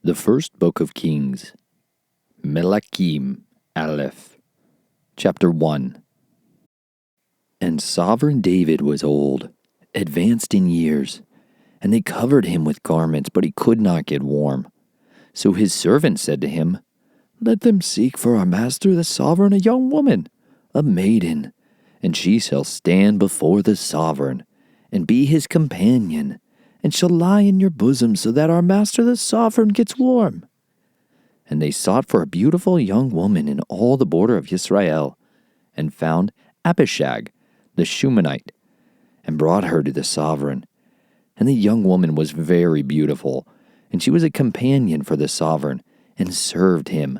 The first book of Kings, Melachim, Aleph, chapter 1. And sovereign David was old, advanced in years, and they covered him with garments, but he could not get warm. So his servant said to him, "Let them seek for our master the sovereign a young woman, a maiden, and she shall stand before the sovereign, and be his companion, and shall lie in your bosom, so that our master the sovereign gets warm." And they sought for a beautiful young woman in all the border of Yisrael, and found Abishag the Shumanite, and brought her to the sovereign. And the young woman was very beautiful, and she was a companion for the sovereign, and served him.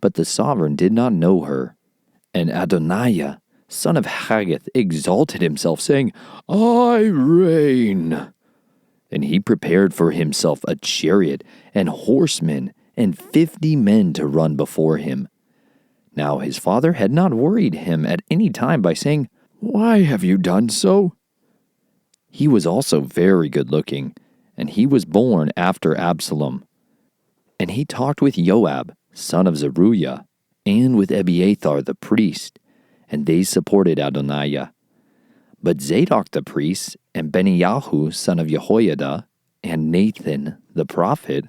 But the sovereign did not know her. And Adoniah, son of Haggith, exalted himself, saying, "I reign." And he prepared for himself a chariot and horsemen and 50 men to run before him. Now his father had not worried him at any time by saying, "Why have you done so?" He was also very good looking, and he was born after Absalom. And he talked with Joab, son of Zeruiah, and with Abiathar the priest, and they supported Adoniah. But Zadok the priest, and Benaiah son of Jehoiada, and Nathan the prophet,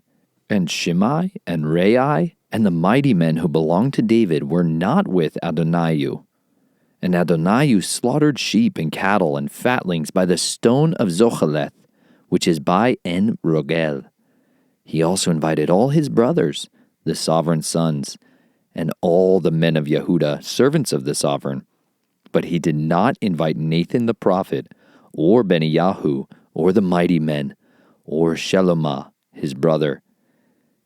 and Shimei, and Rei, and the mighty men who belonged to David were not with Adoniah. And Adoniah slaughtered sheep and cattle and fatlings by the stone of Zocheleth, which is by En Rogel. He also invited all his brothers, the sovereign's sons, and all the men of Yehudah, servants of the sovereign. But he did not invite Nathan the prophet, or Benaiah, or the mighty men, or Shelomah, his brother.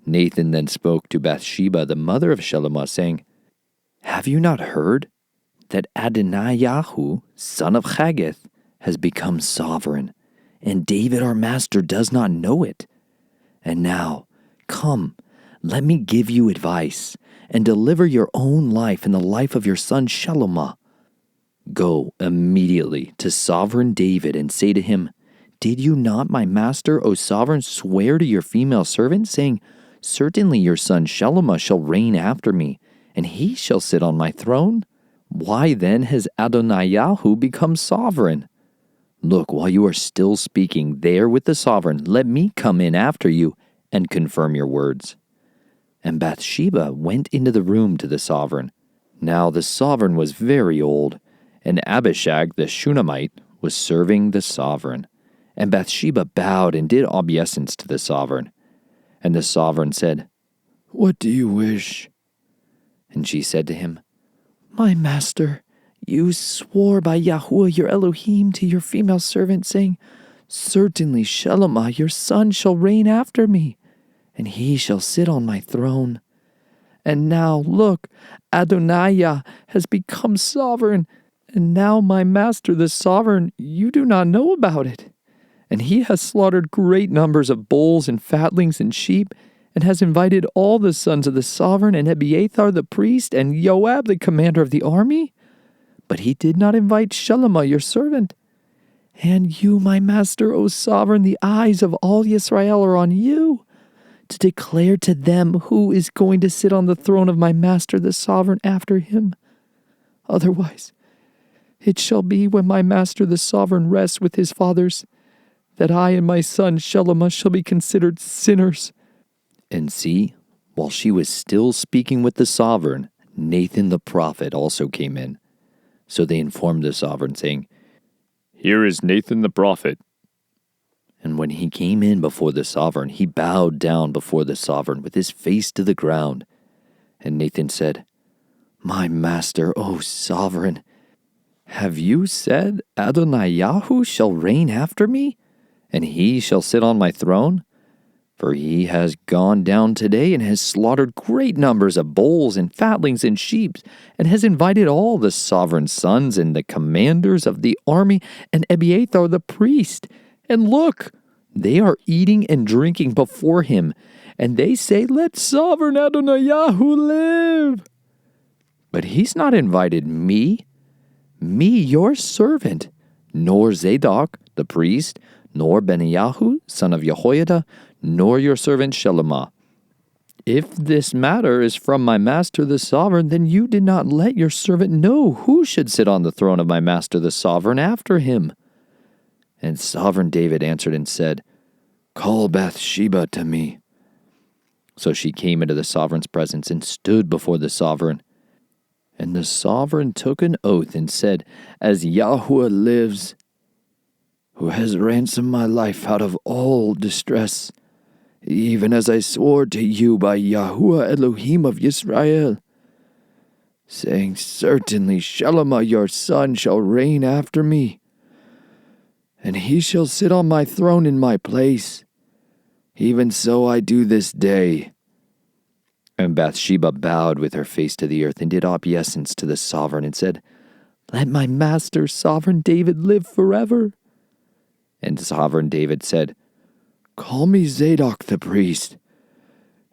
Nathan then spoke to Bathsheba, the mother of Shelomah, saying, "Have you not heard that Adoniah, son of Haggith, has become sovereign, and David our master does not know it? And now, come, let me give you advice, and deliver your own life and the life of your son Shelomah. Go immediately to sovereign David and say to him, 'Did you not, my master, O sovereign, swear to your female servant, saying, Certainly your son Shelomah shall reign after me, and he shall sit on my throne? Why then has Adoniah become sovereign? Look, while you are still speaking there with the sovereign, let me come in after you and confirm your words.' And Bathsheba went into the room to the sovereign. Now the sovereign was very old, and Abishag the Shunammite was serving the sovereign. And Bathsheba bowed and did obeisance to the sovereign. And the sovereign said, 'What do you wish?' And she said to him, 'My master, you swore by Yahuah your Elohim to your female servant, saying, Certainly Shelomah your son shall reign after me, and he shall sit on my throne. And now, look, Adoniah has become sovereign, and now my master the sovereign, you do not know about it. And he has slaughtered great numbers of bulls and fatlings and sheep, and has invited all the sons of the sovereign, and Abiathar the priest, and Joab the commander of the army. But he did not invite Shelomah your servant. And you, my master, O sovereign, the eyes of all Yisrael are on you, to declare to them who is going to sit on the throne of my master the sovereign after him. Otherwise, it shall be when my master the sovereign rests with his fathers, that I and my son Shelomah shall be considered sinners." And see, while she was still speaking with the sovereign, Nathan the prophet also came in. So they informed the sovereign, saying, "Here is Nathan the prophet." And when he came in before the sovereign, he bowed down before the sovereign with his face to the ground. And Nathan said, "My master, O sovereign, have you said Adoniah shall reign after me, and he shall sit on my throne? For he has gone down today and has slaughtered great numbers of bulls and fatlings and sheep, and has invited all the sovereign's sons and the commanders of the army and Abiathar the priest. And look, they are eating and drinking before him, and they say, 'Let sovereign Adoniah live.' But he's not invited me, your servant, nor Zadok the priest, nor Benaiah, son of Jehoiada, nor your servant Shelomah, If this matter is from my master the sovereign, then you did not let your servant know who should sit on the throne of my master the sovereign after him. And sovereign David answered and said, Call Bathsheba to me. So she came into the sovereign's presence and stood before the sovereign. And the sovereign took an oath and said, As Yahuah lives, who has ransomed my life out of all distress, even as I swore to you by Yahuah Elohim of Yisrael, saying, Certainly Shelomah your son shall reign after me, and he shall sit on my throne in my place. Even so I do this day. And Bathsheba bowed with her face to the earth and did obeisance to the sovereign and said, Let my master, sovereign David, live forever. And sovereign David said, Call me Zadok the priest,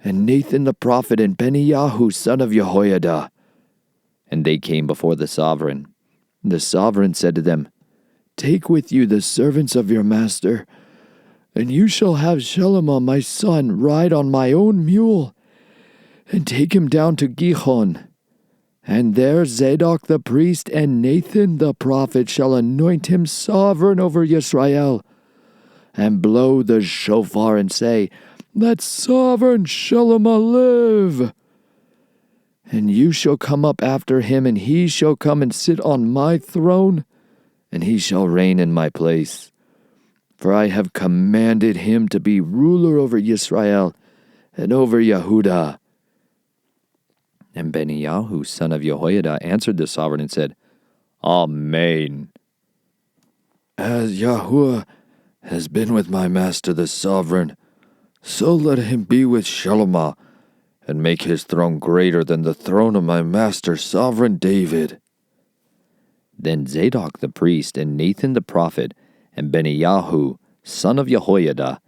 and Nathan the prophet, and Benaiah son of Jehoiada. And they came before the sovereign. The sovereign said to them, Take with you the servants of your master, and you shall have Shelomah my son ride on my own mule, and take him down to Gihon. And there Zadok the priest and Nathan the prophet shall anoint him sovereign over Yisrael, and blow the shofar and say, Let sovereign Shelomah live. And you shall come up after him, and he shall come and sit on my throne, and he shall reign in my place. For I have commanded him to be ruler over Yisrael and over Yehudah. And Benaiah, son of Jehoiada, answered the sovereign and said, Amen. As Yahuah has been with my master the sovereign, so let him be with Shelomah, and make his throne greater than the throne of my master sovereign David. Then Zadok the priest, and Nathan the prophet, and Benaiah, son of Jehoiada,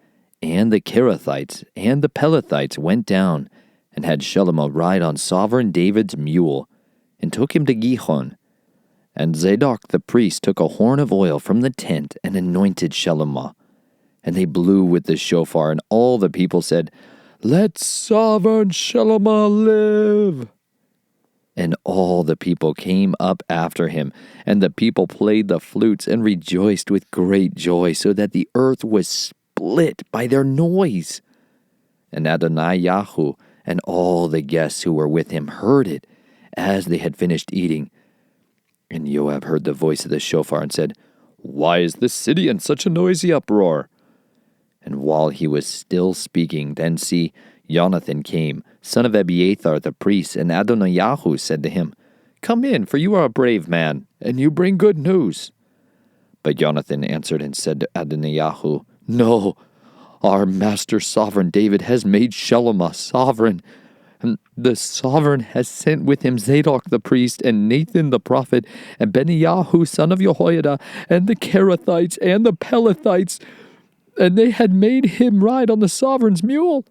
and the Kerethites and the Pelethites went down, and had Shelomah ride on sovereign David's mule, and took him to Gihon. And Zadok the priest took a horn of oil from the tent, and anointed Shelomah. And they blew with the shofar, and all the people said, Let sovereign Shelomah live. And all the people came up after him, and the people played the flutes and rejoiced with great joy, so that the earth was split by their noise. And Adonai-Yahu and all the guests who were with him heard it as they had finished eating. And Joab heard the voice of the shofar and said, Why is the city in such a noisy uproar? And while he was still speaking, then see, Jonathan came, son of Abiathar the priest, and Adonai-Yahu said to him, Come in, for you are a brave man, and you bring good news. But Jonathan answered and said to Adonai-Yahu, No, our master sovereign David has made Shelomah sovereign, and the sovereign has sent with him Zadok the priest, and Nathan the prophet, and Benaiah son of Jehoiada, and the Kerethites and the Pelethites, and they had made him ride on the sovereign's mule.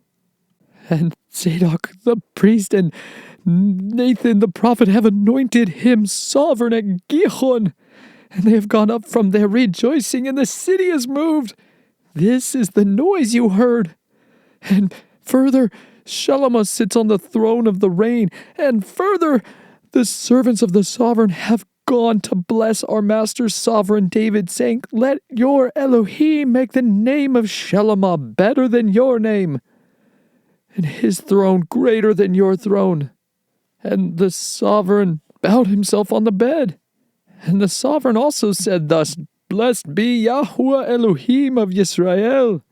And Zadok the priest and Nathan the prophet have anointed him sovereign at Gihon, and they have gone up from there rejoicing, and the city is moved. This is the noise you heard. And further, Shelomah sits on the throne of the reign. And further, the servants of the sovereign have gone to bless our master sovereign David, saying, Let your Elohim make the name of Shelomah better than your name, and his throne greater than your throne. And the sovereign bowed himself on the bed. And the sovereign also said thus, Blessed be Yahuah Elohim of Yisrael,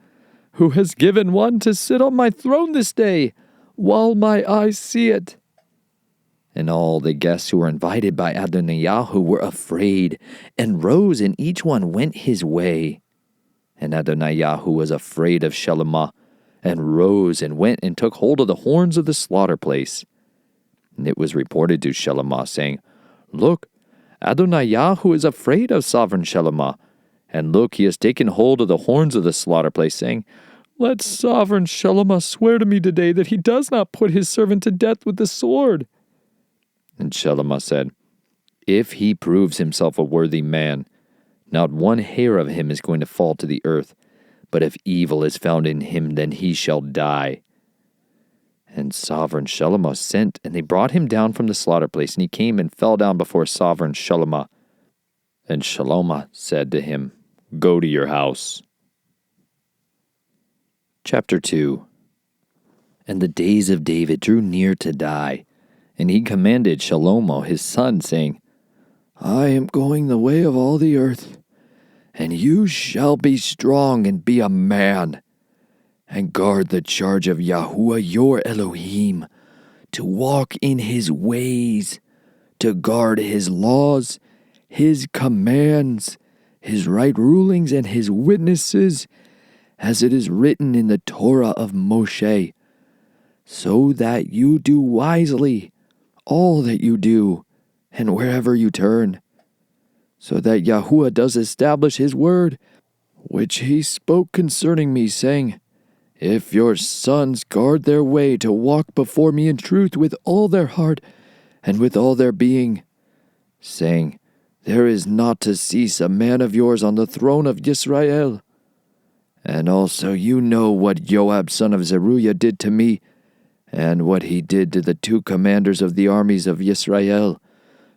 who has given one to sit on my throne this day, while my eyes see it. And all the guests who were invited by Adonai-Yahu were afraid, and rose, and each one went his way. And Adonai-Yahu was afraid of Shelomah, and rose, and went, and took hold of the horns of the slaughter place. And it was reported to Shelomah, saying, Look, Adonai-Yahu is afraid of sovereign Shelomah. And look, he has taken hold of the horns of the slaughter place, saying, Let sovereign Shelomah swear to me today that he does not put his servant to death with the sword. And Shelomah said, If he proves himself a worthy man, not one hair of him is going to fall to the earth, but if evil is found in him, then he shall die. And sovereign Shlomo sent, and they brought him down from the slaughter place, and he came and fell down before sovereign Shlomo. And Shlomo said to him, "Go to your house." Chapter 2. And the days of David drew near to die, and he commanded Shlomo his son, saying, "I am going the way of all the earth, and you shall be strong and be a man, and guard the charge of Yahuah your Elohim, to walk in his ways, to guard his laws, his commands, his right rulings, and his witnesses, as it is written in the Torah of Moshe, so that you do wisely all that you do, and wherever you turn, so that Yahuah does establish his word, which he spoke concerning me, saying, if your sons guard their way to walk before me in truth with all their heart and with all their being, saying, there is not to cease a man of yours on the throne of Yisrael. And also you know what Joab son of Zeruiah did to me, and what he did to the two commanders of the armies of Yisrael,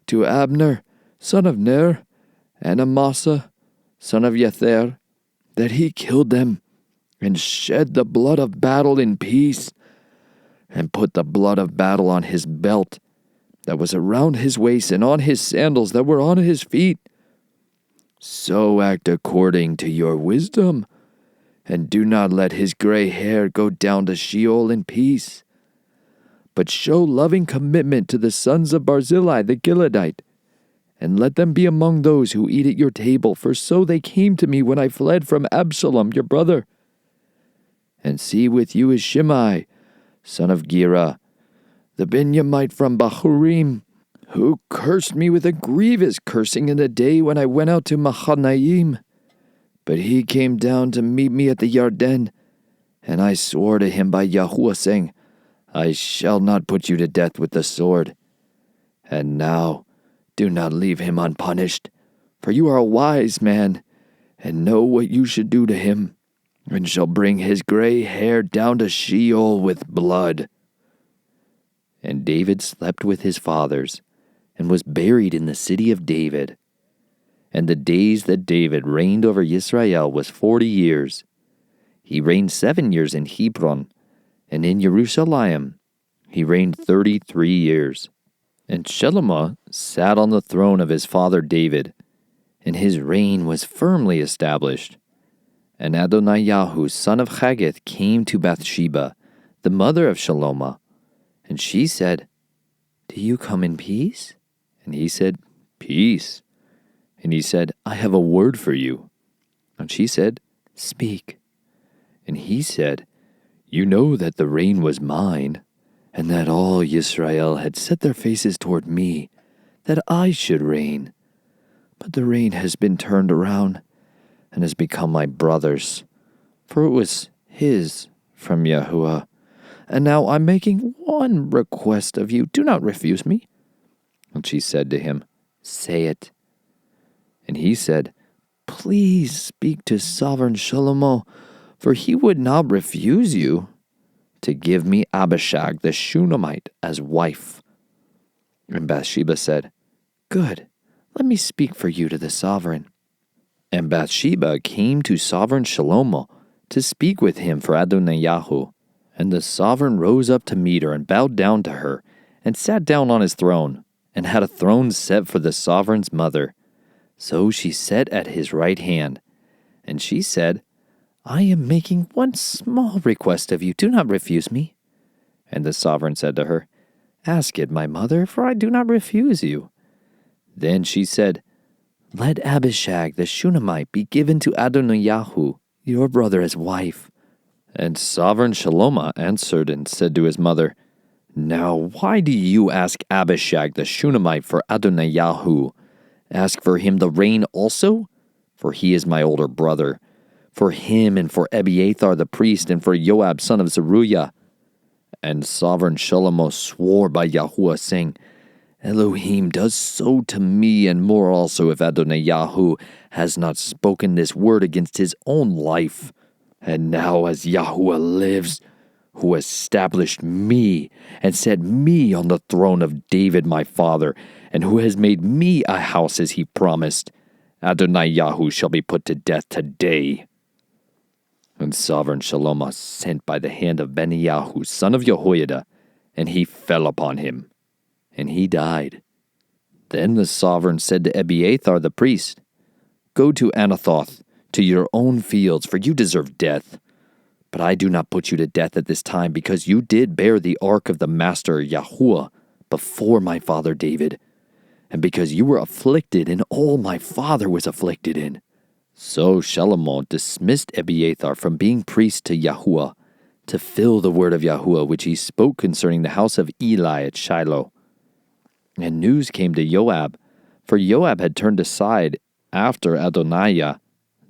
to Abner, son of Ner, and Amasa, son of Yether, that he killed them, and shed the blood of battle in peace, and put the blood of battle on his belt that was around his waist, and on his sandals that were on his feet. So act according to your wisdom, and do not let his gray hair go down to Sheol in peace, but show loving commitment to the sons of Barzillai the Gileadite, and let them be among those who eat at your table, for so they came to me when I fled from Absalom your brother. And see with you is Shimei, son of Gera, the Benjamite from Bahurim, who cursed me with a grievous cursing in the day when I went out to Mahanaim. But he came down to meet me at the Yarden, and I swore to him by Yahuah, saying, I shall not put you to death with the sword. And now, do not leave him unpunished, for you are a wise man, and know what you should do to him, and shall bring his gray hair down to Sheol with blood. And David slept with his fathers, and was buried in the city of David. And the days that David reigned over Yisrael was 40 years. He reigned 7 years in Hebron, and in Jerusalem he reigned 33 years. And Shlomo sat on the throne of his father David, and his reign was firmly established. And Adoniyahu, son of Haggith, came to Bathsheba, the mother of Shlomo, and she said, Do you come in peace? And he said, Peace. And he said, I have a word for you. And she said, Speak. And he said, You know that the reign was mine, and that all Yisrael had set their faces toward me, that I should reign. But the reign has been turned around, and has become my brother's, for it was his from Yahuah. And now I'm making one request of you. Do not refuse me. And she said to him, Say it. And he said, Please speak to sovereign Shlomo, for he would not refuse you, to give me Abishag the Shunammite as wife. And Bathsheba said, Good, let me speak for you to the sovereign. And Bathsheba came to sovereign Shlomo to speak with him for Adoniyahu. And the sovereign rose up to meet her and bowed down to her, and sat down on his throne, and had a throne set for the sovereign's mother. So she sat at his right hand. And she said, I am making one small request of you. Do not refuse me. And the sovereign said to her, Ask it, my mother, for I do not refuse you. Then she said, Let Abishag the Shunammite be given to Adoniyahu, your brother, as wife. And sovereign Shlomo answered and said to his mother, Now why do you ask Abishag the Shunammite for Adoniyahu? Ask for him the reign also? For he is my older brother. For him and for Abiathar the priest and for Joab son of Zeruiah. And sovereign Shlomo swore by Yahuah, saying, Elohim does so to me, and more also, if Adoniyahu has not spoken this word against his own life. And now as Yahuah lives, who established me and set me on the throne of David my father, and who has made me a house as he promised, Yahuah shall be put to death today." And sovereign Shalomo sent by the hand of Yahuah, son of Jehoiada, and he fell upon him, and he died. Then the sovereign said to Abiathar the priest, "Go to Anathoth, to your own fields, for you deserve death. But I do not put you to death at this time, because you did bear the ark of the Master Yahuah before my father David, and because you were afflicted in all my father was afflicted in." So Shalomo dismissed Abiathar from being priest to Yahuah, to fill the word of Yahuah which he spoke concerning the house of Eli at Shiloh. And news came to Joab, for Joab had turned aside after Adoniah,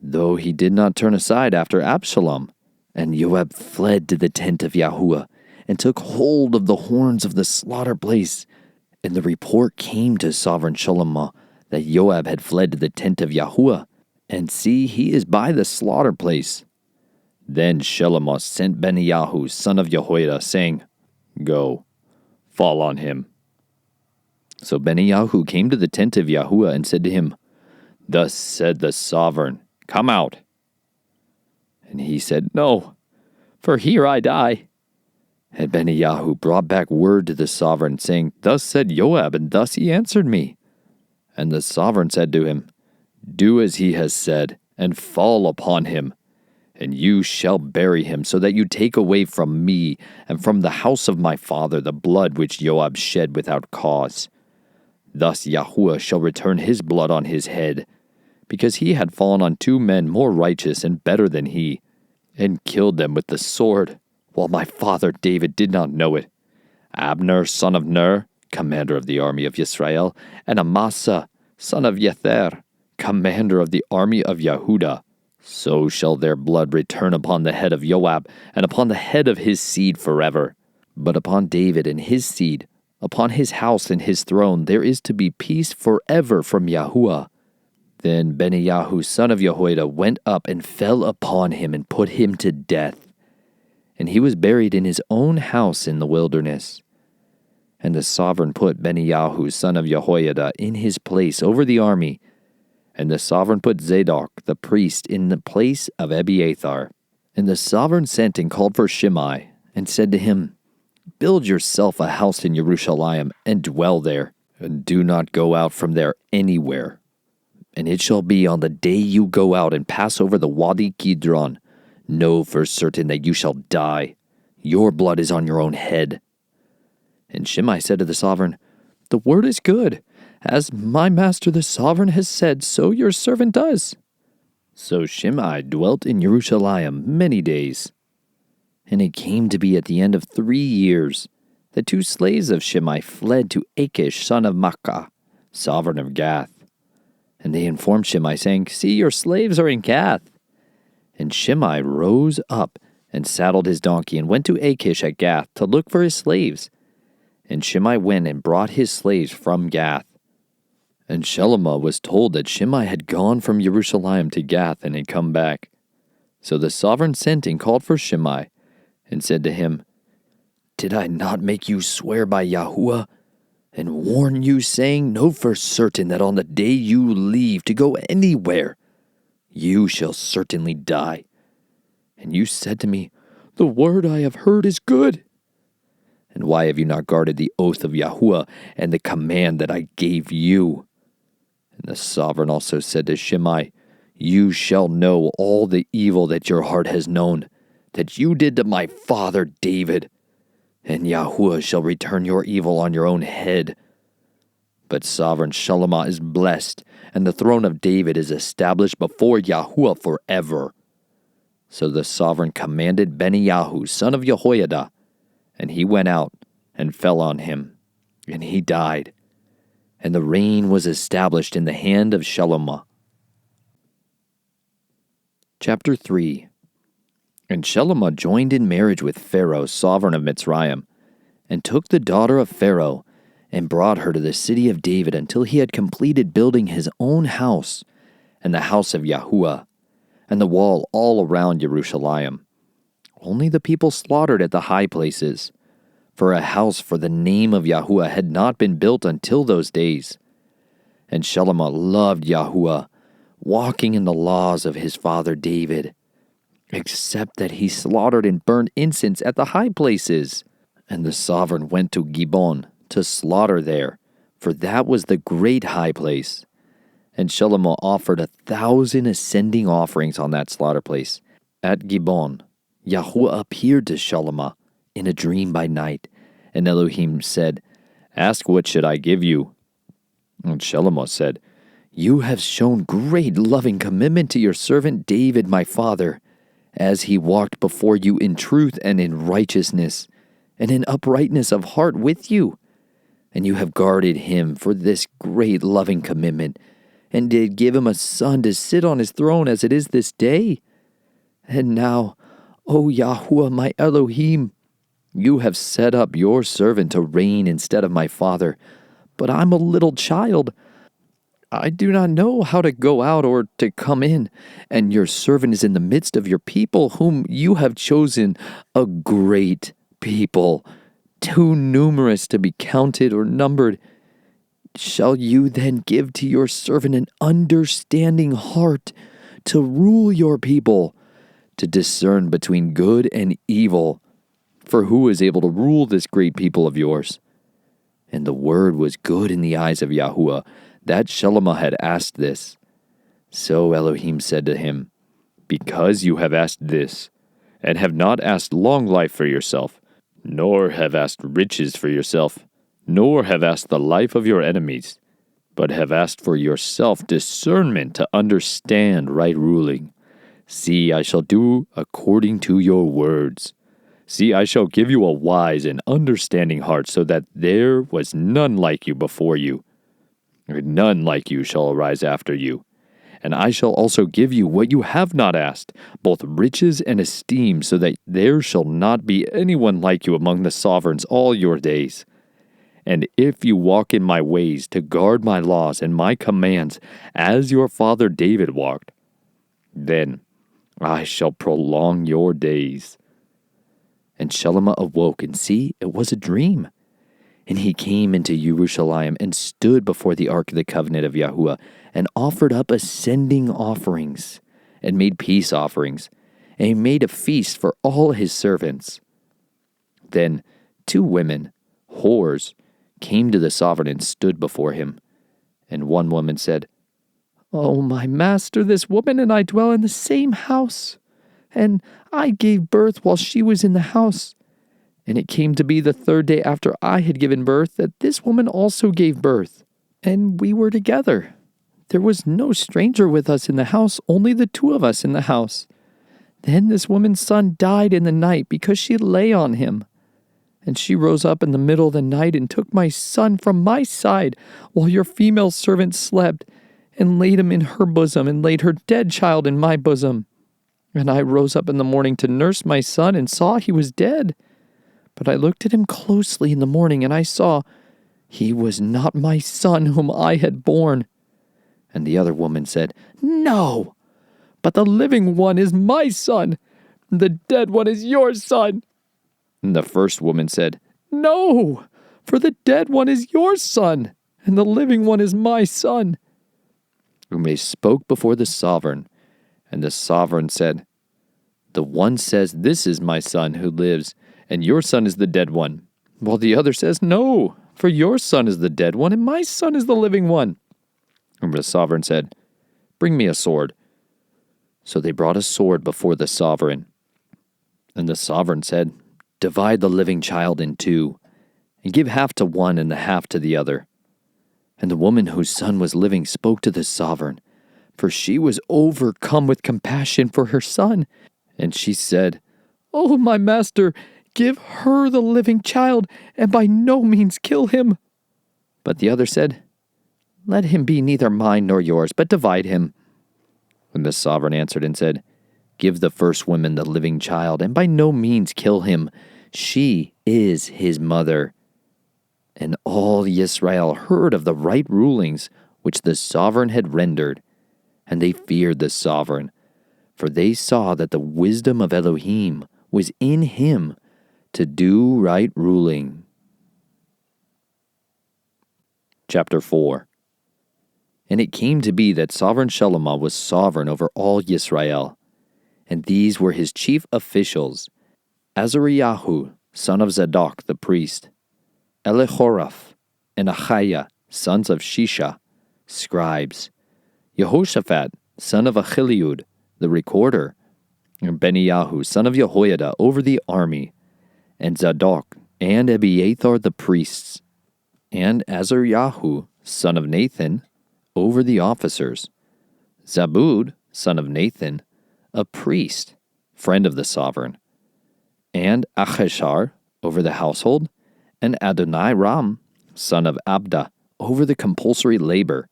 though he did not turn aside after Absalom. And Joab fled to the tent of Yahuah, and took hold of the horns of the slaughter place. And the report came to sovereign Shalomo that Joab had fled to the tent of Yahuah, and see, he is by the slaughter place. Then Shalomo sent Yahuah, son of Jehoiada, saying, "Go, fall on him." So Yahuah came to the tent of Yahuah and said to him, "Thus said the sovereign, come out." And he said, "No, for here I die." And Yahuah brought back word to the sovereign, saying, "Thus said Joab, and thus he answered me." And the sovereign said to him, "Do as he has said, and fall upon him, and you shall bury him, so that you take away from me and from the house of my father the blood which Joab shed without cause. Thus Yahuah shall return his blood on his head, because he had fallen on 2 men more righteous and better than he, and killed them with the sword, while my father David did not know it. Abner, son of Ner, commander of the army of Yisrael, and Amasa, son of Yether, commander of the army of Yehudah. So shall their blood return upon the head of Joab, and upon the head of his seed forever. But upon David and his seed, upon his house and his throne, there is to be peace forever from Yahuah." Then Yahuah, son of Jehoiada, went up and fell upon him and put him to death. And he was buried in his own house in the wilderness. And the sovereign put Yahuah, son of Jehoiada, in his place over the army. And the sovereign put Zadok, the priest, in the place of Abiathar. And the sovereign sent and called for Shimei, and said to him, "Build yourself a house in Jerusalem, and dwell there, and do not go out from there anywhere. And it shall be on the day you go out and pass over the Wadi Kidron, know for certain that you shall die. Your blood is on your own head." And Shimei said to the sovereign, "The word is good. As my master the sovereign has said, so your servant does." So Shimei dwelt in Jerusalem many days. And it came to be at the end of 3 years that 2 slaves of Shimei fled to Achish, son of Maacah, sovereign of Gath. And they informed Shimei, saying, "See, your slaves are in Gath." And Shimei rose up and saddled his donkey and went to Achish at Gath to look for his slaves. And Shimei went and brought his slaves from Gath. And Shalomo was told that Shimei had gone from Jerusalem to Gath and had come back. So the sovereign sent and called for Shimei, and said to him, "Did I not make you swear by Yahuah, and warn you, saying, know for certain that on the day you leave to go anywhere, you shall certainly die? And you said to me, the word I have heard is good. And why have you not guarded the oath of Yahuah and the command that I gave you?" And the sovereign also said to Shimei, "You shall know all the evil that your heart has known, that you did to my father David, and Yahuah shall return your evil on your own head. But sovereign Shalomo is blessed, and the throne of David is established before Yahuah forever." So the sovereign commanded Yahuah, son of Jehoiada, and he went out and fell on him, and he died. And the reign was established in the hand of Shalomo. Chapter 3. And Shalomo joined in marriage with Pharaoh, sovereign of Mitzrayim, and took the daughter of Pharaoh, and brought her to the city of David until he had completed building his own house, and the house of Yahuah, and the wall all around Jerusalem. only the people slaughtered at the high places. For a house for the name of Yahuah had not been built until those days. And Shalomah loved Yahuah, walking in the laws of his father David, except that he slaughtered and burned incense at the high places. And the sovereign went to Gibeon to slaughter there, for that was the great high place. And Shalomah offered 1,000 ascending offerings on that slaughter place. At Gibeon, Yahuah appeared to Shalomah in a dream by night, and Elohim said, "Ask what should I give you?" And Shalomah said, "You have shown great loving commitment to your servant David my father, as he walked before you in truth and in righteousness, and in uprightness of heart with you. And you have guarded him for this great loving commitment, and did give him a son to sit on his throne as it is this day. And now, O Yahuah my Elohim, you have set up your servant to reign instead of my father, but I'm a little child. I do not know how to go out or to come in, and your servant is in the midst of your people, whom you have chosen, a great people, too numerous to be counted or numbered. Shall you then give to your servant an understanding heart to rule your people, to discern between good and evil? For who is able to rule this great people of yours?" And the word was good in the eyes of Yahuah, that Shalomah had asked this. So Elohim said to him, "Because you have asked this, and have not asked long life for yourself, nor have asked riches for yourself, nor have asked the life of your enemies, but have asked for yourself discernment to understand right ruling. See, I shall do according to your words. See, I shall give you a wise and understanding heart, so that there was none like you before you, and none like you shall arise after you. And I shall also give you what you have not asked, both riches and esteem, so that there shall not be anyone like you among the sovereigns all your days. And if you walk in my ways to guard my laws and my commands, as your father David walked, then I shall prolong your days." And Shalomah awoke, and see, it was a dream. And he came into Jerusalem and stood before the ark of the covenant of Yahuah, and offered up ascending offerings, and made peace offerings, and he made a feast for all his servants. Then 2 women, whores, came to the sovereign and stood before him. And one woman said, "Oh, my master, this woman and I dwell in the same house, and I gave birth while she was in the house. And it came to be the 3rd day after I had given birth that this woman also gave birth, and we were together. There was no stranger with us in the house, only the 2 of us in the house. Then this woman's son died in the night because she lay on him. And she rose up in the middle of the night and took my son from my side while your female servant slept, and laid him in her bosom, and laid her dead child in my bosom. And I rose up in the morning to nurse my son, and saw he was dead. But I looked at him closely in the morning, and I saw he was not my son whom I had born." And the other woman said, "No, but the living one is my son, and the dead one is your son." And the first woman said, "No, for the dead one is your son, and the living one is my son." And they spoke before the sovereign, and the sovereign said, "The one says, 'This is my son who lives, and your son is the dead one,' while the other says, 'No, for your son is the dead one, and my son is the living one.'" And the sovereign said, "Bring me a sword." So they brought a sword before the sovereign. And the sovereign said, "Divide the living child in 2, and give half to one and the half to the other." And the woman whose son was living spoke to the sovereign, for she was overcome with compassion for her son. And she said, "Oh, my master, give her the living child, and by no means kill him." But the other said, "Let him be neither mine nor yours, but divide him." And the sovereign answered and said, "Give the first woman the living child, and by no means kill him. She is his mother." And all Yisrael heard of the right rulings which the sovereign had rendered, and they feared the sovereign, for they saw that the wisdom of Elohim was in him to do right ruling. Chapter 4. And it came to be that sovereign Shalomah was sovereign over all Yisrael, and these were his chief officials: Azariyahu, son of Zadok the priest, Elihoraph and Achiah, sons of Shisha, scribes, Yehoshaphat, son of Achiliud, the recorder, and Beniyahu, son of Jehoiada, over the army, and Zadok and Abiathar the priests, and Azariyahu, son of Nathan, over the officers, Zabud, son of Nathan, a priest, friend of the sovereign, and Achashar, over the household, and Adoniram, son of Abda, over the compulsory labor.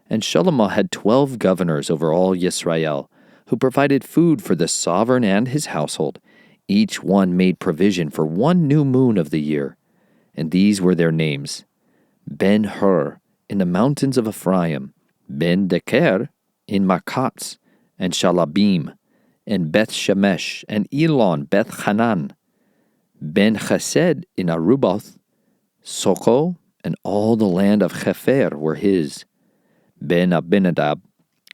And Shalomah had 12 governors over all Yisrael, who provided food for the sovereign and his household. Each one made provision for one new moon of the year. And these were their names: Ben-Hur, in the mountains of Ephraim, Ben-Deker, in Makatz, and Shalabim, and Beth-Shemesh, and Elon, Beth-Hanan, Ben-Chesed, in Aruboth, Soko, and all the land of Chefer were his. Ben-Abinadab,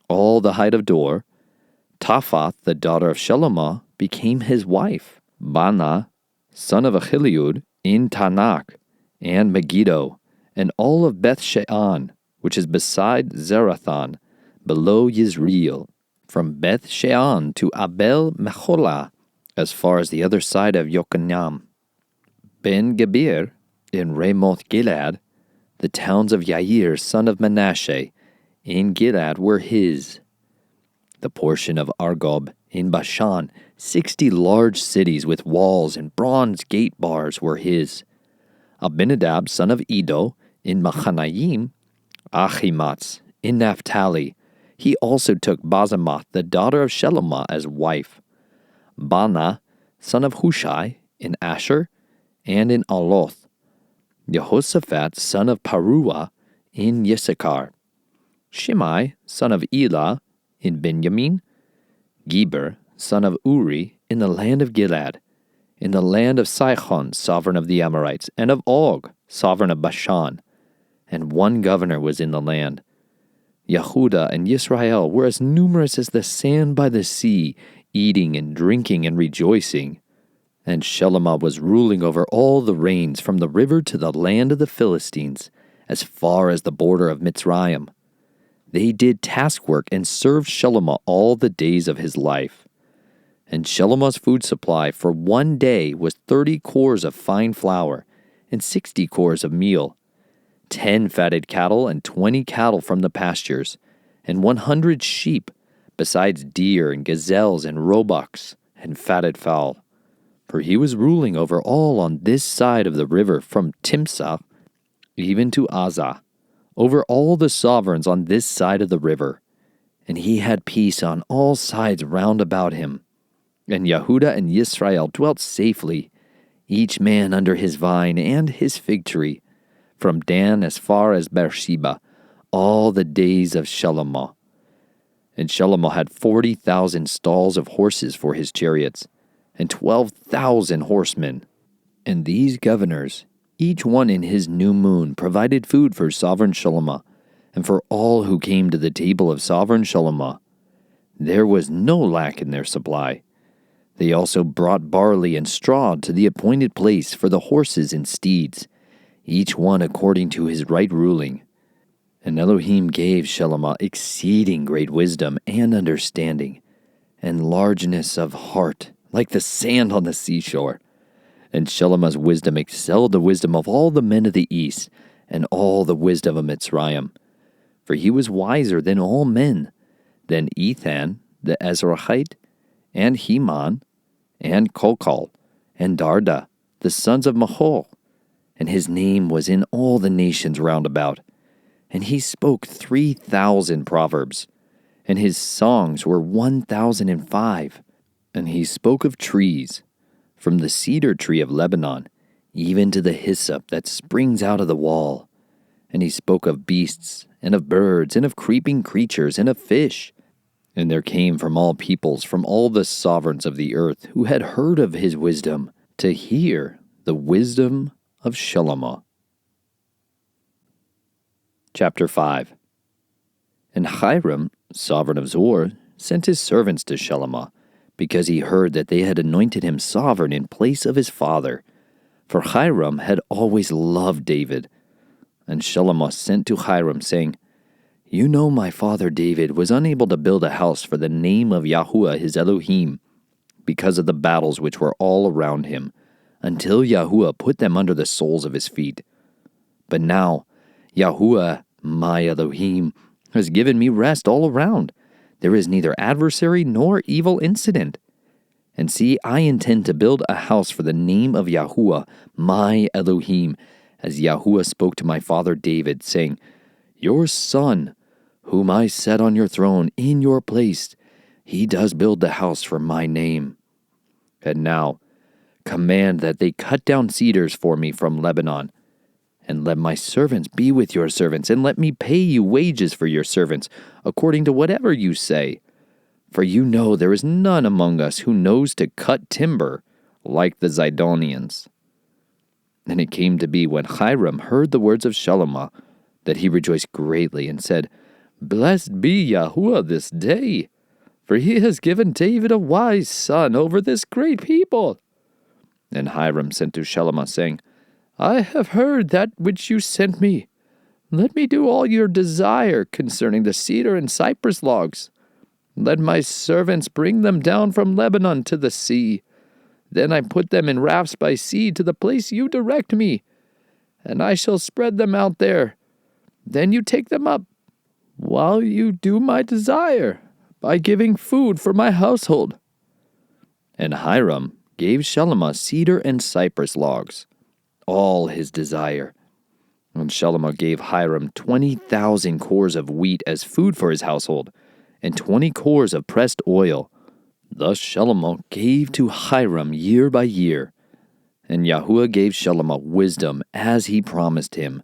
all the height of Dor. Taphath, the daughter of Shalomah, became his wife. Bana, son of Achiliud, in Tanakh, and Megiddo, and all of Beth-Shean, which is beside Zerathon, below Yisrael, from Beth-Shean to Abel-Mecholah, as far as the other side of Yokanam. Ben-Gebir, in Ramoth-Gilead, the towns of Yair, son of Manasseh, in Gilead were his. The portion of Argob, in Bashan, 60 large cities with walls and bronze gate bars were his. Abinadab, son of Edo, in Machanaim, Achimatz, in Naphtali. He also took Basemoth, the daughter of Shalomah, as wife. Bana, son of Hushai, in Asher, and in Aloth. Jehoshaphat, son of Paruah, in Yissachar. Shimei, son of Elah, in Benjamin. Geber, son of Uri, in the land of Gilead, in the land of Sihon, sovereign of the Amorites, and of Og, sovereign of Bashan. And one governor was in the land. Yehudah and Yisrael were as numerous as the sand by the sea, eating and drinking and rejoicing. And Shalomah was ruling over all the reigns from the river to the land of the Philistines, as far as the border of Mitzrayim. They did task work and served Shalomah all the days of his life. And Shalomah's food supply for one day was 30 cores of fine flour and 60 cores of meal, 10 fatted cattle and 20 cattle from the pastures, and 100 sheep, besides deer and gazelles and roebucks and fatted fowl. For he was ruling over all on this side of the river from Timsah even to Azah, over all the sovereigns on this side of the river. And he had peace on all sides round about him. And Yehudah and Yisrael dwelt safely, each man under his vine and his fig tree, from Dan as far as Beersheba, all the days of Shalomah. And Shalomah had 40,000 stalls of horses for his chariots, and 12,000 horsemen. And these governors, each one in his new moon, provided food for sovereign Shalomah, and for all who came to the table of sovereign Shalomah. There was no lack in their supply. They also brought barley and straw to the appointed place for the horses and steeds, each one according to his right ruling. And Elohim gave Shalomah exceeding great wisdom and understanding, and largeness of heart, like the sand on the seashore. And Shalomah's wisdom excelled the wisdom of all the men of the east, and all the wisdom of Mitzrayim. For he was wiser than all men, than Ethan the Ezrahite, and Heman, and Kokal, and Darda, the sons of Mahol. And his name was in all the nations round about. And he spoke 3,000 proverbs, and his songs were 1,005. And he spoke of trees, from the cedar tree of Lebanon, even to the hyssop that springs out of the wall. And he spoke of beasts, and of birds, and of creeping creatures, and of fish. And there came from all peoples, from all the sovereigns of the earth, who had heard of his wisdom, to hear the wisdom of Shalomah. Chapter 5. And Hiram, sovereign of Zor, sent his servants to Shalomah, because he heard that they had anointed him sovereign in place of his father. For Hiram had always loved David. And Shalomah sent to Hiram, saying, You know my father David was unable to build a house for the name of Yahuah his Elohim, because of the battles which were all around him, until Yahuah put them under the soles of his feet. But now Yahuah, my Elohim, has given me rest all around. There is neither adversary nor evil incident. And see, I intend to build a house for the name of Yahuah, my Elohim, as Yahuah spoke to my father David, saying, Your son, whom I set on your throne in your place, he does build the house for my name. And now, command that they cut down cedars for me from Lebanon, and let my servants be with your servants, and let me pay you wages for your servants, according to whatever you say. For you know there is none among us who knows to cut timber like the Zidonians. And it came to be, when Hiram heard the words of Shalomah, that he rejoiced greatly, and said, Blessed be Yahuah this day, for he has given David a wise son over this great people. And Hiram sent to Shalomah, saying, I have heard that which you sent me. Let me do all your desire concerning the cedar and cypress logs. Let my servants bring them down from Lebanon to the sea. Then I put them in rafts by sea to the place you direct me, and I shall spread them out there. Then you take them up, while you do my desire, by giving food for my household. And Hiram gave Shalomah cedar and cypress logs, all his desire. And Shalomah gave Hiram 20,000 cores of wheat as food for his household, and 20 cores of pressed oil. Thus Shalomah gave to Hiram year by year. And Yahuah gave Shalomah wisdom as he promised him.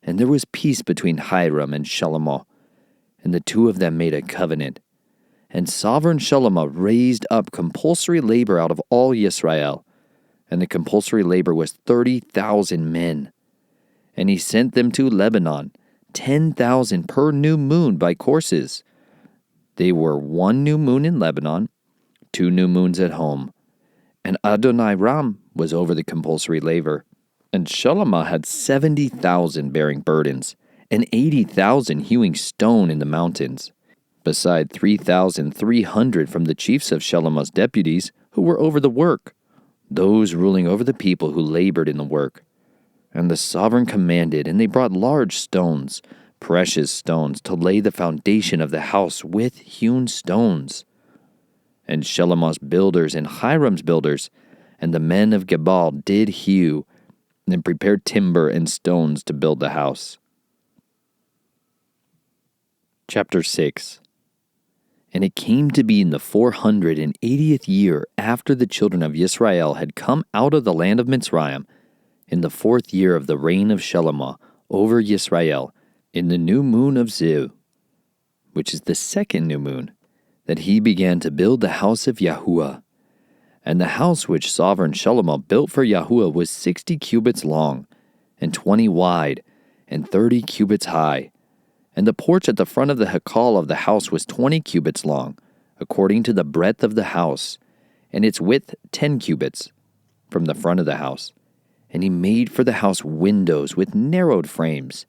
And there was peace between Hiram and Shalomah, and the two of them made a covenant. And sovereign Shalomah raised up compulsory labor out of all Yisrael, and the compulsory labor was 30,000 men. And he sent them to Lebanon, 10,000 per new moon by courses. They were 1 new moon in Lebanon, 2 new moons at home. And Adoniram was over the compulsory labor. And Shalomah had 70,000 bearing burdens, and 80,000 hewing stone in the mountains, beside 3,300 from the chiefs of Shalomah's deputies who were over the work, those ruling over the people who labored in the work. And the sovereign commanded, and they brought large stones, precious stones, to lay the foundation of the house with hewn stones. And Shalomah's builders and Hiram's builders and the men of Gebal did hew, and prepared timber and stones to build the house. Chapter 6. And it came to be in the 480th year after the children of Yisrael had come out of the land of Mitzrayim, in the 4th year of the reign of Shalomah over Yisrael, in the new moon of Ziv, which is the 2nd new moon, that he began to build the house of Yahuah. And the house which sovereign Shalomah built for Yahuah was 60 cubits long, and 20 wide, and 30 cubits high. And the porch at the front of the hekal of the house was 20 cubits long, according to the breadth of the house, and its width 10 cubits, from the front of the house. And he made for the house windows with narrowed frames.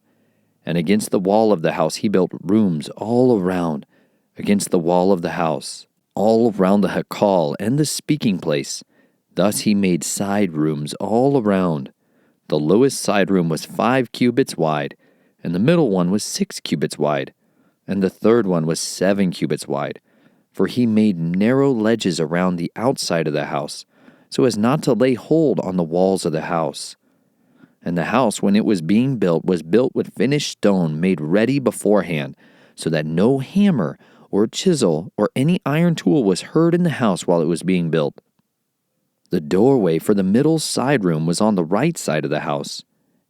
And against the wall of the house he built rooms all around, against the wall of the house, all around the hekal and the speaking place. Thus he made side rooms all around. The lowest side room was 5 cubits wide, and the middle one was 6 cubits wide, and the third one was 7 cubits wide. For he made narrow ledges around the outside of the house, so as not to lay hold on the walls of the house. And the house, when it was being built, was built with finished stone made ready beforehand, so that no hammer or chisel or any iron tool was heard in the house while it was being built. The doorway for the middle side room was on the right side of the house,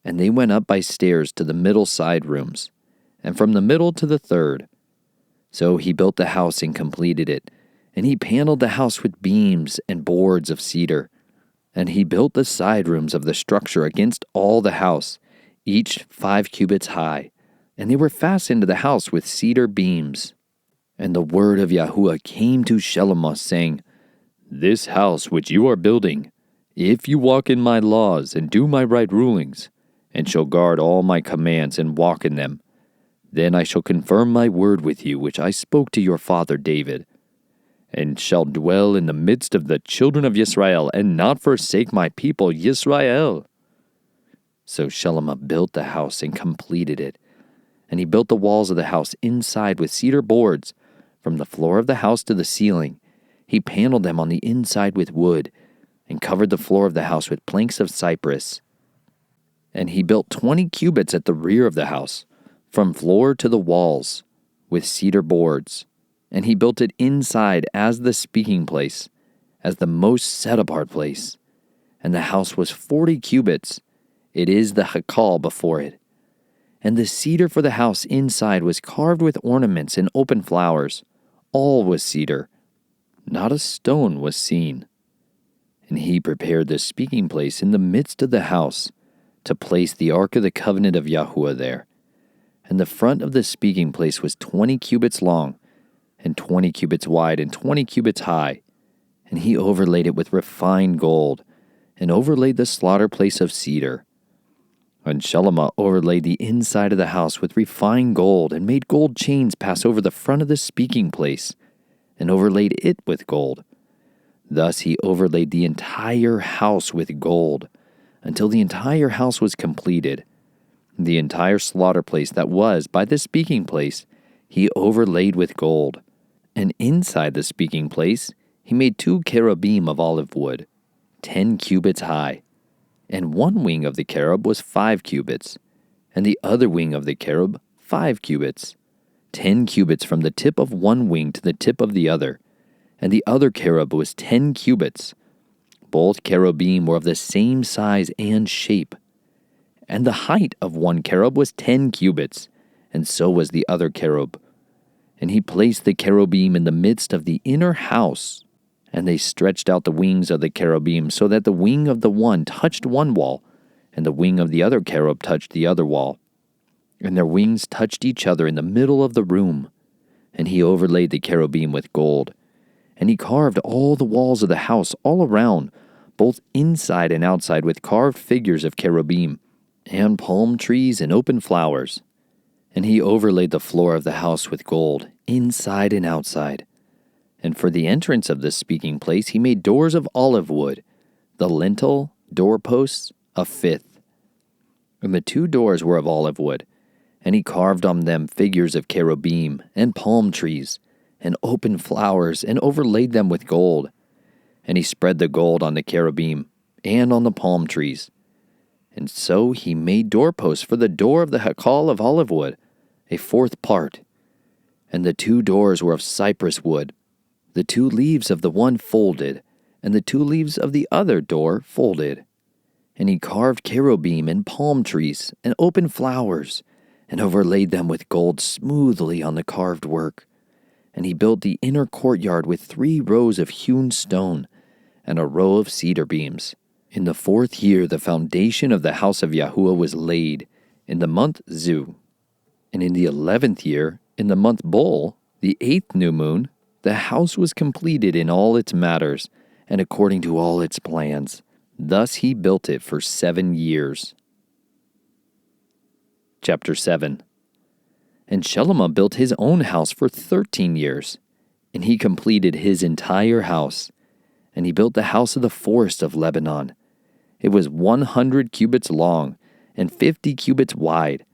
and they went up by stairs to the middle side rooms, and from the middle to the third. So he built the house and completed it, and he paneled the house with beams and boards of cedar. And he built the side rooms of the structure against all the house, each 5 cubits high, and they were fastened to the house with cedar beams. And the word of Yahuah came to Shelomoth, saying, This house which you are building, if you walk in my laws and do my right rulings, and shall guard all my commands and walk in them, then I shall confirm my word with you which I spoke to your father David, and shall dwell in the midst of the children of Yisrael, and not forsake my people Yisrael. So Shelomoth built the house and completed it. And he built the walls of the house inside with cedar boards, from the floor of the house to the ceiling. He paneled them on the inside with wood, and covered the floor of the house with planks of cypress. And he built 20 cubits at the rear of the house, from floor to the walls, with cedar boards. And he built it inside as the speaking place, as the most set-apart place. And the house was 40 cubits. It is the Hakal before it. And the cedar for the house inside was carved with ornaments and open flowers. All was cedar. Not a stone was seen. And he prepared the speaking place in the midst of the house, to place the ark of the covenant of Yahuah there. And the front of the speaking place was 20 cubits long, and 20 cubits wide, and 20 cubits high. And he overlaid it with refined gold, and overlaid the slaughter place of cedar. And Shelomoth overlaid the inside of the house with refined gold, and made gold chains pass over the front of the speaking place, and overlaid it with gold. Thus he overlaid the entire house with gold, until the entire house was completed. The entire slaughter place that was by the speaking place he overlaid with gold. And inside the speaking place he made 2 cherubim of olive wood, 10 cubits high. And one wing of the cherub was 5 cubits, and the other wing of the cherub 5 cubits, 10 cubits from the tip of one wing to the tip of the other. And the other cherub was 10 cubits. Both cherubim were of the same size and shape. And the height of one cherub was 10 cubits, and so was the other cherub. And he placed the cherubim in the midst of the inner house, and they stretched out the wings of the cherubim, so that the wing of the one touched one wall, and the wing of the other cherub touched the other wall. And their wings touched each other in the middle of the room. And he overlaid the cherubim with gold. And he carved all the walls of the house all around, both inside and outside, with carved figures of cherubim, and palm trees and open flowers. And he overlaid the floor of the house with gold, inside and outside. And for the entrance of this speaking place he made doors of olive wood, the lintel, doorposts, a fifth. And the 2 doors were of olive wood, and he carved on them figures of cherubim, and palm trees, and open flowers, and overlaid them with gold. And he spread the gold on the cherubim, and on the palm trees. And so he made doorposts for the door of the Hakal of olive wood, a 4th part. And the 2 doors were of cypress wood, the 2 leaves of the one folded, and the 2 leaves of the other door folded. And he carved cherubim and palm trees and open flowers, and overlaid them with gold smoothly on the carved work. And he built the inner courtyard with 3 rows of hewn stone, and a row of cedar beams. In the 4th year the foundation of the house of Yahuah was laid, in the month Zu. And in the 11th year, in the month Bul, the 8th new moon, the house was completed in all its matters, and according to all its plans. Thus he built it for 7 years. Chapter 7. And Shelomoth built his own house for 13 years, and he completed his entire house. And he built the house of the forest of Lebanon. It was 100 cubits long, and 50 cubits wide,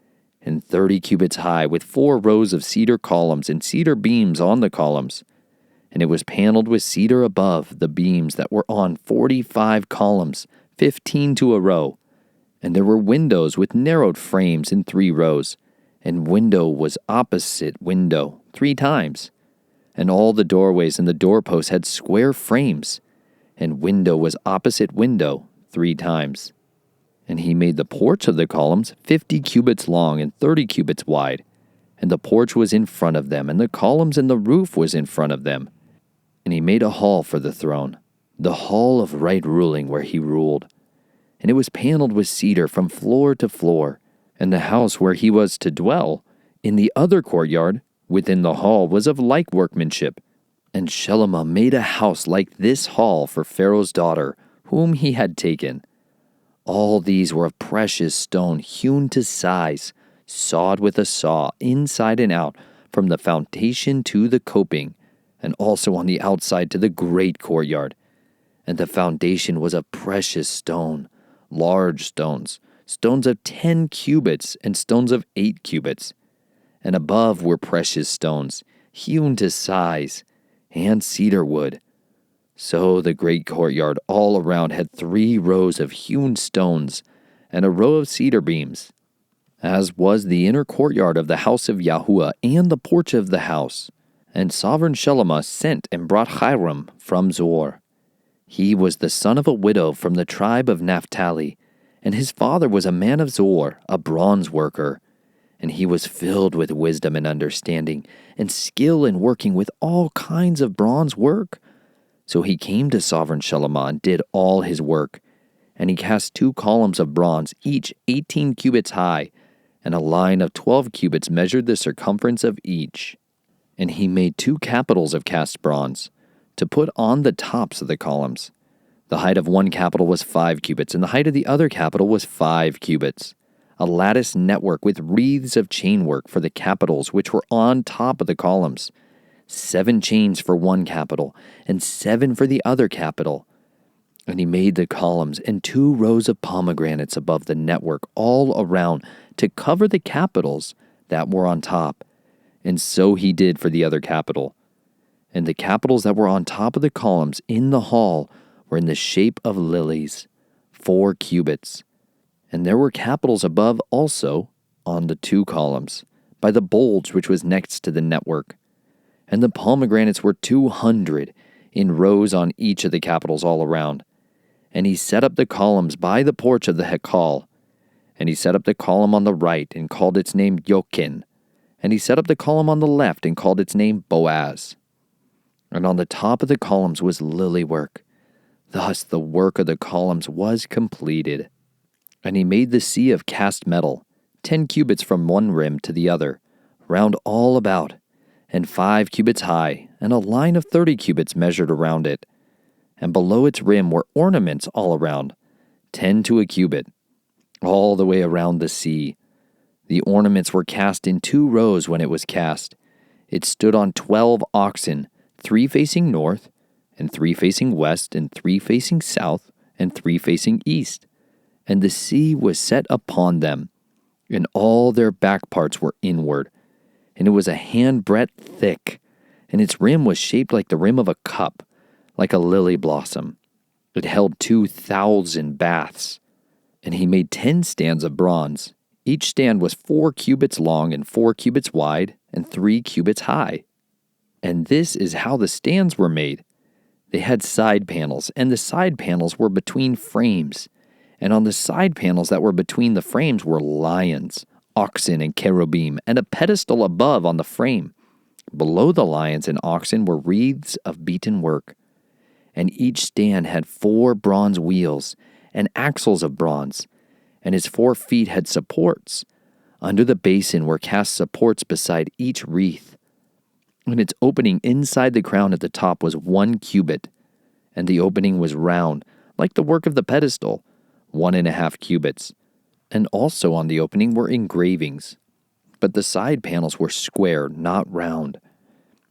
and 30 cubits high, with 4 rows of cedar columns and cedar beams on the columns. And it was paneled with cedar above the beams that were on 45 columns, 15 to a row. And there were windows with narrowed frames in 3 rows, and window was opposite window 3 times. And all the doorways and the doorposts had square frames, and window was opposite window 3 times. And he made the porch of the columns 50 cubits long and 30 cubits wide, and the porch was in front of them, and the columns and the roof was in front of them. And he made a hall for the throne, the hall of right ruling where he ruled. And it was paneled with cedar from floor to floor, and the house where he was to dwell, in the other courtyard, within the hall, was of like workmanship. And Shelomah made a house like this hall for Pharaoh's daughter, whom he had taken. All these were of precious stone, hewn to size, sawed with a saw, inside and out, from the foundation to the coping, and also on the outside to the great courtyard. And the foundation was of precious stone, large stones, stones of 10 cubits, and stones of 8 cubits. And above were precious stones, hewn to size, and cedar wood. So the great courtyard all around had 3 rows of hewn stones, and a row of cedar beams, as was the inner courtyard of the house of Yahuah, and the porch of the house. And sovereign Shelomah sent and brought Hiram from Zor. He was the son of a widow from the tribe of Naphtali, and his father was a man of Zor, a bronze worker. And he was filled with wisdom and understanding, and skill in working with all kinds of bronze work. So he came to sovereign Shelomah and did all his work. And he cast 2 columns of bronze, each 18 cubits high, and a line of 12 cubits measured the circumference of each. And he made 2 capitals of cast bronze, to put on the tops of the columns. The height of one capital was 5 cubits, and the height of the other capital was 5 cubits. A lattice network with wreaths of chainwork for the capitals which were on top of the columns. 7 chains for one capital, and 7 for the other capital. And he made the columns and 2 rows of pomegranates above the network all around to cover the capitals that were on top. And so he did for the other capital. And the capitals that were on top of the columns in the hall were in the shape of lilies, 4 cubits. And there were capitals above also on the 2 columns, by the bulge which was next to the network. And the pomegranates were 200 in rows on each of the capitals all around. And he set up the columns by the porch of the Hekal. And he set up the column on the right and called its name Yokin. And he set up the column on the left and called its name Boaz. And on the top of the columns was lily work. Thus the work of the columns was completed. And he made the sea of cast metal, 10 cubits from one rim to the other, round all about, and 5 cubits high, and a line of 30 cubits measured around it. And below its rim were ornaments all around, 10 to a cubit, all the way around the sea. The ornaments were cast in 2 rows when it was cast. It stood on 12 oxen, 3 facing north, and 3 facing west, and 3 facing south, and 3 facing east. And the sea was set upon them, and all their back parts were inward. And it was a handbreadth thick, and its rim was shaped like the rim of a cup, like a lily blossom. It held 2,000 baths. And he made 10 stands of bronze. Each stand was 4 cubits long and 4 cubits wide and 3 cubits high. And this is how the stands were made. They had side panels, and the side panels were between frames. And on the side panels that were between the frames were lions, oxen, and cherubim, and a pedestal above on the frame. Below the lions and oxen were wreaths of beaten work. And each stand had 4 bronze wheels and axles of bronze, and its 4 feet had supports. Under the basin were cast supports beside each wreath. And its opening inside the crown at the top was 1 cubit, and the opening was round, like the work of the pedestal, 1.5 cubits. And also on the opening were engravings. But the side panels were square, not round.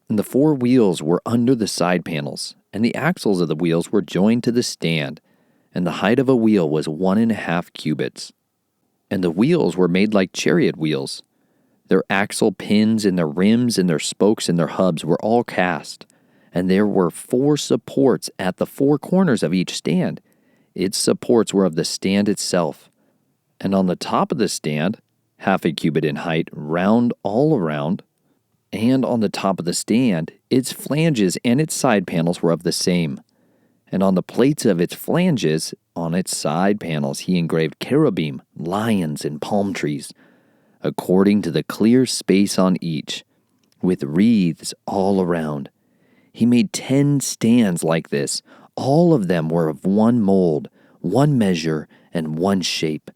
And the 4 wheels were under the side panels, and the axles of the wheels were joined to the stand, and the height of a wheel was 1.5 cubits. And the wheels were made like chariot wheels. Their axle pins and their rims and their spokes and their hubs were all cast. And there were 4 supports at the 4 corners of each stand. Its supports were of the stand itself. And on the top of the stand, 0.5 cubit in height, round all around, and on the top of the stand, its flanges and its side panels were of the same. And on the plates of its flanges, on its side panels, he engraved cherubim, lions, and palm trees. according to the clear space on each, with wreaths all around. He made 10 stands like this. All of them were of one mold, one measure, and one shape.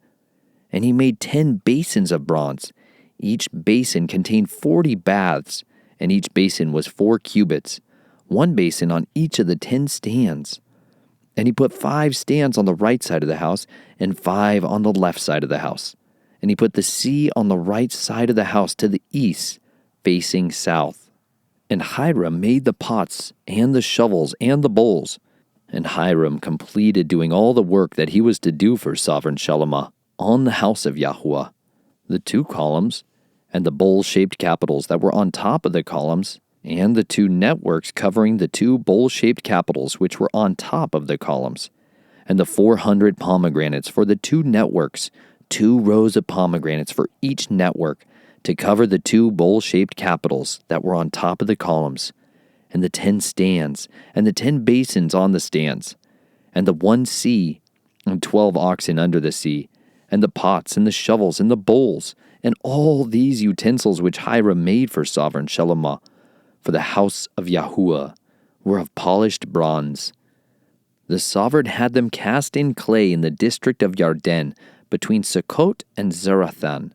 And he made 10 basins of bronze. Each basin contained 40 baths, and each basin was 4 cubits, one basin on each of the 10 stands. And he put 5 stands on the right side of the house, and 5 on the left side of the house. And he put the sea on the right side of the house to the east, facing south. And Hiram made the pots, and the shovels, and the bowls. And Hiram completed doing all the work that he was to do for sovereign Shalomah on the house of Yahuah. The 2 columns, and the bowl-shaped capitals that were on top of the columns, and the 2 networks covering the 2 bowl-shaped capitals which were on top of the columns, and the 400 pomegranates for the 2 networks, 2 rows of pomegranates for each network, to cover the 2 bowl-shaped capitals that were on top of the columns, and the 10 stands, and the 10 basins on the stands, and the 1 sea, and 12 oxen under the sea, and the pots, and the shovels, and the bowls, and all these utensils which Hiram made for sovereign Shalomah, for the house of Yahuah, were of polished bronze. The sovereign had them cast in clay in the district of Yarden, between Sukkot and Zarathan.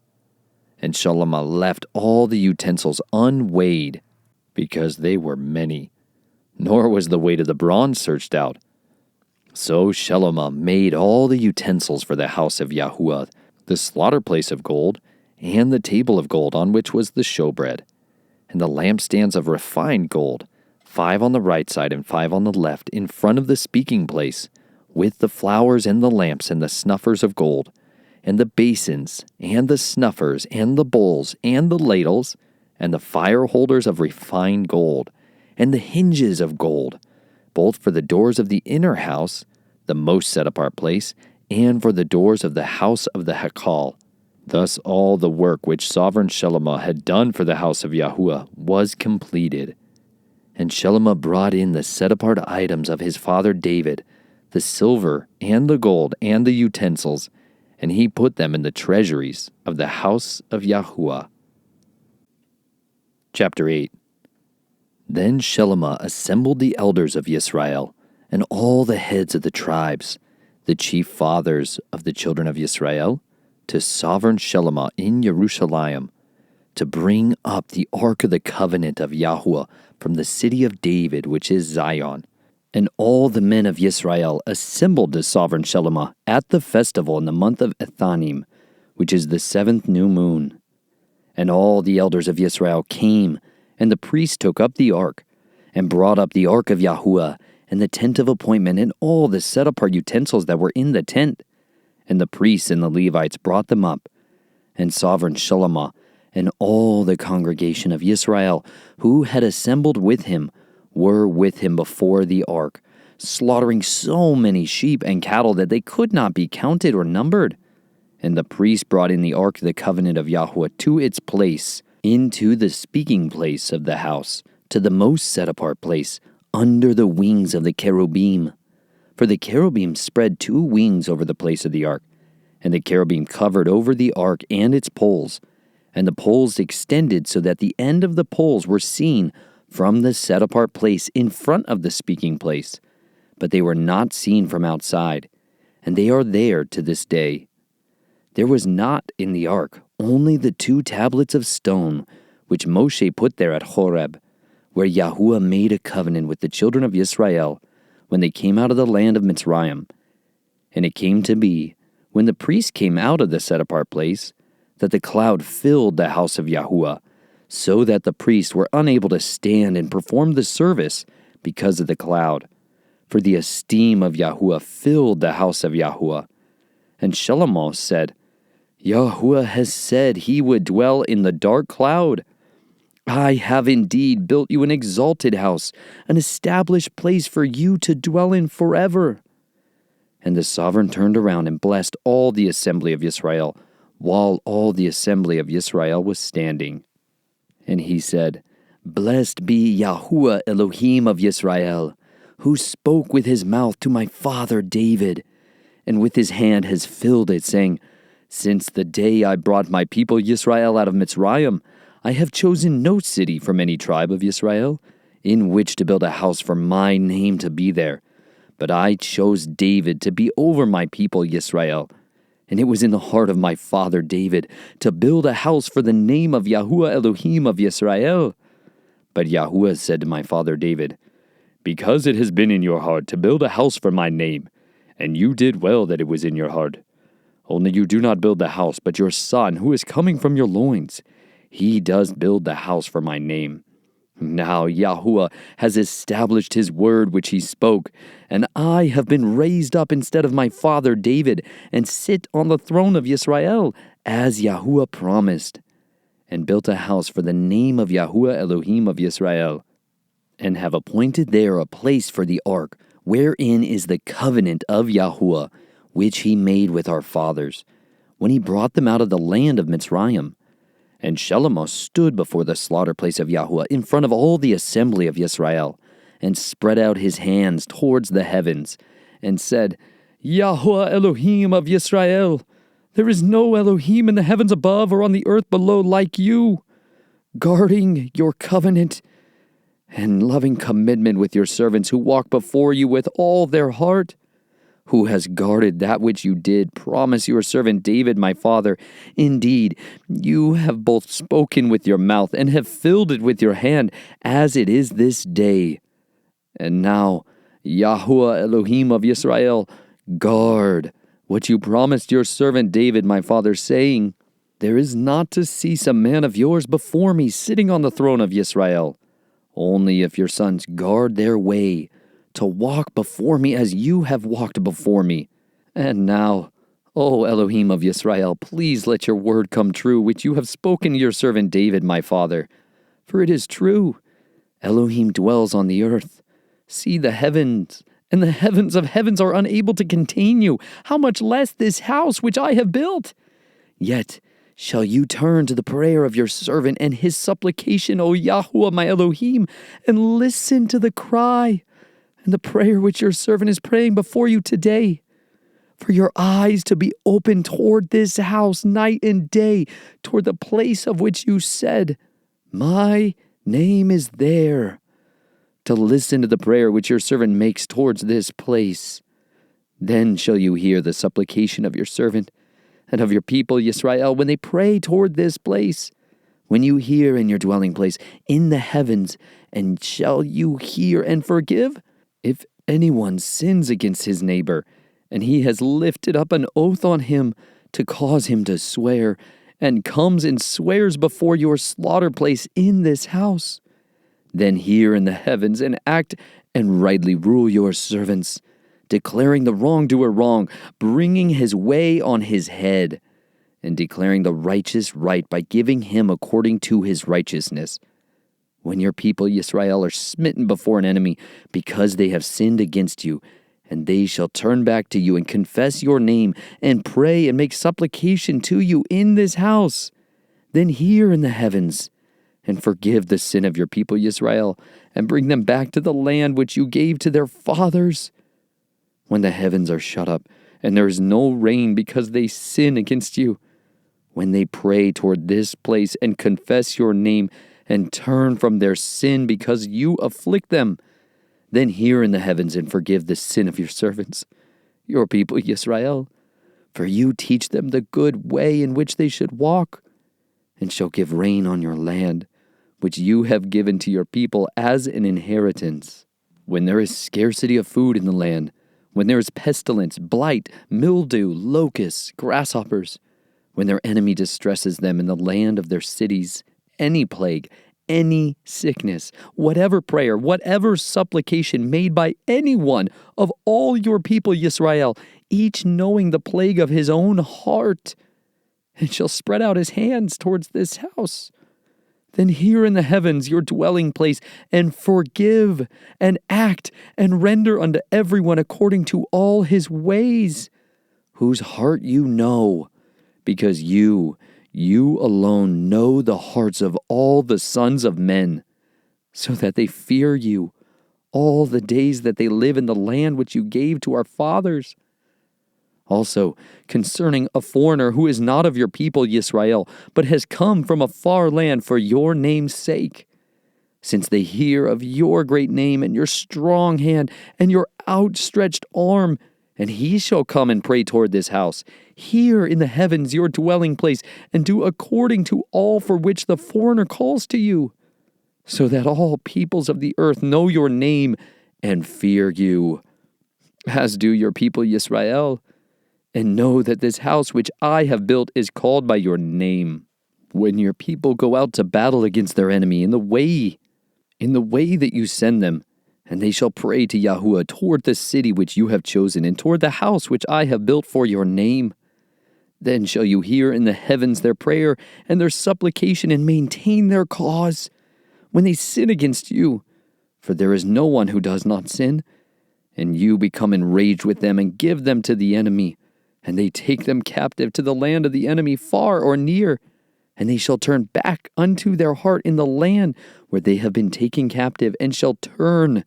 And Shalomah left all the utensils unweighed, because they were many, nor was the weight of the bronze searched out. So Shalomah made all the utensils for the house of Yahuah, the slaughter place of gold, and the table of gold on which was the showbread, and the lampstands of refined gold, 5 on the right side and 5 on the left, in front of the speaking place, with the flowers and the lamps and the snuffers of gold, and the basins, and the snuffers, and the bowls, and the ladles, and the fire holders of refined gold, and the hinges of gold, both for the doors of the inner house, the most set-apart place, and for the doors of the house of the Hekal. Thus all the work which sovereign Shalomah had done for the house of Yahuah was completed. And Shalomah brought in the set-apart items of his father David, the silver, and the gold, and the utensils, and he put them in the treasuries of the house of Yahuah. Chapter 8. Then Shalomah assembled the elders of Yisrael, and all the heads of the tribes, the chief fathers of the children of Yisrael, to sovereign Shalomah in Jerusalem, to bring up the ark of the covenant of Yahuah from the city of David, which is Zion. And all the men of Yisrael assembled to sovereign Shalomah at the festival in the month of Ethanim, which is the 7th new moon. And all the elders of Yisrael came, and the priests took up the ark, and brought up the ark of Yahuah, and the tent of appointment, and all the set-apart utensils that were in the tent. And the priests and the Levites brought them up. And sovereign Shalomah and all the congregation of Yisrael who had assembled with him were with him before the ark, slaughtering so many sheep and cattle that they could not be counted or numbered. And the priests brought in the ark of the covenant of Yahuah to its place, into the speaking place of the house, to the most set-apart place, under the wings of the cherubim. For the cherubim spread 2 wings over the place of the ark, and the cherubim covered over the ark and its poles, and the poles extended so that the end of the poles were seen from the set-apart place in front of the speaking place, but they were not seen from outside, and they are there to this day. There was not in the ark only the 2 tablets of stone, which Moshe put there at Horeb, where Yahuah made a covenant with the children of Israel when they came out of the land of Mitzrayim. And it came to be, when the priest came out of the set-apart place, that the cloud filled the house of Yahuah, so that the priests were unable to stand and perform the service because of the cloud. For the esteem of Yahuah filled the house of Yahuah. And Shalomah said, Yahuah has said he would dwell in the dark cloud. I have indeed built you an exalted house, an established place for you to dwell in forever. And the sovereign turned around and blessed all the assembly of Israel, while all the assembly of Israel was standing. And he said, Blessed be Yahuah Elohim of Yisrael, who spoke with his mouth to my father David, and with his hand has filled it, saying, Since the day I brought my people Yisrael out of Mitzrayim, I have chosen no city from any tribe of Yisrael, in which to build a house for my name to be there. But I chose David to be over my people Yisrael. And it was in the heart of my father David to build a house for the name of Yahuah Elohim of Yisrael. But Yahuah said to my father David, because it has been in your heart to build a house for my name, and you did well that it was in your heart. Only you do not build the house, but your son, who is coming from your loins, he does build the house for my name. Now Yahuah has established his word which he spoke, and I have been raised up instead of my father David, and sit on the throne of Yisrael, as Yahuah promised, and built a house for the name of Yahuah Elohim of Yisrael, and have appointed there a place for the ark, wherein is the covenant of Yahuah, which he made with our fathers, when he brought them out of the land of Mitzrayim. And Shelomoth stood before the slaughter place of Yahuah in front of all the assembly of Yisrael, and spread out his hands towards the heavens, and said, Yahuah Elohim of Yisrael, there is no Elohim in the heavens above or on the earth below like you, guarding your covenant and loving commitment with your servants who walk before you with all their heart, who has guarded that which you did promise your servant David my father. Indeed, you have both spoken with your mouth and have filled it with your hand, as it is this day. And now, Yahuah Elohim of Yisrael, guard what you promised your servant David my father, saying, there is not to cease a man of yours before me sitting on the throne of Yisrael, only if your sons guard their way, to walk before me as you have walked before me. And now, O Elohim of Yisrael, please let your word come true, which you have spoken to your servant David my father. For it is true, Elohim dwells on the earth. See the heavens, and the heavens of heavens are unable to contain you. How much less this house which I have built? Yet shall you turn to the prayer of your servant and his supplication, O Yahuah my Elohim, and listen to the cry and the prayer which your servant is praying before you today, for your eyes to be open toward this house night and day, toward the place of which you said, my name is there, to listen to the prayer which your servant makes towards this place. Then shall you hear the supplication of your servant and of your people Yisrael when they pray toward this place, when you hear in your dwelling place in the heavens, and shall you hear and forgive? If anyone sins against his neighbor, and he has lifted up an oath on him to cause him to swear, and comes and swears before your slaughter place in this house, then hear in the heavens and act and rightly rule your servants, declaring the wrongdoer wrong, bringing his way on his head, and declaring the righteous right by giving him according to his righteousness. When your people Yisrael are smitten before an enemy because they have sinned against you, and they shall turn back to you and confess your name and pray and make supplication to you in this house, then hear in the heavens and forgive the sin of your people Yisrael and bring them back to the land which you gave to their fathers. When the heavens are shut up and there is no rain because they sin against you, when they pray toward this place and confess your name and turn from their sin because you afflict them, then hear in the heavens and forgive the sin of your servants, your people Yisrael, for you teach them the good way in which they should walk, and shall give rain on your land, which you have given to your people as an inheritance. When there is scarcity of food in the land, when there is pestilence, blight, mildew, locusts, grasshoppers, when their enemy distresses them in the land of their cities, any plague, any sickness, whatever prayer, whatever supplication made by any one of all your people Yisrael, each knowing the plague of his own heart, and shall spread out his hands towards this house, then hear in the heavens your dwelling place, and forgive, and act, and render unto everyone according to all his ways, whose heart you know, because you alone know the hearts of all the sons of men, so that they fear you all the days that they live in the land which you gave to our fathers. Also, concerning a foreigner who is not of your people Yisrael, but has come from a far land for your name's sake, since they hear of your great name and your strong hand and your outstretched arm, and he shall come and pray toward this house, here in the heavens your dwelling place, and do according to all for which the foreigner calls to you, so that all peoples of the earth know your name and fear you, as do your people Yisrael, and know that this house which I have built is called by your name. When your people go out to battle against their enemy in the way that you send them, and they shall pray to Yahuah toward the city which you have chosen, and toward the house which I have built for your name, then shall you hear in the heavens their prayer and their supplication, and maintain their cause when they sin against you. For there is no one who does not sin. And you become enraged with them and give them to the enemy, and they take them captive to the land of the enemy, far or near. And they shall turn back unto their heart in the land where they have been taken captive, and shall turn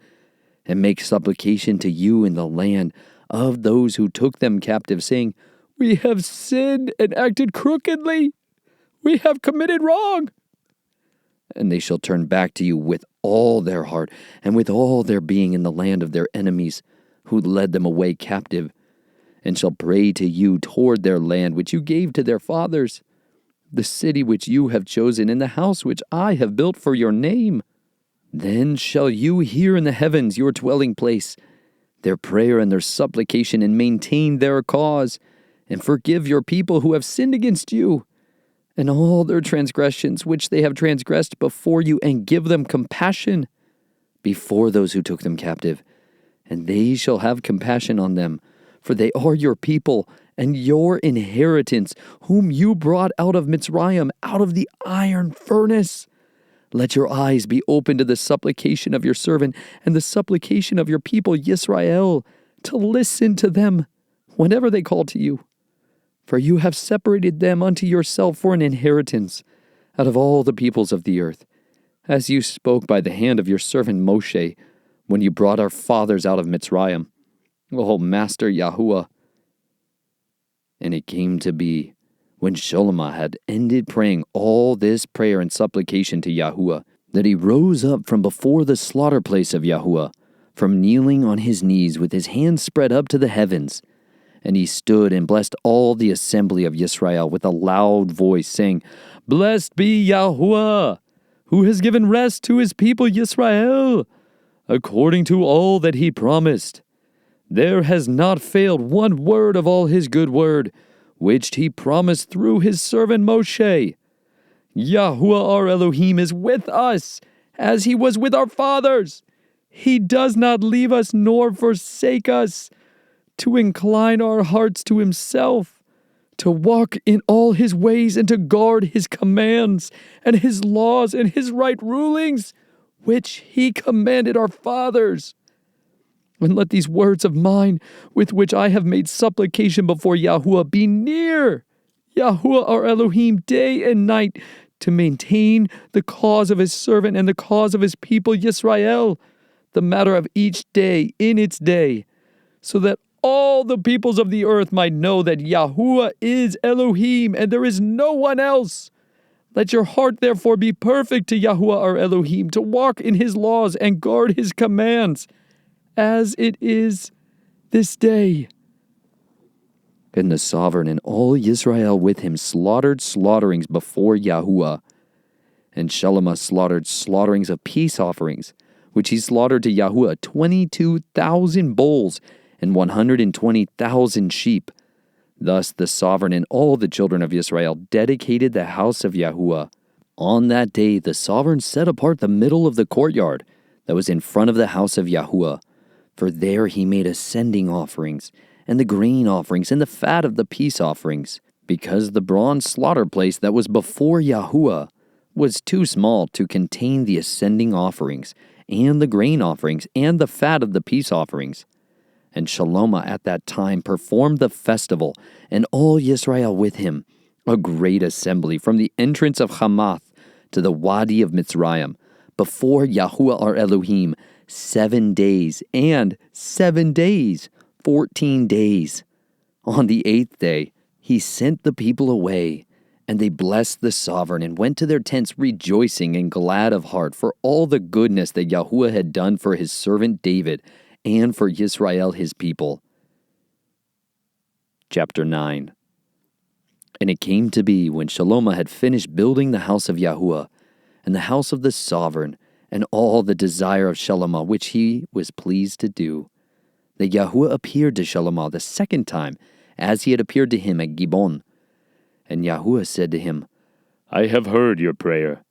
and make supplication to you in the land of those who took them captive, saying, We have sinned and acted crookedly. We have committed wrong. And they shall turn back to you with all their heart and with all their being in the land of their enemies, who led them away captive, and shall pray to you toward their land which you gave to their fathers, the city which you have chosen, and the house which I have built for your name. Then shall you hear in the heavens your dwelling place, their prayer and their supplication, and maintain their cause, and forgive your people who have sinned against you, and all their transgressions which they have transgressed before you, and give them compassion before those who took them captive. And they shall have compassion on them, for they are your people and your inheritance, whom you brought out of Mitzrayim, out of the iron furnace. Let your eyes be open to the supplication of your servant and the supplication of your people Yisrael, to listen to them whenever they call to you. For you have separated them unto yourself for an inheritance out of all the peoples of the earth, as you spoke by the hand of your servant Moshe, when you brought our fathers out of Mitzrayim, O Master Yahuah. And it came to be, when Sholomah had ended praying all this prayer and supplication to Yahuah, that he rose up from before the slaughter place of Yahuah, from kneeling on his knees with his hands spread up to the heavens. And he stood and blessed all the assembly of Yisrael with a loud voice, saying, Blessed be Yahuah, who has given rest to his people Yisrael, according to all that he promised. There has not failed one word of all his good word, which he promised through his servant Moshe. Yahuah our Elohim is with us, as he was with our fathers. He does not leave us nor forsake us, to incline our hearts to himself, to walk in all his ways, and to guard his commands, and his laws, and his right rulings, which he commanded our fathers. And let these words of mine, with which I have made supplication before Yahuah, be near Yahuah our Elohim day and night, to maintain the cause of his servant and the cause of his people Yisrael, the matter of each day in its day, so that all the peoples of the earth might know that Yahuah is Elohim, and there is no one else. Let your heart therefore be perfect to Yahuah our Elohim, to walk in his laws and guard his commands, as it is this day. And the sovereign and all Yisrael with him slaughtered slaughterings before Yahuah. And Sholomah slaughtered slaughterings of peace offerings, which he slaughtered to Yahuah 22,000 bulls and 120,000 sheep. Thus the sovereign and all the children of Israel dedicated the house of Yahuah. On that day the sovereign set apart the middle of the courtyard that was in front of the house of Yahuah. For there he made ascending offerings, and the grain offerings, and the fat of the peace offerings, because the bronze slaughter place that was before Yahuah was too small to contain the ascending offerings, and the grain offerings, and the fat of the peace offerings. And Sholomah at that time performed the festival, and all Yisrael with him, a great assembly from the entrance of Hamath to the Wadi of Mitzrayim, before Yahuah our Elohim, 7 days, and 7 days, 14 days. On the 8th day, he sent the people away, and they blessed the sovereign and went to their tents rejoicing and glad of heart for all the goodness that Yahuah had done for his servant David and for Yisrael his people. Chapter 9. And it came to be, when Shalomo had finished building the house of Yahuah, and the house of the sovereign, and all the desire of Shalomo which he was pleased to do, that Yahuah appeared to Shalomo the second time, as he had appeared to him at Gibeon. And Yahuah said to him, I have heard your prayer,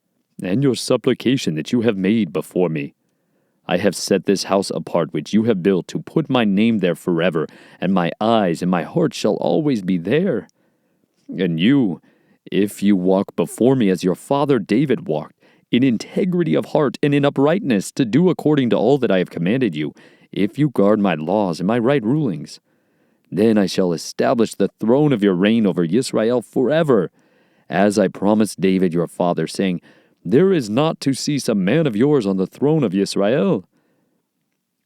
and your supplication that you have made before me. I have set this house apart which you have built to put my name there forever, and my eyes and my heart shall always be there. And you, if you walk before me as your father David walked, in integrity of heart and in uprightness, to do according to all that I have commanded you, if you guard my laws and my right rulings, then I shall establish the throne of your reign over Yisrael forever, as I promised David your father, saying, There is not to cease a man of yours on the throne of Yisrael.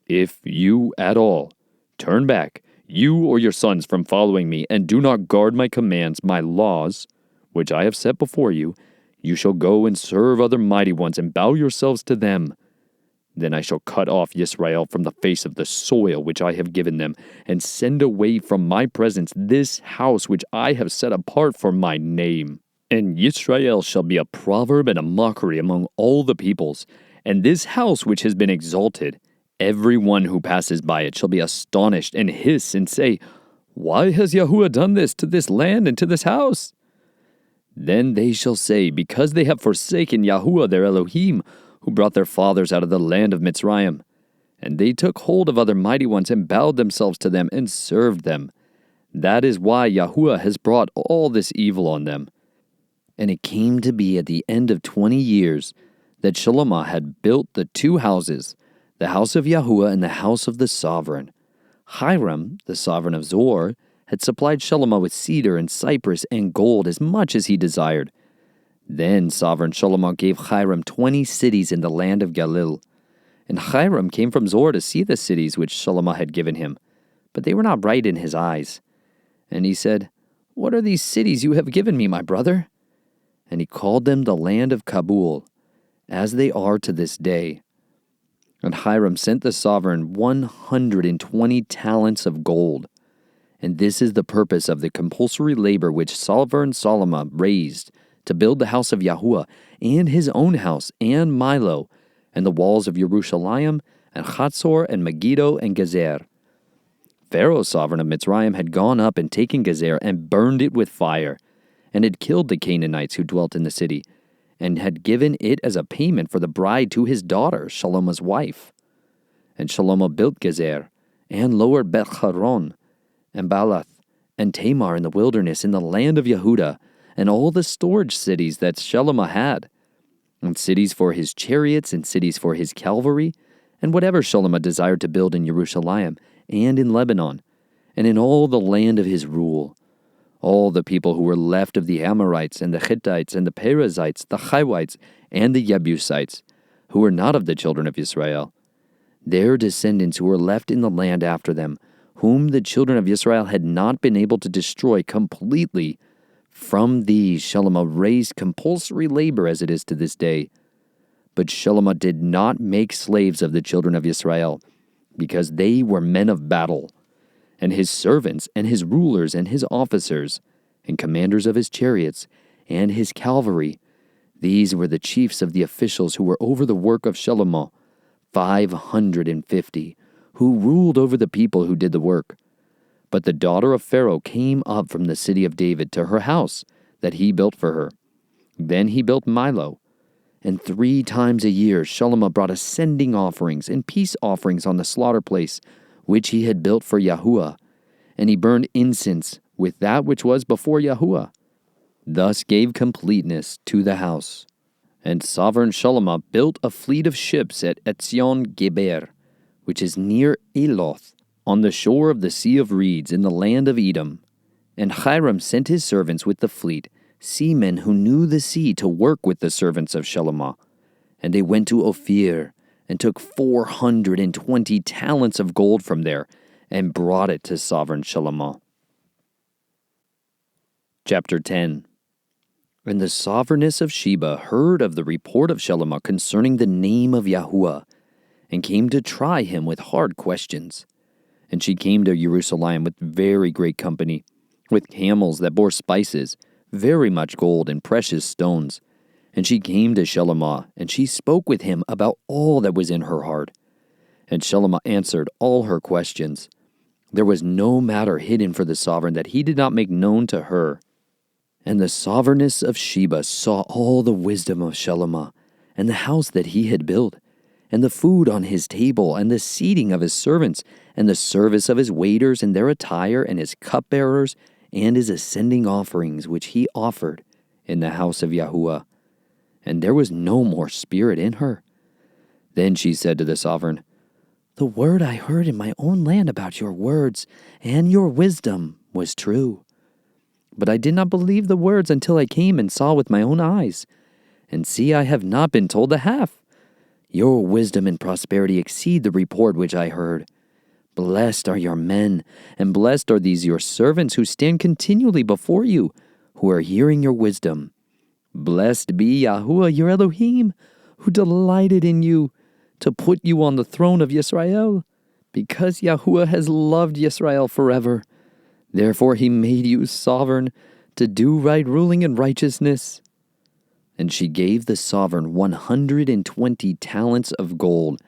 If you at all turn back, you or your sons, from following me, and do not guard my commands, my laws, which I have set before you, you shall go and serve other mighty ones, and bow yourselves to them. Then I shall cut off Yisrael from the face of the soil which I have given them, and send away from my presence this house which I have set apart for my name. And Yisrael shall be a proverb and a mockery among all the peoples. And this house which has been exalted, every one who passes by it shall be astonished and hiss and say, Why has Yahuah done this to this land and to this house? Then they shall say, Because they have forsaken Yahuah their Elohim, who brought their fathers out of the land of Mitzrayim. And they took hold of other mighty ones and bowed themselves to them and served them. That is why Yahuah has brought all this evil on them. And it came to be at the end of 20 years that Shalomo had built the 2 houses, the house of Yahuah and the house of the sovereign. Hiram, the sovereign of Zor, had supplied Shalomo with cedar and cypress and gold as much as he desired. Then sovereign Shalomo gave Hiram 20 cities in the land of Galil. And Hiram came from Zor to see the cities which Shalomo had given him, but they were not right in his eyes. And he said, What are these cities you have given me, my brother? And he called them the land of Kabul, as they are to this day. And Hiram sent the sovereign 120 talents of gold. And this is the purpose of the compulsory labor which sovereign Solomon raised to build the house of Yahuah, and his own house, and Milo, and the walls of Jerusalem, and Chatzor, and Megiddo, and Gezer. Pharaoh, sovereign of Mitzrayim, had gone up and taken Gezer, and burned it with fire, and had killed the Canaanites who dwelt in the city, and had given it as a payment for the bride to his daughter, Shalomo's wife. And Shalomo built Gezer, and lowered Beth-Horon, and Baalath, and Tamar in the wilderness, in the land of Yehudah, and all the storage cities that Shalomo had, and cities for his chariots, and cities for his cavalry, and whatever Shalomo desired to build in Jerusalem, and in Lebanon, and in all the land of his rule. All the people who were left of the Amorites, and the Hittites, and the Perizzites, the Hivites, and the Jebusites, who were not of the children of Israel, their descendants who were left in the land after them, whom the children of Israel had not been able to destroy completely, from these Shalomo raised compulsory labor as it is to this day. But Shalomo did not make slaves of the children of Israel, because they were men of battle, and his servants, and his rulers, and his officers, and commanders of his chariots, and his cavalry. These were the chiefs of the officials who were over the work of Shalomo, 550, who ruled over the people who did the work. But the daughter of Pharaoh came up from the city of David to her house that he built for her. Then he built Milo. And 3 times a year Shalomo brought ascending offerings and peace offerings on the slaughter place, which he had built for Yahuah. And he burned incense with that which was before Yahuah. Thus gave completeness to the house. And sovereign Shalomo built a fleet of ships at Etzion Geber, which is near Eloth, on the shore of the Sea of Reeds in the land of Edom. And Hiram sent his servants with the fleet, seamen who knew the sea, to work with the servants of Shalomo. And they went to Ophir, and took 420 talents of gold from there, and brought it to sovereign Shalomo. Chapter 10. And the sovereigness of Sheba heard of the report of Shelomah concerning the name of Yahuah, and came to try him with hard questions. And she came to Jerusalem with very great company, with camels that bore spices, very much gold and precious stones. And she came to Shelomah, and she spoke with him about all that was in her heart. And Shelomah answered all her questions. There was no matter hidden for the sovereign that he did not make known to her. And the sovereigness of Sheba saw all the wisdom of Shelomah, and the house that he had built, and the food on his table, and the seating of his servants, and the service of his waiters, and their attire, and his cupbearers, and his ascending offerings which he offered in the house of Yahuah. And there was no more spirit in her. Then she said to the sovereign, The word I heard in my own land about your words and your wisdom was true. But I did not believe the words until I came and saw with my own eyes. And see, I have not been told the half. Your wisdom and prosperity exceed the report which I heard. Blessed are your men, and blessed are these your servants who stand continually before you, who are hearing your wisdom. Blessed be Yahuah your Elohim, who delighted in you, to put you on the throne of Yisrael, because Yahuah has loved Yisrael forever. Therefore he made you sovereign to do right ruling and righteousness. And she gave the sovereign 120 talents of gold,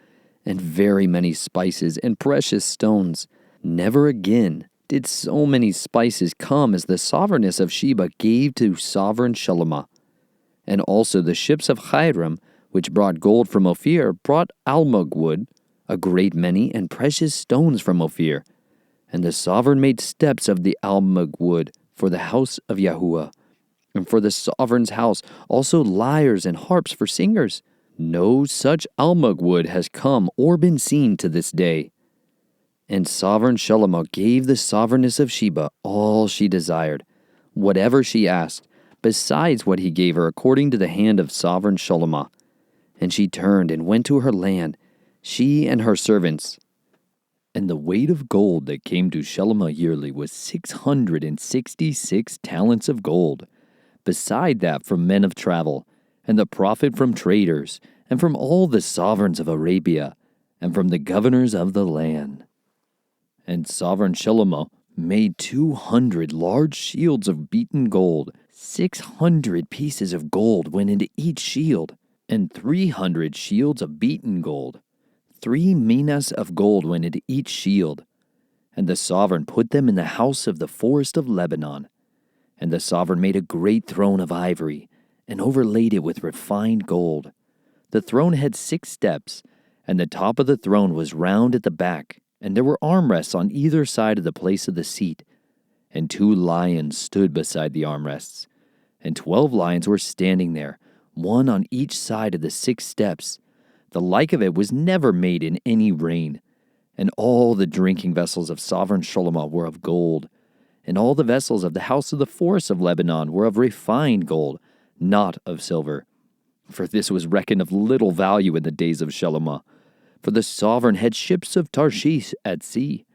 and very many spices and precious stones. Never again did so many spices come as the sovereignness of Sheba gave to sovereign Shelomah. And also the ships of Hiram, which brought gold from Ophir, brought almug wood, a great many, and precious stones from Ophir. And the sovereign made steps of the almug wood for the house of Yahuah, and for the sovereign's house also lyres and harps for singers. No such almug wood has come or been seen to this day. And sovereign Shelomah gave the sovereignness of Sheba all she desired, whatever she asked, besides what he gave her according to the hand of sovereign Shelomah. And she turned and went to her land, she and her servants. And the weight of gold that came to Shelomah yearly was 666 talents of gold, beside that from men of travel, and the profit from traders, and from all the sovereigns of Arabia, and from the governors of the land. And sovereign Shelomah made 200 large shields of beaten gold. 600 pieces of gold went into each shield, and 300 shields of beaten gold. 3 minas of gold went into each shield. And the sovereign put them in the house of the forest of Lebanon. And the sovereign made a great throne of ivory, and overlaid it with refined gold. The throne had 6 steps, and the top of the throne was round at the back, and there were armrests on either side of the place of the seat. And 2 lions stood beside the armrests, and 12 lions were standing there, one on each side of the 6 steps. The like of it was never made in any reign. And all the drinking vessels of sovereign Shelomah were of gold, and all the vessels of the house of the forest of Lebanon were of refined gold, not of silver. For this was reckoned of little value in the days of Shelomah. For the sovereign had ships of Tarshish at sea,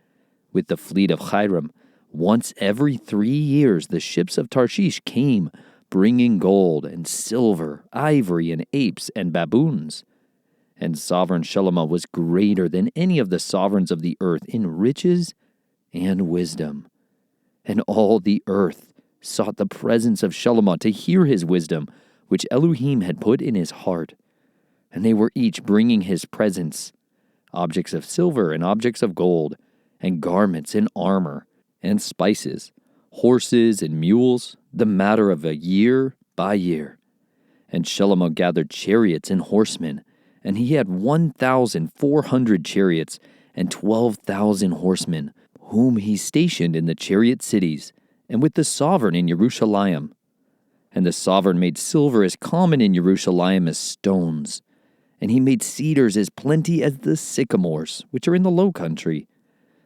with the fleet of Hiram. Once every 3 years the ships of Tarshish came, bringing gold and silver, ivory and apes and baboons. And sovereign Shelomah was greater than any of the sovereigns of the earth in riches and wisdom. And all the earth sought the presence of Shelomah to hear his wisdom, which Elohim had put in his heart. And they were each bringing his presents, objects of silver and objects of gold, and garments and armor, and spices, horses and mules, the matter of a year by year. And Shelomah gathered chariots and horsemen, and he had 1,400 chariots and 12,000 horsemen, whom he stationed in the chariot cities, and with the sovereign in Jerusalem. And the sovereign made silver as common in Jerusalem as stones, and he made cedars as plenty as the sycamores, which are in the low country.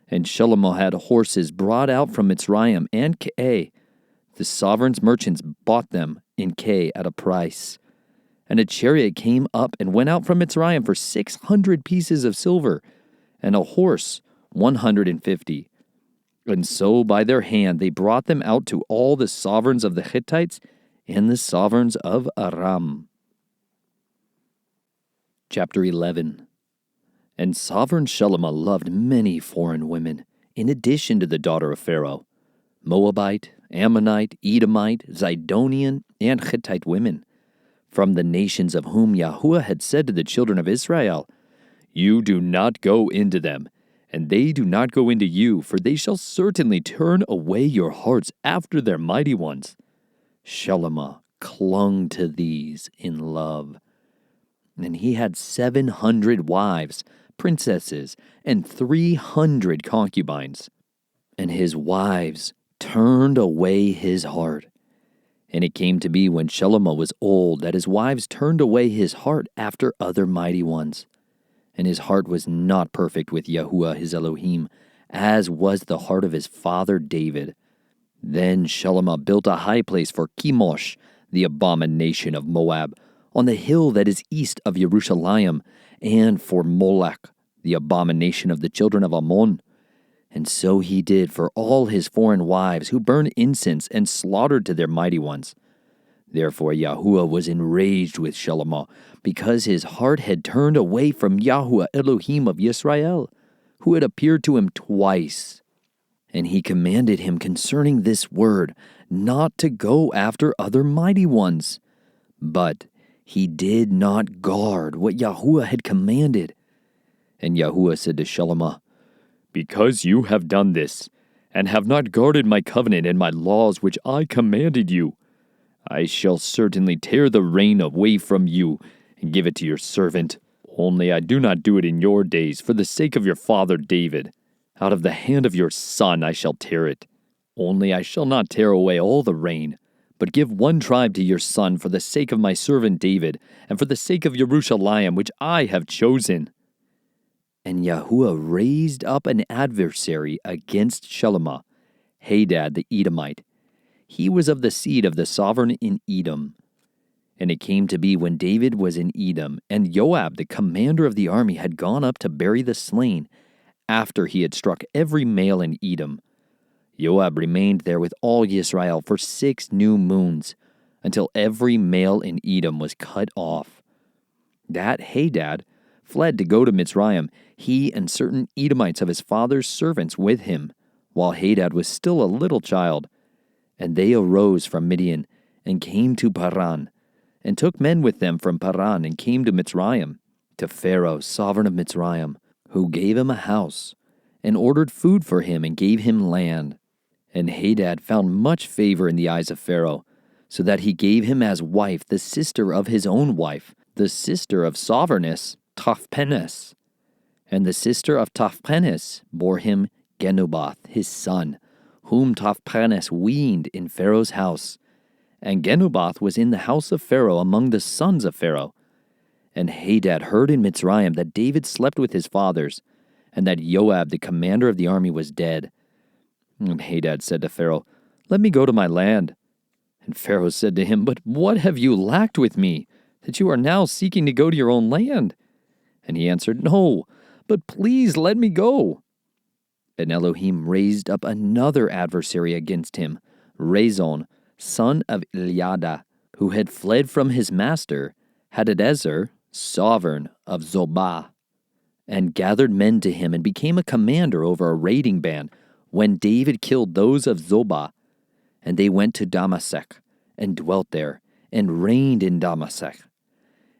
And Shelomah had horses brought out from Mitzrayim and Kei. The sovereign's merchants bought them in Kei at a price. And a chariot came up and went out from Mitzrayim for 600 pieces of silver, and a horse 150. And so by their hand they brought them out to all the sovereigns of the Hittites and the sovereigns of Aram. Chapter 11. And sovereign Shelomah loved many foreign women, in addition to the daughter of Pharaoh, Moabite, Ammonite, Edomite, Zidonian, and Hittite women, from the nations of whom Yahuah had said to the children of Israel, "You do not go into them, and they do not go into you, for they shall certainly turn away your hearts after their mighty ones." Shelomah clung to these in love. And he had 700 wives, princesses, and 300 concubines. And his wives turned away his heart. And it came to be when Shelomah was old that his wives turned away his heart after other mighty ones. And his heart was not perfect with Yahuah his Elohim, as was the heart of his father David. Then Shelomah built a high place for Chemosh, the abomination of Moab, on the hill that is east of Jerusalem, and for Molech, the abomination of the children of Ammon. And so he did for all his foreign wives who burned incense and slaughtered to their mighty ones. Therefore Yahuah was enraged with Shelomah, because his heart had turned away from Yahuah Elohim of Yisrael, who had appeared to him twice. And he commanded him concerning this word, not to go after other mighty ones. But he did not guard what Yahuah had commanded. And Yahuah said to Shelomah, "Because you have done this, and have not guarded my covenant and my laws which I commanded you, I shall certainly tear the reign away from you, and give it to your servant. Only I do not do it in your days, for the sake of your father David. Out of the hand of your son I shall tear it. Only I shall not tear away all the reign, but give one tribe to your son for the sake of my servant David, and for the sake of Jerusalem, which I have chosen." And Yahuah raised up an adversary against Shelomah, Hadad the Edomite. He was of the seed of the sovereign in Edom. And it came to be when David was in Edom, and Joab the commander of the army had gone up to bury the slain, after he had struck every male in Edom. Joab remained there with all Yisrael for 6 new moons, until every male in Edom was cut off. That Hadad fled to go to Mitzrayim, he and certain Edomites of his father's servants with him, while Hadad was still a little child. And they arose from Midian, and came to Paran, and took men with them from Paran, and came to Mitzrayim, to Pharaoh, sovereign of Mitzrayim, who gave him a house, and ordered food for him, and gave him land. And Hadad found much favor in the eyes of Pharaoh, so that he gave him as wife the sister of his own wife, the sister of sovereigness, Tahpenes. And the sister of Tahpenes bore him Genubath, his son, whom Tahpenes weaned in Pharaoh's house. And Genubath was in the house of Pharaoh among the sons of Pharaoh. And Hadad heard in Mitzrayim that David slept with his fathers, and that Joab the commander of the army was dead. And Hadad said to Pharaoh, "Let me go to my land." And Pharaoh said to him, "But what have you lacked with me, that you are now seeking to go to your own land?" And he answered, "No, but please let me go." And Elohim raised up another adversary against him, Rezon, son of Eliada, who had fled from his master, Hadadezer, sovereign of Zobah, and gathered men to him and became a commander over a raiding band when David killed those of Zobah. And they went to Damasek and dwelt there and reigned in Damasek.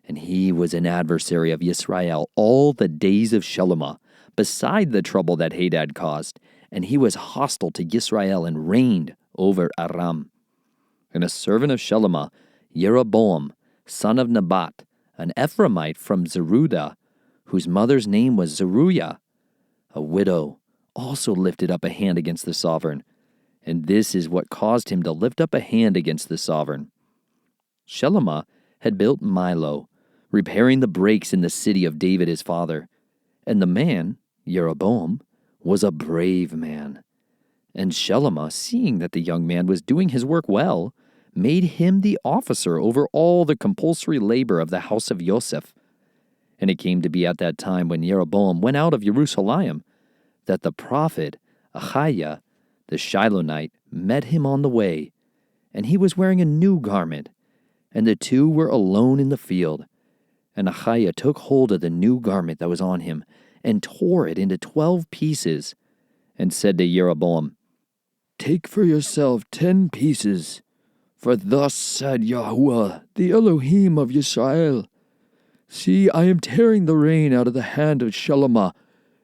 And he was an adversary of Yisrael all the days of Shelomah, beside the trouble that Hadad caused, and he was hostile to Yisrael and reigned over Aram. And a servant of Shelomah, Jeroboam, son of Nebat, an Ephraimite from Zerudah, whose mother's name was Zeruiah, a widow, also lifted up a hand against the sovereign. And this is what caused him to lift up a hand against the sovereign. Shelomah had built Milo, repairing the breaks in the city of David his father. And the man, Jeroboam, was a brave man. And Shelomah, seeing that the young man was doing his work well, made him the officer over all the compulsory labor of the house of Joseph. And it came to be at that time when Jeroboam went out of Jerusalem, that the prophet Ahiah, the Shilonite, met him on the way, and he was wearing a new garment, and the two were alone in the field. And Achiah took hold of the new garment that was on him, and tore it into 12 pieces, and said to Jeroboam, "Take for yourself 10 pieces, for thus said Yahuah, the Elohim of Yisrael, See, I am tearing the reign out of the hand of Shelomah,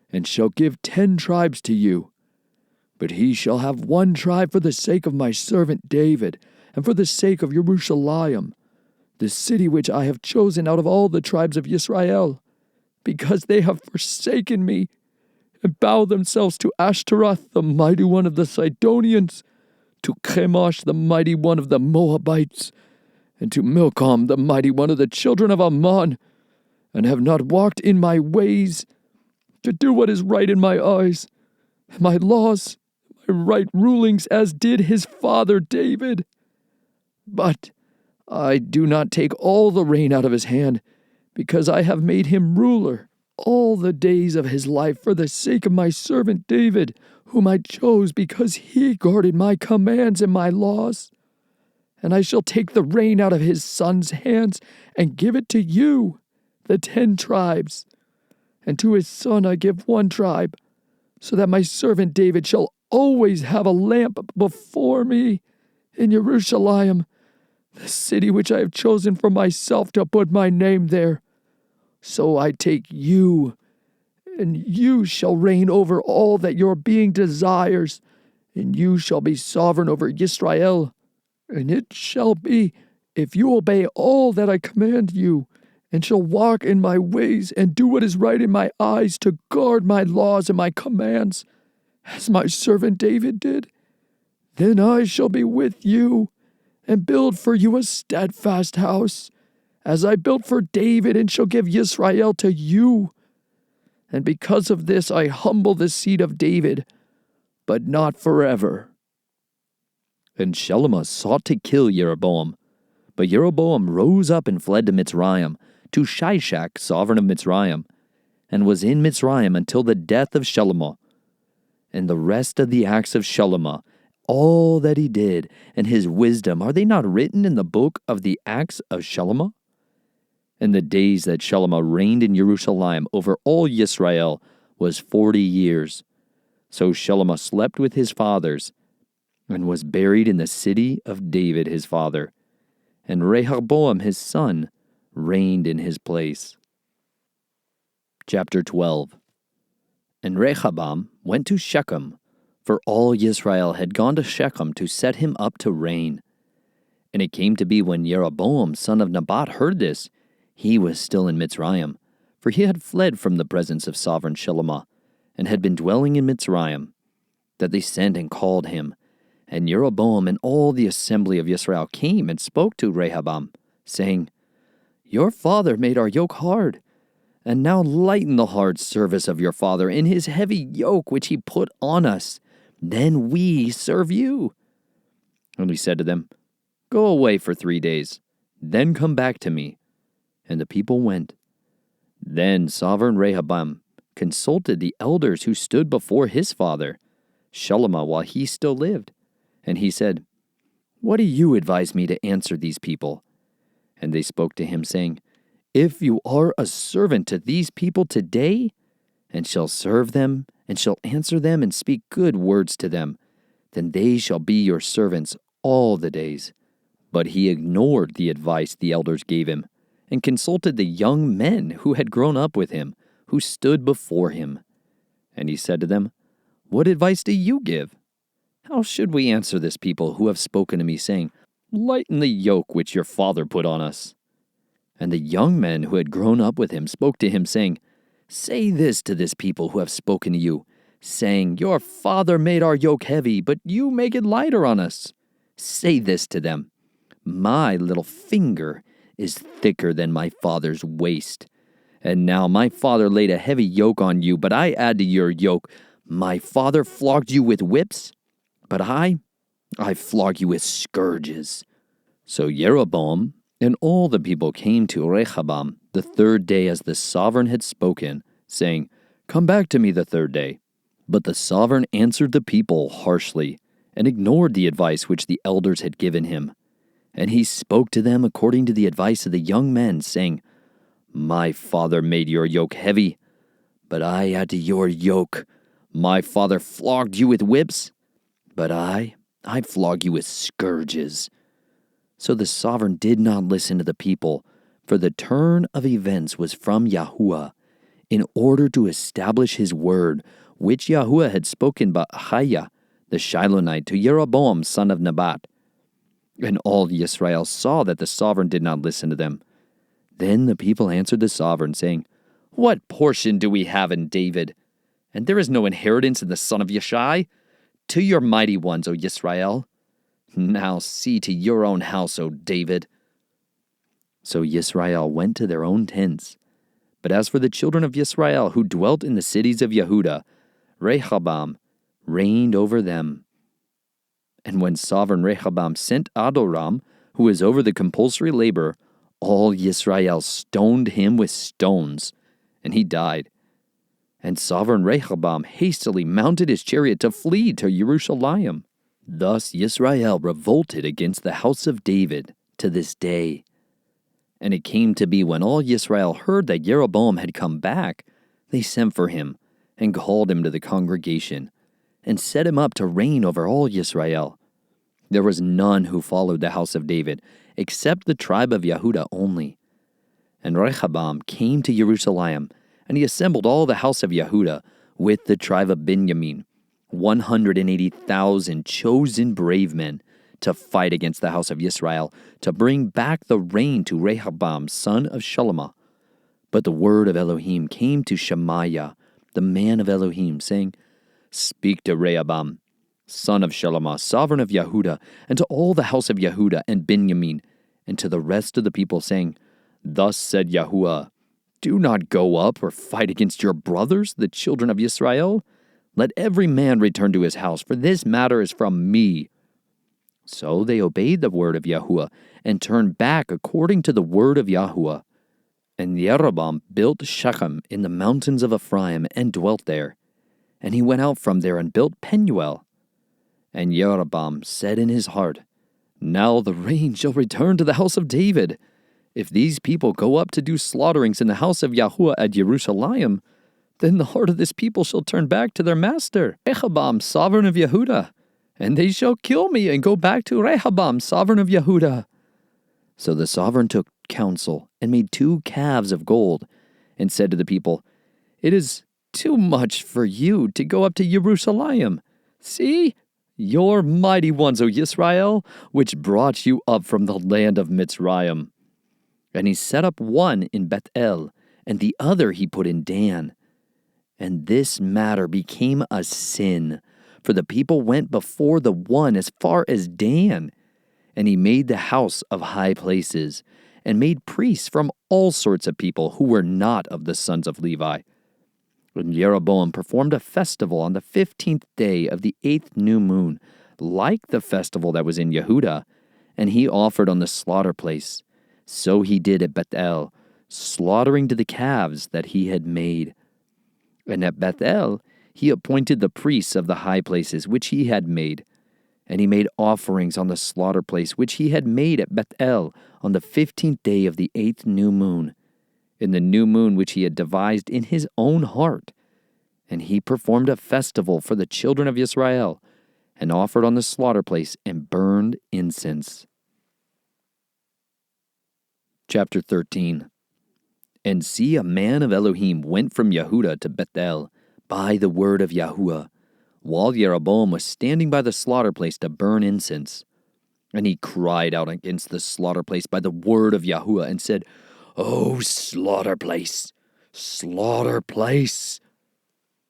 and shall give 10 tribes to you. But he shall have 1 tribe for the sake of my servant David, and for the sake of Jerusalem, the city which I have chosen out of all the tribes of Israel, because they have forsaken me, and bow themselves to Ashtaroth, the mighty one of the Sidonians, to Chemosh, the mighty one of the Moabites, and to Milcom, the mighty one of the children of Ammon, and have not walked in my ways, to do what is right in my eyes, my laws, my right rulings, as did his father David. But I do not take all the reign out of his hand, because I have made him ruler all the days of his life for the sake of my servant David, whom I chose because he guarded my commands and my laws. And I shall take the reign out of his son's hands and give it to you, the 10 tribes. And to his son I give 1 tribe, so that my servant David shall always have a lamp before me in Jerusalem, the city which I have chosen for myself to put my name there. So I take you, and you shall reign over all that your being desires, and you shall be sovereign over Israel. And it shall be, if you obey all that I command you, and shall walk in my ways, and do what is right in my eyes, to guard my laws and my commands, as my servant David did, then I shall be with you, and build for you a steadfast house, as I built for David, and shall give Israel to you. And because of this I humble the seed of David, but not forever." And Shelomah sought to kill Jeroboam, but Jeroboam rose up and fled to Mitzrayim, to Shishak, sovereign of Mitzrayim, and was in Mitzrayim until the death of Shelomah. And the rest of the acts of Shelomah, all that he did, and his wisdom, are they not written in the book of the acts of Shelomah? And the days that Shelomah reigned in Jerusalem over all Yisrael was 40 years. So Shelomah slept with his fathers, and was buried in the city of David his father. And Rehoboam his son reigned in his place. Chapter 12. And Rehoboam went to Shechem, for all Yisrael had gone to Shechem to set him up to reign. And it came to be when Jeroboam son of Nebat heard this, he was still in Mitzrayim, for he had fled from the presence of sovereign Shelomah, and had been dwelling in Mitzrayim, that they sent and called him. And Jeroboam and all the assembly of Israel came and spoke to Rehoboam, saying, "Your father made our yoke hard, and now lighten the hard service of your father in his heavy yoke which he put on us. Then we serve you." And he said to them, "Go away for 3 days, then come back to me." And the people went. Then sovereign Rehoboam consulted the elders who stood before his father, Shelomah, while he still lived. And he said, "What do you advise me to answer these people?" And they spoke to him, saying, "If you are a servant to these people today, and shall serve them, and shall answer them, and speak good words to them, then they shall be your servants all the days." But he ignored the advice the elders gave him, and consulted the young men who had grown up with him, who stood before him. And he said to them, "What advice do you give? How should we answer this people who have spoken to me, saying, 'Lighten the yoke which your father put on us'?" And the young men who had grown up with him spoke to him, saying, "Say this to this people who have spoken to you, saying, 'Your father made our yoke heavy, but you make it lighter on us.' Say this to them, 'My little finger is thicker than my father's waist. And now my father laid a heavy yoke on you, but I add to your yoke. My father flogged you with whips, but I flog you with scourges." So Jeroboam and all the people came to Rehoboam the 3rd day as the sovereign had spoken, saying, "Come back to me the 3rd day." But the sovereign answered the people harshly and ignored the advice which the elders had given him. And he spoke to them according to the advice of the young men, saying, My father made your yoke heavy, but I add to your yoke. My father flogged you with whips, but I flog you with scourges. So the sovereign did not listen to the people, for the turn of events was from Yahuah, in order to establish his word, which Yahuah had spoken by Ahijah the Shilonite to Jeroboam son of Nebat. And all Yisrael saw that the sovereign did not listen to them. Then the people answered the sovereign, saying, What portion do we have in David? And there is no inheritance in the son of Yeshai. To your mighty ones, O Yisrael. Now see to your own house, O David. So Yisrael went to their own tents. But as for the children of Yisrael who dwelt in the cities of Yehudah, Rehoboam reigned over them. And when sovereign Rehoboam sent Adoram, who was over the compulsory labor, all Yisrael stoned him with stones, and he died. And sovereign Rehoboam hastily mounted his chariot to flee to Jerusalem. Thus Yisrael revolted against the house of David to this day. And it came to be when all Yisrael heard that Jeroboam had come back, they sent for him and called him to the congregation and set him up to reign over all Yisrael. There was none who followed the house of David except the tribe of Yehudah only. And Rehoboam came to Jerusalem, and he assembled all the house of Yehudah with the tribe of Benjamin, 180,000 chosen brave men, to fight against the house of Israel, to bring back the reign to Rehoboam, son of Shalomah. But the word of Elohim came to Shemaiah, the man of Elohim, saying, Speak to Rehoboam, son of Shalomah, sovereign of Yehudah, and to all the house of Yehudah and Benjamin, and to the rest of the people, saying, Thus said Yahuah, Do not go up or fight against your brothers, the children of Israel. Let every man return to his house, for this matter is from me. So they obeyed the word of Yahuah, and turned back according to the word of Yahuah. And Jeroboam built Shechem in the mountains of Ephraim, and dwelt there. And he went out from there and built Penuel. And Jeroboam said in his heart, Now the reign shall return to the house of David. If these people go up to do slaughterings in the house of Yahuah at Jerusalem, then the heart of this people shall turn back to their master, Rehoboam, sovereign of Yehudah, and they shall kill me and go back to Rehoboam, sovereign of Yehudah. So the sovereign took counsel and made 2 calves of gold, and said to the people, It is too much for you to go up to Jerusalem. See, your mighty ones, O Yisrael, which brought you up from the land of Mitzrayim. And he set up one in Bethel, and the other he put in Dan. And this matter became a sin, for the people went before the one as far as Dan. And he made the house of high places, and made priests from all sorts of people who were not of the sons of Levi. And Jeroboam performed a festival on the 15th day of the 8th new moon, like the festival that was in Yehudah, and he offered on the slaughter place. So he did at Bethel, slaughtering to the calves that he had made. And at Bethel he appointed the priests of the high places which he had made. And he made offerings on the slaughter place which he had made at Bethel on the 15th day of the 8th new moon, in the new moon which he had devised in his own heart. And he performed a festival for the children of Israel, and offered on the slaughter place, and burned incense. Chapter 13. And see, a man of Elohim went from Yehudah to Bethel by the word of Yahuah, while Jeroboam was standing by the slaughter place to burn incense. And he cried out against the slaughter place by the word of Yahuah, and said, O slaughter place,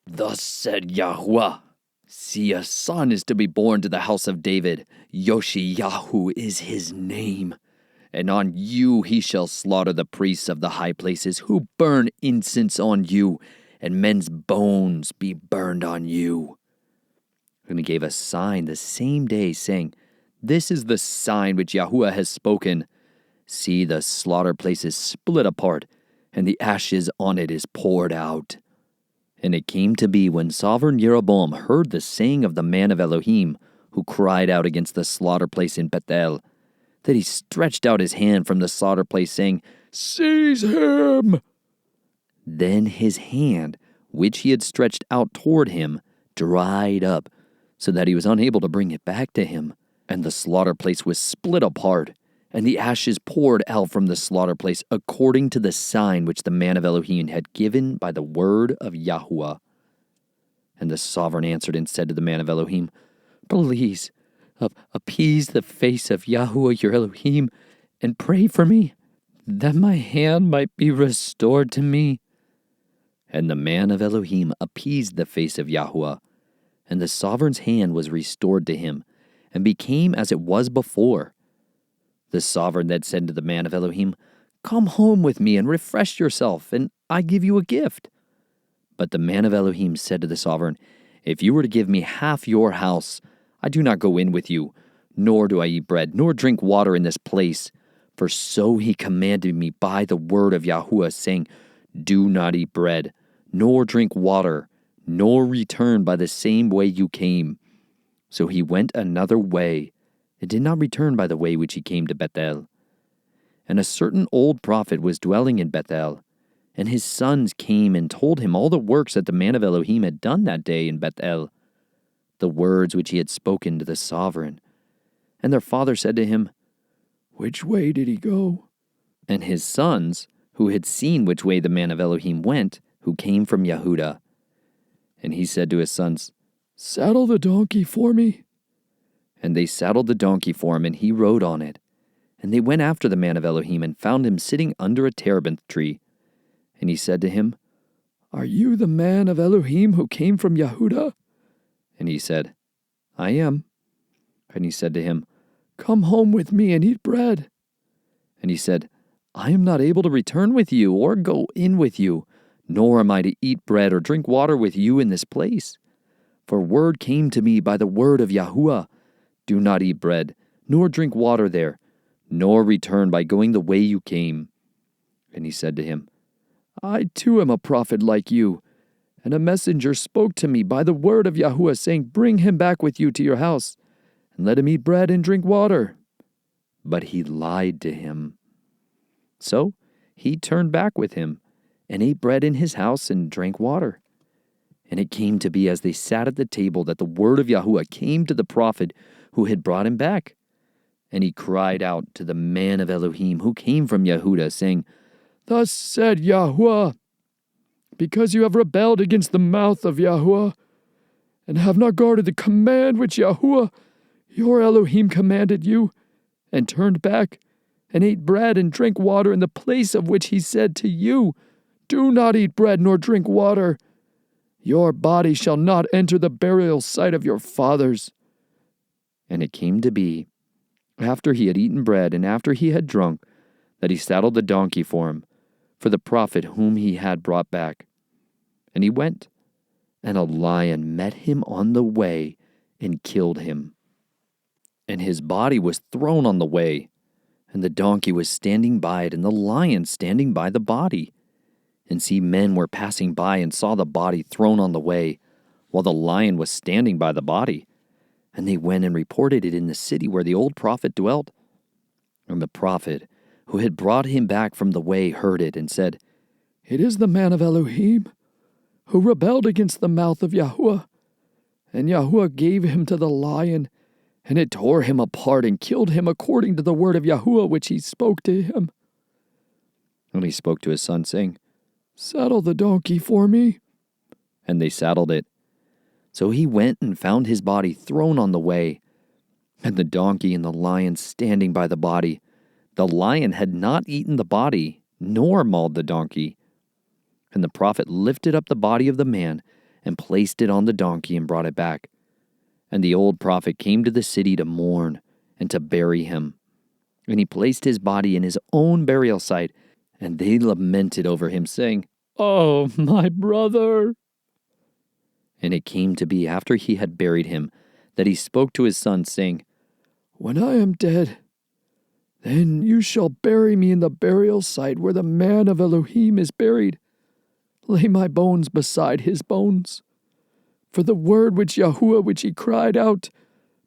thus said Yahuah, see, a son is to be born to the house of David, Yoshiyahu is his name. And on you he shall slaughter the priests of the high places, who burn incense on you, and men's bones be burned on you. And he gave a sign the same day, saying, This is the sign which Yahuah has spoken. See, the slaughter place is split apart, and the ashes on it is poured out. And it came to be when sovereign Jeroboam heard the saying of the man of Elohim, who cried out against the slaughter place in Bethel, that he stretched out his hand from the slaughter place, saying, "Seize him!" Then his hand, which he had stretched out toward him, dried up, so that he was unable to bring it back to him. And the slaughter place was split apart, and the ashes poured out from the slaughter place, according to the sign which the man of Elohim had given by the word of Yahuah. And the sovereign answered and said to the man of Elohim, "Please, appease the face of Yahuah your Elohim, and pray for me, that my hand might be restored to me." And the man of Elohim appeased the face of Yahuah, and the sovereign's hand was restored to him, and became as it was before. The sovereign then said to the man of Elohim, "Come home with me and refresh yourself, and I give you a gift." But the man of Elohim said to the sovereign, "If you were to give me half your house, I do not go in with you, nor do I eat bread, nor drink water in this place. For so he commanded me by the word of Yahuah, saying, Do not eat bread, nor drink water, nor return by the same way you came." So he went another way, and did not return by the way which he came to Bethel. And a certain old prophet was dwelling in Bethel, and his sons came and told him all the works that the man of Elohim had done that day in Bethel, the words which he had spoken to the sovereign. And their father said to him, "Which way did he go?" And his sons, who had seen which way the man of Elohim went, who came from Yehudah. And he said to his sons, "Saddle the donkey for me." And they saddled the donkey for him, and he rode on it. And they went after the man of Elohim, and found him sitting under a terebinth tree. And he said to him, "Are you the man of Elohim who came from Yehudah?" And he said, "I am." And he said to him, "Come home with me and eat bread." And he said, "I am not able to return with you, or go in with you, nor am I to eat bread or drink water with you in this place. For word came to me by the word of Yahuah, Do not eat bread, nor drink water there, nor return by going the way you came." And he said to him, "I too am a prophet like you, and a messenger spoke to me by the word of Yahuah, saying, Bring him back with you to your house, and let him eat bread and drink water." But he lied to him. So he turned back with him, and ate bread in his house and drank water. And it came to be as they sat at the table that the word of Yahuah came to the prophet who had brought him back. And he cried out to the man of Elohim who came from Yehudah, saying, "Thus said Yahuah, because you have rebelled against the mouth of Yahuah, and have not guarded the command which Yahuah, your Elohim, commanded you, and turned back, and ate bread and drank water in the place of which he said to you, Do not eat bread nor drink water. Your body shall not enter the burial site of your fathers." And it came to be, after he had eaten bread and after he had drunk, that he saddled the donkey for him, for the prophet whom he had brought back. And he went, and a lion met him on the way and killed him. And his body was thrown on the way, and the donkey was standing by it, and the lion standing by the body. And see, men were passing by and saw the body thrown on the way, while the lion was standing by the body. And they went and reported it in the city where the old prophet dwelt. And the prophet, who had brought him back from the way, heard it, and said, "It is the man of Elohim, who rebelled against the mouth of Yahuah. And Yahuah gave him to the lion, and it tore him apart and killed him according to the word of Yahuah which he spoke to him." And he spoke to his son, saying, "Saddle the donkey for me." And they saddled it. So he went and found his body thrown on the way, and the donkey and the lion standing by the body. The lion had not eaten the body, nor mauled the donkey. And the prophet lifted up the body of the man, and placed it on the donkey, and brought it back. And the old prophet came to the city to mourn, and to bury him. And he placed his body in his own burial site, and they lamented over him, saying, "Oh, my brother!" And it came to be, after he had buried him, that he spoke to his son, saying, "When I am dead, then you shall bury me in the burial site where the man of Elohim is buried, lay my bones beside his bones. For the word which Yahuah, which he cried out,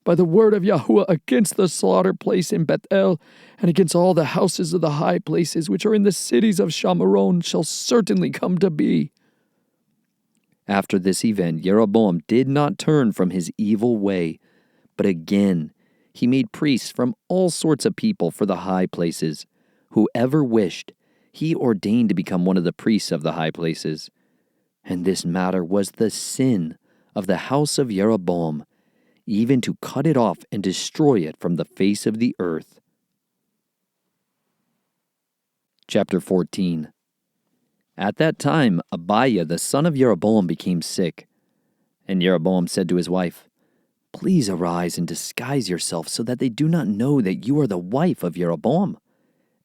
by the word of Yahuah against the slaughter place in Bethel, and against all the houses of the high places which are in the cities of Shamaron, shall certainly come to be. After this event, Jeroboam did not turn from his evil way, but again he made priests from all sorts of people for the high places. Whoever wished, he ordained to become one of the priests of the high places. And this matter was the sin of the house of Jeroboam, even to cut it off and destroy it from the face of the earth. Chapter 14. At that time, Abiah the son of Jeroboam became sick. And Jeroboam said to his wife, "Please arise and disguise yourself so that they do not know that you are the wife of Jeroboam.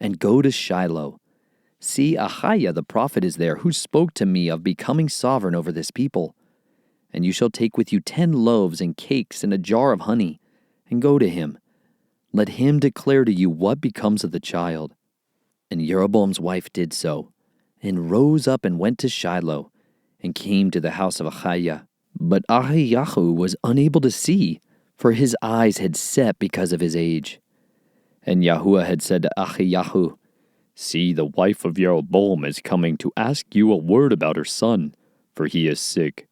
And go to Shiloh. See, Ahiah the prophet is there, who spoke to me of becoming sovereign over this people. And you shall take with you 10 loaves and cakes and a jar of honey, and go to him. Let him declare to you what becomes of the child." And Jeroboam's wife did so, and rose up and went to Shiloh, and came to the house of Ahiah. But Ahiyahu was unable to see, for his eyes had set because of his age. And Yahuah had said to Ahiyahu, "See, the wife of Jeroboam is coming to ask you a word about her son, for he is sick.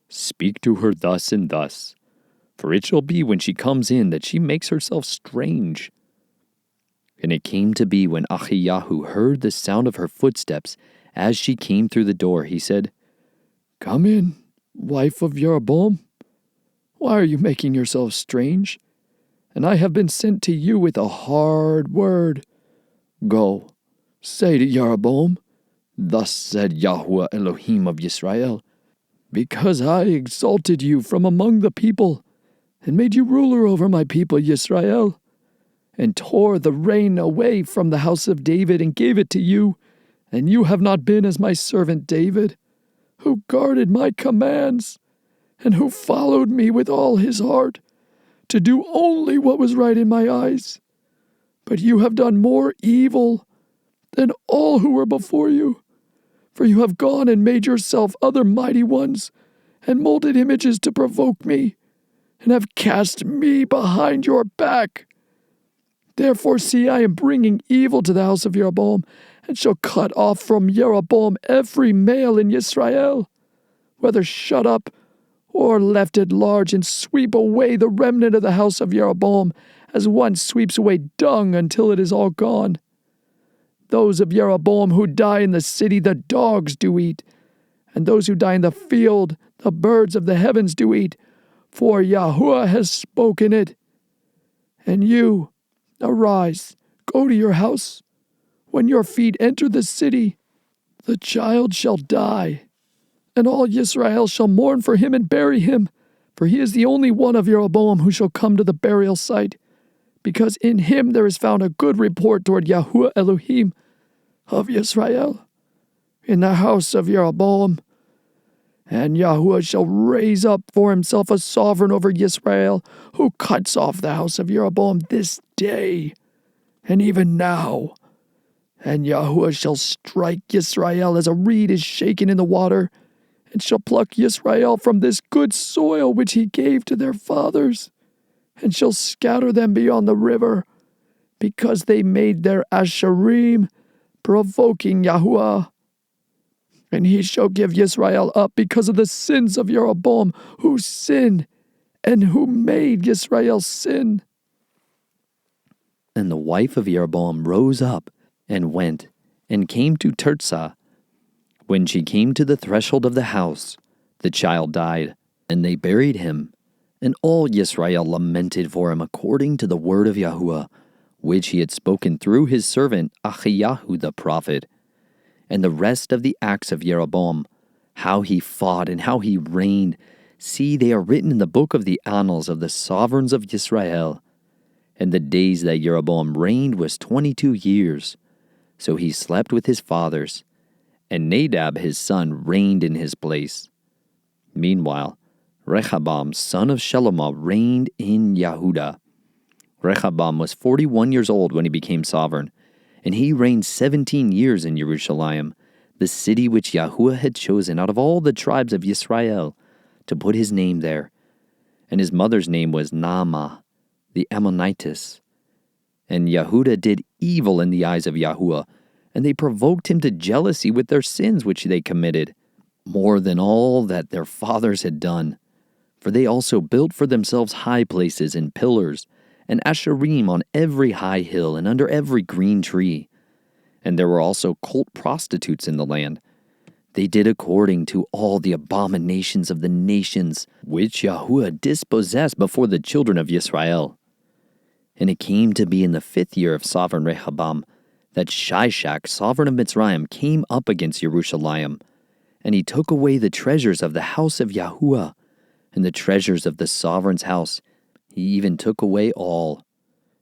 Speak to her thus and thus, for it shall be when she comes in that she makes herself strange." And it came to be when Ahiyahu heard the sound of her footsteps as she came through the door, he said, "Come in, wife of Jeroboam. Why are you making yourself strange? And I have been sent to you with a hard word. Go, say to Jeroboam, thus said Yahuah Elohim of Yisrael, because I exalted you from among the people, and made you ruler over my people Yisrael, and tore the reign away from the house of David and gave it to you, and you have not been as my servant David, who guarded my commands, and who followed me with all his heart, to do only what was right in my eyes. But you have done more evil than all who were before you, for you have gone and made yourself other mighty ones, and molded images to provoke me, and have cast me behind your back. Therefore, see, I am bringing evil to the house of Jeroboam, and shall cut off from Jeroboam every male in Yisrael, whether shut up or left at large, and sweep away the remnant of the house of Jeroboam, as one sweeps away dung until it is all gone. Those of Jeroboam who die in the city the dogs do eat, and those who die in the field the birds of the heavens do eat, for Yahuah has spoken it. And you, arise, go to your house. When your feet enter the city, the child shall die, and all Yisrael shall mourn for him and bury him, for he is the only one of Jeroboam who shall come to the burial site, because in him there is found a good report toward Yahuah Elohim of Yisrael, in the house of Jeroboam. And Yahuah shall raise up for himself a sovereign over Yisrael, who cuts off the house of Jeroboam this day, and even now. And Yahuah shall strike Yisrael as a reed is shaken in the water, and shall pluck Yisrael from this good soil which he gave to their fathers, and shall scatter them beyond the river, because they made their Asherim, provoking Yahuah. And he shall give Yisrael up because of the sins of Jeroboam, who sinned, and who made Yisrael sin. And the wife of Jeroboam rose up, and went, and came to Tirzah. When she came to the threshold of the house, the child died, and they buried him. And all Yisrael lamented for him according to the word of Yahuah, which he had spoken through his servant Ahiyahu the prophet. And the rest of the acts of Jeroboam, how he fought and how he reigned, see, they are written in the book of the annals of the sovereigns of Yisrael. And the days that Jeroboam reigned was 22 years. So he slept with his fathers, and Nadab his son reigned in his place. Meanwhile, Rehoboam son of Shelomah reigned in Yehudah. Rehoboam was 41 years old when he became sovereign, and he reigned 17 years in Jerusalem. the city which Yahuah had chosen out of all the tribes of Yisrael to put his name there. And his mother's name was Naamah, the Ammonitess. And Yehudah did evil in the eyes of Yahuah, and they provoked him to jealousy with their sins which they committed, more than all that their fathers had done. For they also built for themselves high places and pillars, and asherim on every high hill and under every green tree. And there were also cult prostitutes in the land. They did according to all the abominations of the nations which Yahuah dispossessed before the children of Yisrael. And it came to be in the 5th year of sovereign Rehoboam that Shishak, sovereign of Mitzrayim, came up against Jerusalem, and he took away the treasures of the house of Yahuah, and the treasures of the sovereign's house. He even took away all.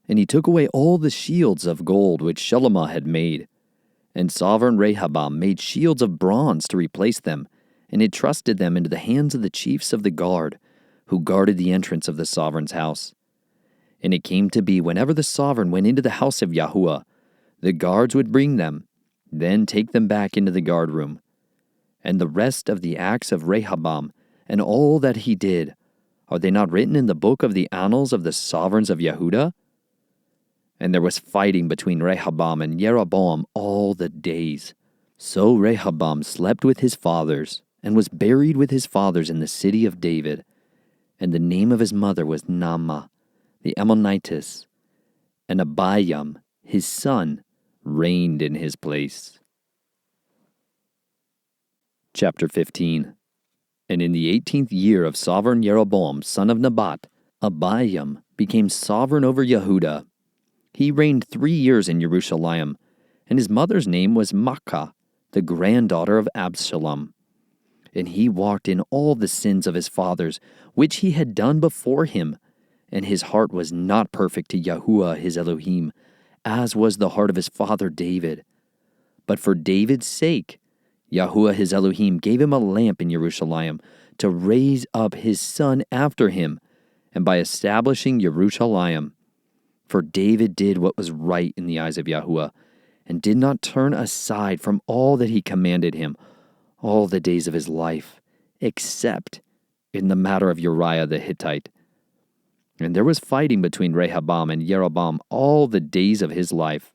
And he took away all the shields of gold which Shelomah had made. And sovereign Rehoboam made shields of bronze to replace them, and entrusted them into the hands of the chiefs of the guard, who guarded the entrance of the sovereign's house. And it came to be, whenever the sovereign went into the house of Yahuah, the guards would bring them, then take them back into the guard room. And the rest of the acts of Rehoboam, and all that he did, are they not written in the book of the annals of the sovereigns of Yehudah? And there was fighting between Rehoboam and Jeroboam all the days. So Rehoboam slept with his fathers, and was buried with his fathers in the city of David. And the name of his mother was Naamah, the Ammonitess. And Abiam, his son, reigned in his place. Chapter 15. And in the 18th year of sovereign Jeroboam, son of Nebat, Abiam became sovereign over Yehudah. He reigned 3 years in Jerusalem, and his mother's name was Maachah, the granddaughter of Absalom. And he walked in all the sins of his fathers, which he had done before him, and his heart was not perfect to Yahuah his Elohim, as was the heart of his father David. But for David's sake, Yahuah his Elohim gave him a lamp in Jerusalem to raise up his son after him, and by establishing Jerusalem. For David did what was right in the eyes of Yahuah, and did not turn aside from all that he commanded him all the days of his life, except in the matter of Uriah the Hittite. And there was fighting between Rehoboam and Jeroboam all the days of his life.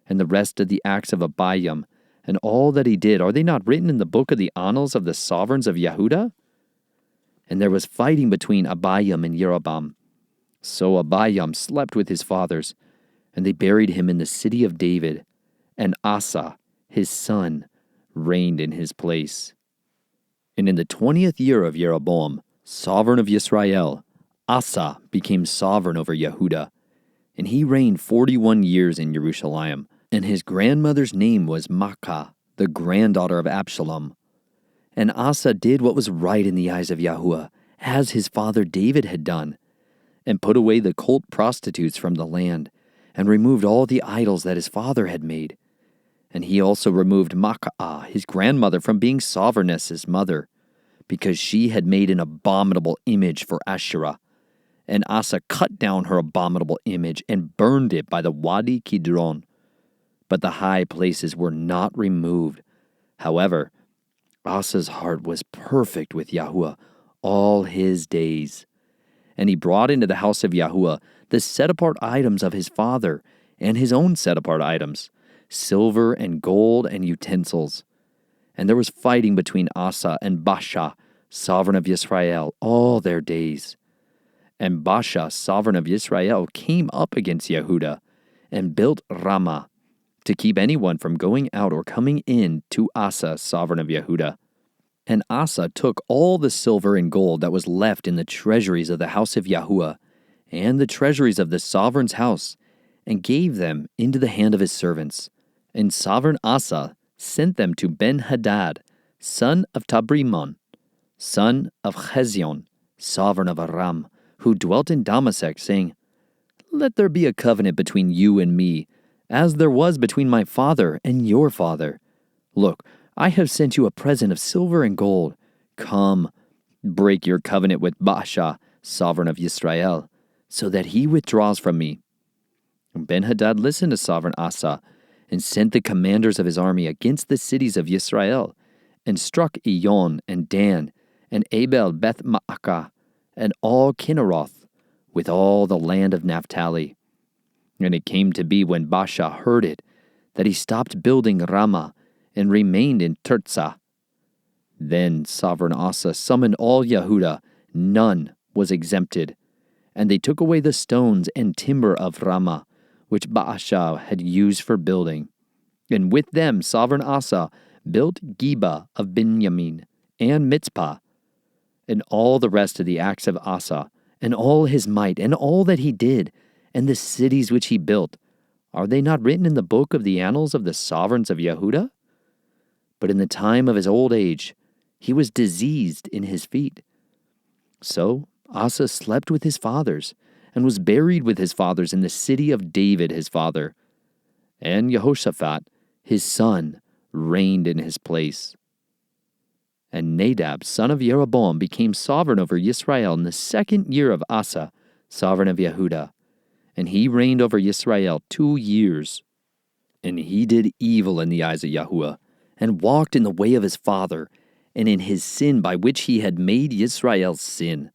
And the rest of the acts of Abiam, and all that he did, are they not written in the book of the annals of the sovereigns of Yehudah? And there was fighting between Abiam and Jeroboam. So Abiam slept with his fathers, and they buried him in the city of David, and Asa, his son, reigned in his place. And in the 20th year of Jeroboam, sovereign of Yisrael, Asa became sovereign over Yehudah, and he reigned 41 years in Jerusalem. And his grandmother's name was Maachah, the granddaughter of Absalom. And Asa did what was right in the eyes of Yahuah, as his father David had done, and put away the cult prostitutes from the land, and removed all the idols that his father had made. And he also removed Maachah, his grandmother, from being sovereigness as mother, because she had made an abominable image for Asherah. And Asa cut down her abominable image and burned it by the Wadi Kidron. But the high places were not removed. However, Asa's heart was perfect with Yahuah all his days. And he brought into the house of Yahuah the set-apart items of his father, and his own set-apart items, silver and gold and utensils. And there was fighting between Asa and Baasha, sovereign of Yisrael, all their days. And Baasha, sovereign of Yisrael, came up against Yehudah, and built Ramah, to keep anyone from going out or coming in to Asa, sovereign of Yehudah. And Asa took all the silver and gold that was left in the treasuries of the house of Yahuah, and the treasuries of the sovereign's house, and gave them into the hand of his servants. And sovereign Asa sent them to Ben-Hadad, son of Tabrimon, son of Chezion, sovereign of Aram, who dwelt in Damascus, saying, "Let there be a covenant between you and me, as there was between my father and your father. Look, I have sent you a present of silver and gold. Come, break your covenant with Baasha, sovereign of Yisrael, so that he withdraws from me." And Ben-Hadad listened to sovereign Asa, and sent the commanders of his army against the cities of Yisrael, and struck Iyon and Dan, and Abel Beth Maacah, and all Kinneroth, with all the land of Naphtali. And it came to be when Baasha heard it, that he stopped building Ramah, and remained in Tirzah. Then sovereign Asa summoned all Yehudah, none was exempted. And they took away the stones and timber of Ramah, which Baasha had used for building. And with them sovereign Asa built Geba of Benjamin, and Mitzpah, and all the rest of the acts of Asa, and all his might, and all that he did, and the cities which he built. Are they not written in the book of the annals of the sovereigns of Yehudah? But in the time of his old age, he was diseased in his feet. So Asa slept with his fathers, and was buried with his fathers in the city of David his father. And Jehoshaphat, his son, reigned in his place. And Nadab, son of Jeroboam, became sovereign over Yisrael in the 2nd year of Asa, sovereign of Yehudah. And he reigned over Yisrael 2 years. And he did evil in the eyes of Yahuah, and walked in the way of his father, and in his sin by which he had made Yisrael sin.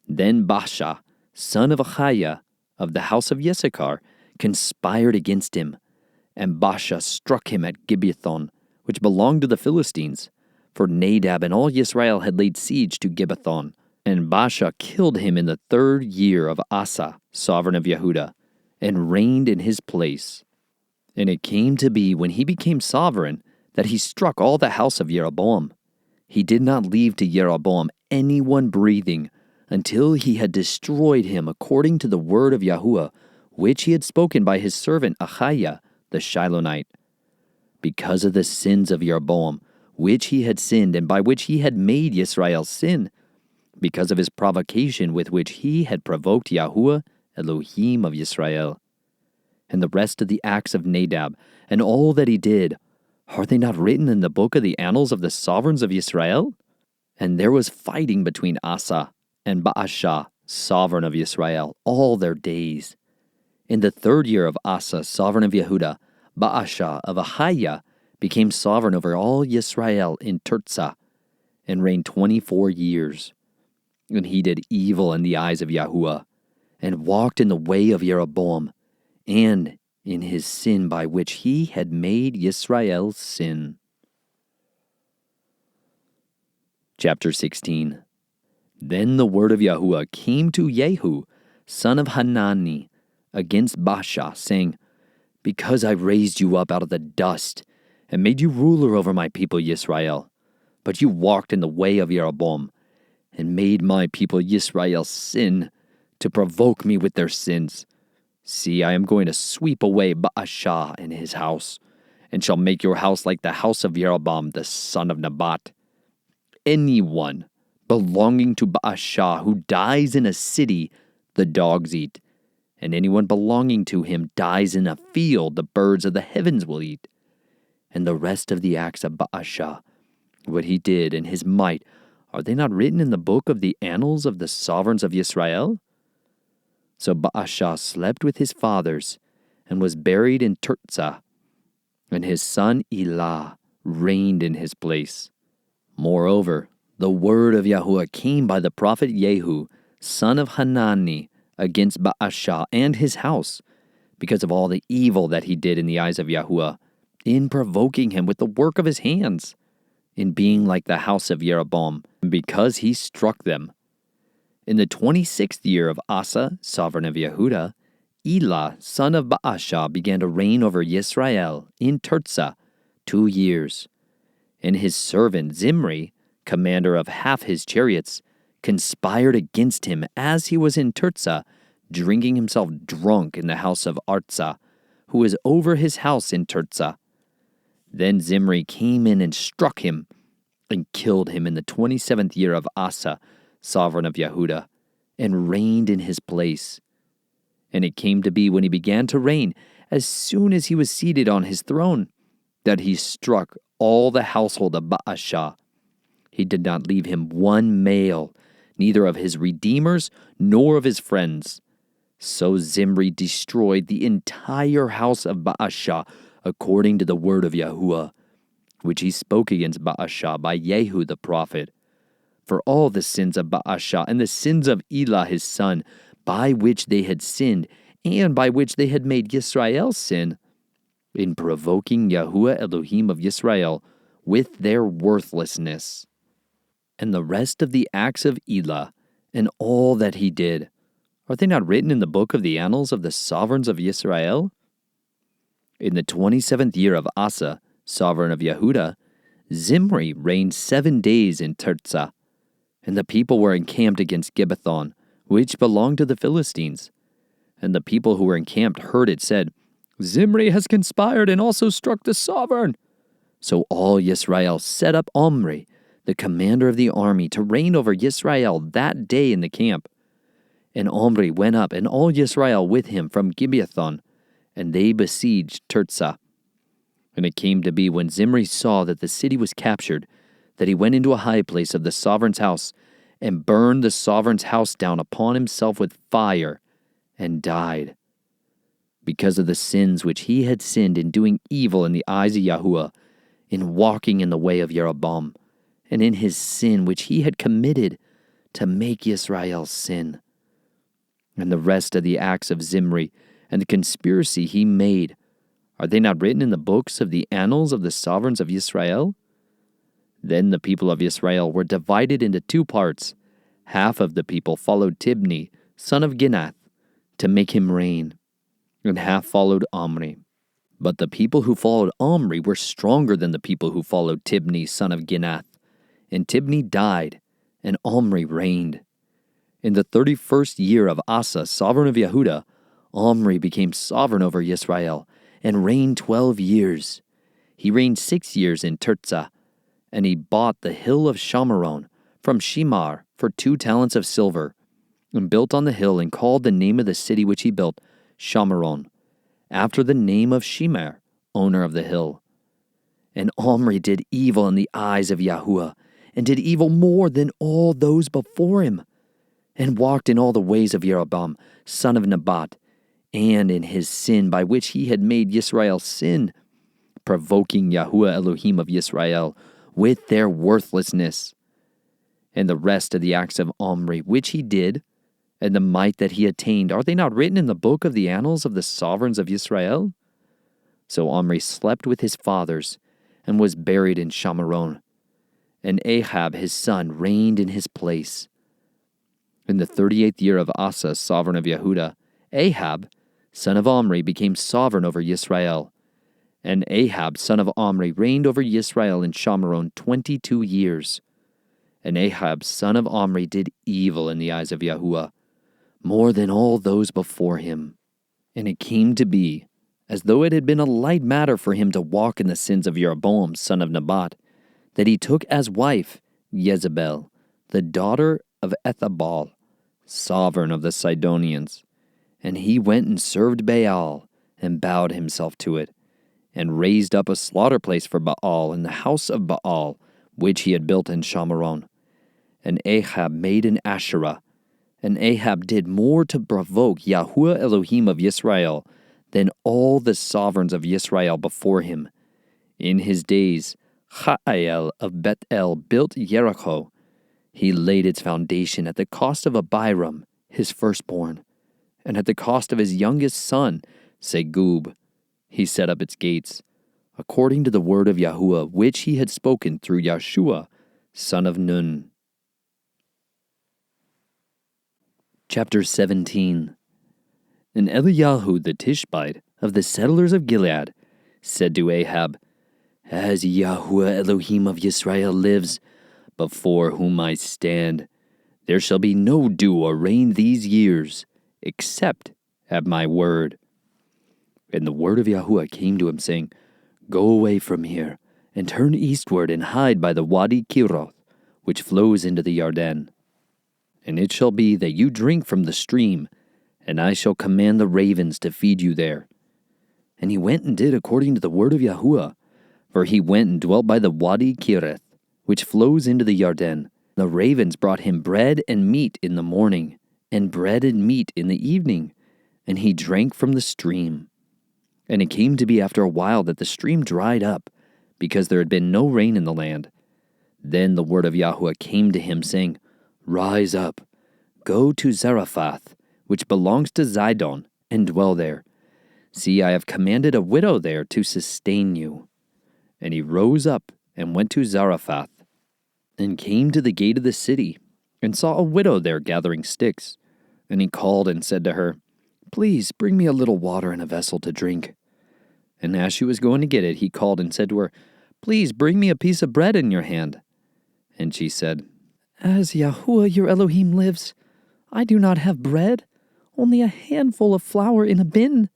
Then Baasha, son of Achiah, of the house of Yissachar, conspired against him. And Baasha struck him at Gibbethon, which belonged to the Philistines. For Nadab and all Yisrael had laid siege to Gibbethon. And Baasha killed him in the 3rd year of Asa, sovereign of Yehudah, and reigned in his place. And it came to be, when he became sovereign, that he struck all the house of Jeroboam. He did not leave to Jeroboam anyone breathing, until he had destroyed him according to the word of Yahuah, which he had spoken by his servant Achiah the Shilonite. Because of the sins of Jeroboam, which he had sinned, and by which he had made Yisrael sin, because of his provocation with which he had provoked Yahuah, Elohim of Yisrael. And the rest of the acts of Nadab, and all that he did, are they not written in the book of the annals of the sovereigns of Yisrael? And there was fighting between Asa and Baasha, sovereign of Yisrael, all their days. In the 3rd year of Asa, sovereign of Yehudah, Baasha of Achiah became sovereign over all Yisrael in Tirzah, and reigned 24 years. And he did evil in the eyes of Yahuah, and walked in the way of Jeroboam, and in his sin by which he had made Yisrael sin. Chapter 16. Then the word of Yahuah came to Jehu, son of Hanani, against Baasha, saying, Because I raised you up out of the dust, and made you ruler over my people Yisrael, but you walked in the way of Jeroboam, and made my people Yisrael sin, to provoke me with their sins. See, I am going to sweep away Baasha and his house, and shall make your house like the house of Jeroboam the son of Nebat. Anyone belonging to Baasha who dies in a city, the dogs eat, and anyone belonging to him dies in a field, the birds of the heavens will eat. And the rest of the acts of Baasha, what he did and his might, are they not written in the book of the annals of the sovereigns of Yisrael? So Baasha slept with his fathers, and was buried in Tirzah, and his son Elah reigned in his place. Moreover, the word of Yahuah came by the prophet Jehu, son of Hanani, against Baasha and his house, because of all the evil that he did in the eyes of Yahuah, in provoking him with the work of his hands, in being like the house of Jeroboam, and because he struck them. In the 26th year of Asa, sovereign of Yehudah, Elah, son of Baasha, began to reign over Yisrael in Tirzah 2 years. And his servant Zimri, commander of half his chariots, conspired against him as he was in Tirzah, drinking himself drunk in the house of Artsah, who was over his house in Tirzah. Then Zimri came in and struck him, and killed him in the 27th year of Asa, sovereign of Yehudah, and reigned in his place. And it came to be, when he began to reign, as soon as he was seated on his throne, that he struck all the household of Baasha. He did not leave him one male, neither of his redeemers nor of his friends. So Zimri destroyed the entire house of Baasha, according to the word of Yahuah, which he spoke against Baasha by Jehu the prophet. For all the sins of Baasha and the sins of Elah his son, by which they had sinned, and by which they had made Yisrael sin, in provoking Yahuah Elohim of Yisrael with their worthlessness. And the rest of the acts of Elah, and all that he did, are they not written in the book of the annals of the sovereigns of Yisrael? In the 27th year of Asa, sovereign of Yehudah, Zimri reigned 7 days in Tirzah, and the people were encamped against Gibbethon, which belonged to the Philistines. And the people who were encamped heard it said, Zimri has conspired and also struck the sovereign. So all Yisrael set up Omri, the commander of the army, to reign over Yisrael that day in the camp. And Omri went up, and all Yisrael with him from Gibbethon, and they besieged Tirzah. And it came to be, when Zimri saw that the city was captured, that he went into a high place of the sovereign's house, and burned the sovereign's house down upon himself with fire, and died, because of the sins which he had sinned in doing evil in the eyes of Yahuah, in walking in the way of Jeroboam, and in his sin which he had committed to make Yisrael sin. And the rest of the acts of Zimri, and the conspiracy he made, are they not written in the books of the annals of the sovereigns of Yisrael? Then the people of Israel were divided into 2 parts. Half of the people followed Tibni, son of Ginath, to make him reign, and half followed Omri. But the people who followed Omri were stronger than the people who followed Tibni, son of Ginath. And Tibni died, and Omri reigned. In the 31st year of Asa, sovereign of Yehudah, Omri became sovereign over Yisrael, and reigned 12 years. He reigned 6 years in Tirzah, and he bought the hill of Shamaron from Shimar for 2 talents of silver, and built on the hill, and called the name of the city which he built Shamaron, after the name of Shimar, owner of the hill. And Omri did evil in the eyes of Yahuah, and did evil more than all those before him, and walked in all the ways of Jeroboam, son of Nebat, and in his sin by which he had made Yisrael sin, provoking Yahuah Elohim of Yisrael with their worthlessness. And the rest of the acts of Omri which he did, and the might that he attained, are they not written in the book of the annals of the sovereigns of Yisrael? So Omri slept with his fathers, and was buried in Shamaron. And Ahab his son reigned in his place. In the 38th year of Asa, sovereign of Yehudah, Ahab, son of Omri, became sovereign over Yisrael. And Ahab, son of Omri, reigned over Yisrael in Shamaron 22 years. And Ahab, son of Omri, did evil in the eyes of Yahuah, more than all those before him. And it came to be, as though it had been a light matter for him to walk in the sins of Jeroboam, son of Nebat, that he took as wife Jezebel, the daughter of Ethabal, sovereign of the Sidonians. And he went and served Baal, and bowed himself to it, and raised up a slaughter place for Baal in the house of Baal, which he had built in Shamaron. And Ahab made an Asherah, and Ahab did more to provoke Yahuah Elohim of Yisrael than all the sovereigns of Yisrael before him. In his days, Chaael of Bethel built Jericho. He laid its foundation at the cost of Abiram, his firstborn, and at the cost of his youngest son, Segub. He set up its gates, according to the word of Yahuah, which he had spoken through Yeshua, son of Nun. Chapter 17. And Eliyahu the Tishbite of the settlers of Gilead said to Ahab, As Yahuah Elohim of Yisrael lives, before whom I stand, there shall be no dew or rain these years, except at my word. And the word of Yahuah came to him, saying, Go away from here, and turn eastward, and hide by the Wadi Kiroth, which flows into the Yarden. And it shall be that you drink from the stream, and I shall command the ravens to feed you there. And he went and did according to the word of Yahuah, for he went and dwelt by the Wadi Kireth, which flows into the Yarden. The ravens brought him bread and meat in the morning, and bread and meat in the evening, and he drank from the stream. And it came to be after a while that the stream dried up, because there had been no rain in the land. Then the word of Yahuah came to him, saying, Rise up, go to Zarephath, which belongs to Zidon, and dwell there. See, I have commanded a widow there to sustain you. And he rose up and went to Zarephath, and came to the gate of the city, and saw a widow there gathering sticks. And he called and said to her, Please bring me a little water in a vessel to drink. And as she was going to get it, he called and said to her, Please bring me a piece of bread in your hand. And she said, As Yahuah your Elohim lives, I do not have bread, only a handful of flour in a bin,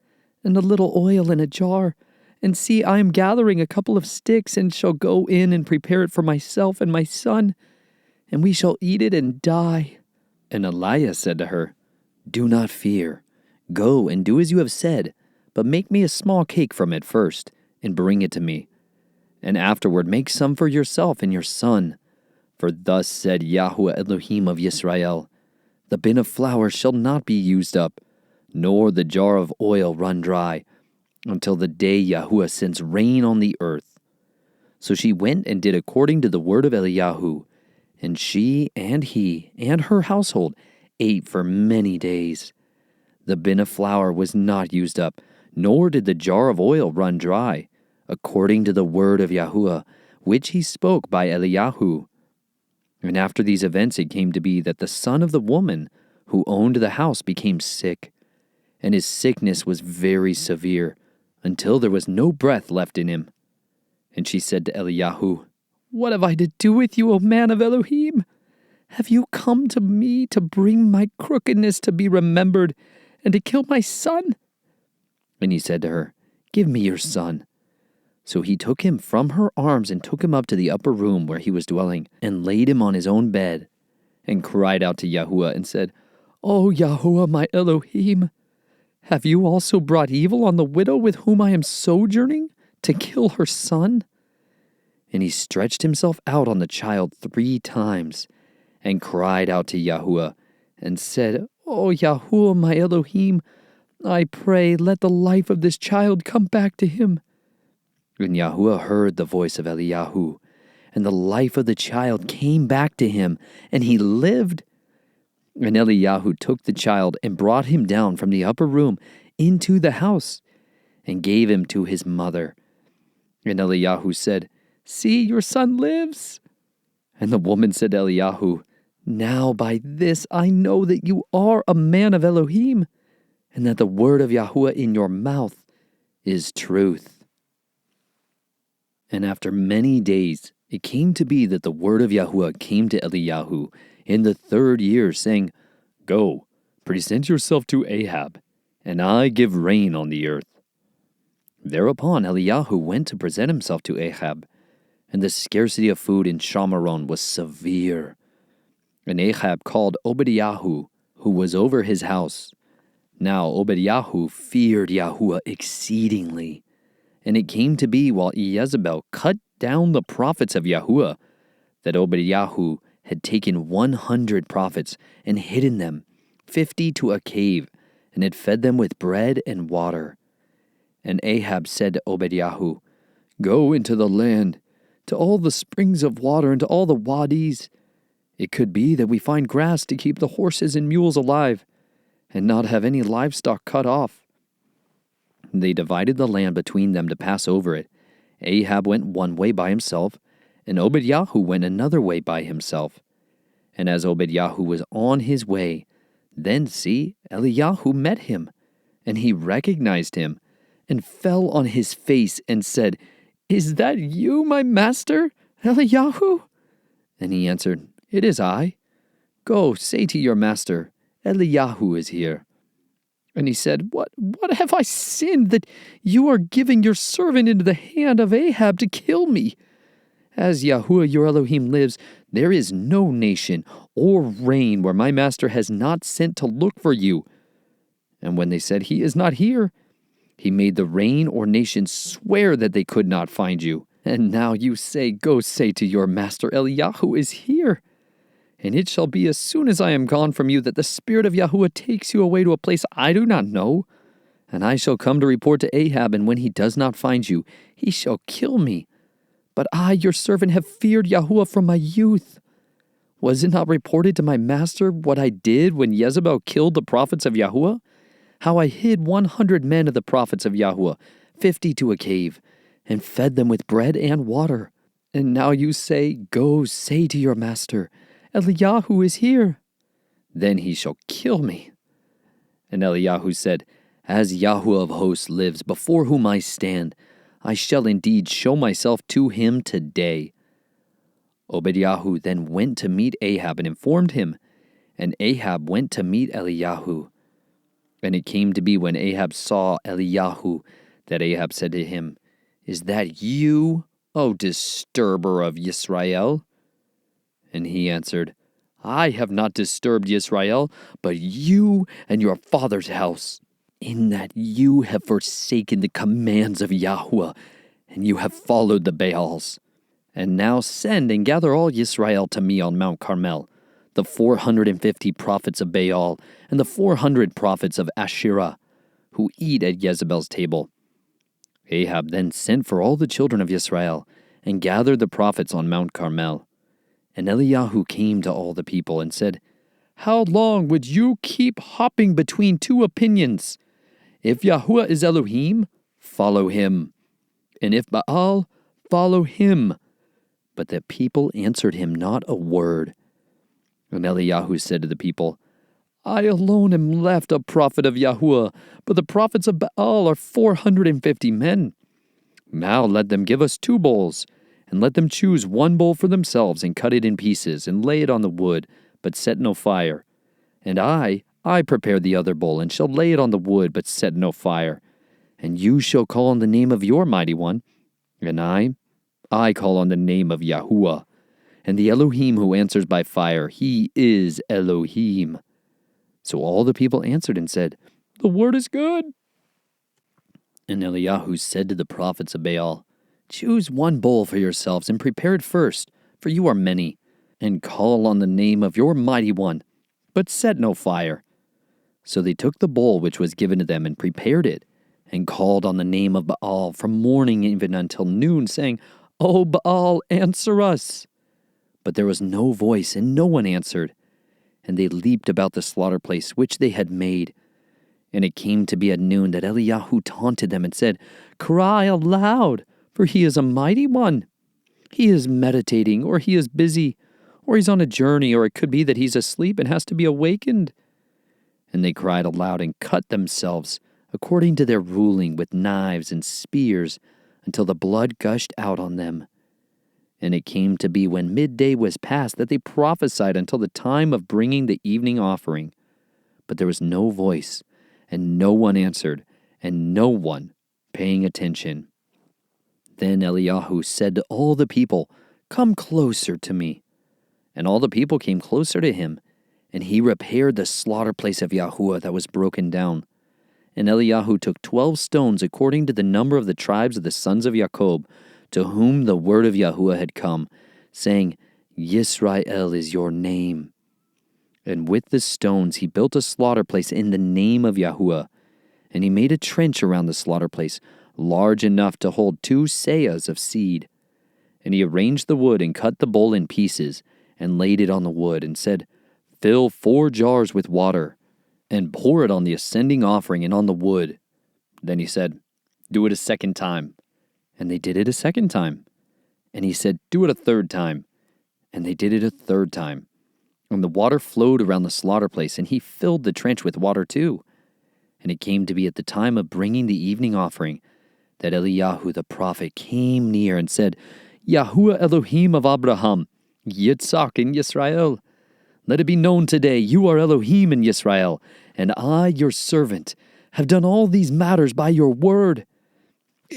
and a little oil in a jar. And see, I am gathering a couple of sticks, and shall go in and prepare it for myself and my son, and we shall eat it and die. And Eliah said to her, Do not fear. Go and do as you have said, but make me a small cake from it first, and bring it to me. And afterward make some for yourself and your son. For thus said Yahuah Elohim of Yisrael, The bin of flour shall not be used up, nor the jar of oil run dry, until the day Yahuah sends rain on the earth. So she went and did according to the word of Eliyahu, and she and he and her household ate for many days. The bin of flour was not used up, nor did the jar of oil run dry, according to the word of Yahuah, which he spoke by Eliyahu. And after these events it came to be that the son of the woman who owned the house became sick, and his sickness was very severe, until there was no breath left in him. And she said to Eliyahu, What have I to do with you, O man of Elohim? Have you come to me to bring my crookedness to be remembered, and to kill my son? And he said to her, Give me your son. So he took him from her arms and took him up to the upper room where he was dwelling, and laid him on his own bed, and cried out to Yahuah and said, O Yahuah my Elohim, have you also brought evil on the widow with whom I am sojourning, to kill her son? And he stretched himself out on the child 3 times, and cried out to Yahuah, and said, O Yahuah my Elohim, I pray, let the life of this child come back to him. And Yahuah heard the voice of Eliyahu, and the life of the child came back to him, and he lived. And Eliyahu took the child and brought him down from the upper room into the house, and gave him to his mother. And Eliyahu said, See, your son lives. And the woman said to Eliyahu, Now by this I know that you are a man of Elohim, and that the word of Yahuah in your mouth is truth. And after many days it came to be that the word of Yahuah came to Eliyahu in the 3rd year, saying, Go, present yourself to Ahab, and I give rain on the earth. Thereupon Eliyahu went to present himself to Ahab, and the scarcity of food in Shamaron was severe. And Ahab called Obadiah, who was over his house. Now Obadiah feared Yahuah exceedingly. And it came to be while Jezebel cut down the prophets of Yahuah, that Obadiah had taken 100 prophets and hidden them, 50 to a cave, and had fed them with bread and water. And Ahab said to Obadiah, Go into the land, to all the springs of water, and to all the wadis. It could be that we find grass to keep the horses and mules alive, and not have any livestock cut off. They divided the land between them to pass over it. Ahab went one way by himself, and Obadiah went another way by himself. And as Obadiah was on his way, then see, Eliyahu met him, and he recognized him, and fell on his face, and said, Is that you, my master, Eliyahu? And he answered, It is I. Go, say to your master, Eliyahu is here. And he said, What have I sinned that you are giving your servant into the hand of Ahab to kill me? As Yahuah your Elohim lives, there is no nation or reign where my master has not sent to look for you. And when they said, He is not here, he made the reign or nation swear that they could not find you. And now you say, Go say to your master, Eliyahu is here. And it shall be as soon as I am gone from you that the Spirit of Yahuah takes you away to a place I do not know, And I shall come to report to Ahab, and when he does not find you, he shall kill me. But I, your servant, have feared Yahuah from my youth. Was it not reported to my master what I did when Jezebel killed the prophets of Yahuah? How I hid 100 men of the prophets of Yahuah, 50 to a cave, and fed them with bread and water. And now you say, Go, say to your master, Eliyahu is here. Then he shall kill me. And Eliyahu said, As Yahuah of hosts lives, before whom I stand, I shall indeed show myself to him today. Obadiah then went to meet Ahab and informed him, and Ahab went to meet Eliyahu. And it came to be when Ahab saw Eliyahu that Ahab said to him, Is that you, O disturber of Yisrael? And he answered, I have not disturbed Yisrael, but you and your father's house, in that you have forsaken the commands of Yahuah, and you have followed the Baals. And now send and gather all Yisrael to me on Mount Carmel, the 450 prophets of Baal, and the 400 prophets of Asherah, who eat at Jezebel's table. Ahab then sent for all the children of Israel, and gathered the prophets on Mount Carmel. And Eliyahu came to all the people and said, How long would you keep hopping between two opinions? If Yahuah is Elohim, follow him. And if Baal, follow him. But the people answered him not a word. And Eliyahu said to the people, I alone am left a prophet of Yahuah, but the prophets of Baal are 450 men. Now let them give us 2 bowls, and let them choose 1 bowl for themselves, and cut it in pieces, and lay it on the wood, but set no fire. And I prepare the other bowl, and shall lay it on the wood, but set no fire. And you shall call on the name of your mighty one, and I call on the name of Yahuah. And the Elohim who answers by fire, he is Elohim. So all the people answered and said, The word is good. And Eliyahu said to the prophets of Baal, Choose 1 bowl for yourselves, and prepare it first, for you are many, and call on the name of your mighty one, but set no fire. So they took the bowl which was given to them, and prepared it, and called on the name of Baal from morning even until noon, saying, O Baal, answer us. But there was no voice, and no one answered. And they leaped about the slaughter place which they had made. And it came to be at noon that Eliyahu taunted them and said, Cry aloud, for he is a mighty one. He is meditating, or he is busy, or he's on a journey, or it could be that he's asleep and has to be awakened. And they cried aloud and cut themselves, according to their ruling, with knives and spears, until the blood gushed out on them. And it came to be when midday was past that they prophesied until the time of bringing the evening offering. But there was no voice, and no one answered, and no one paying attention. Then Eliyahu said to all the people, Come closer to me. And all the people came closer to him, and he repaired the slaughter place of Yahuah that was broken down. And Eliyahu took 12 stones according to the number of the tribes of the sons of Jacob, to whom the word of Yahuah had come, saying, Yisrael is your name. And with the stones he built a slaughter place in the name of Yahuah. And he made a trench around the slaughter place, large enough to hold 2 seahs of seed. And he arranged the wood and cut the bowl in pieces, and laid it on the wood, and said, Fill 4 jars with water, and pour it on the ascending offering and on the wood. Then he said, Do it a second time. And they did it a second time. And he said, Do it a third time. And they did it a third time. And the water flowed around the slaughter place, and he filled the trench with water too. And it came to be at the time of bringing the evening offering that Eliyahu the prophet came near and said, Yahuah Elohim of Abraham, Yitzhak and Yisrael, let it be known today, you are Elohim in Yisrael, and I, your servant, have done all these matters by your word.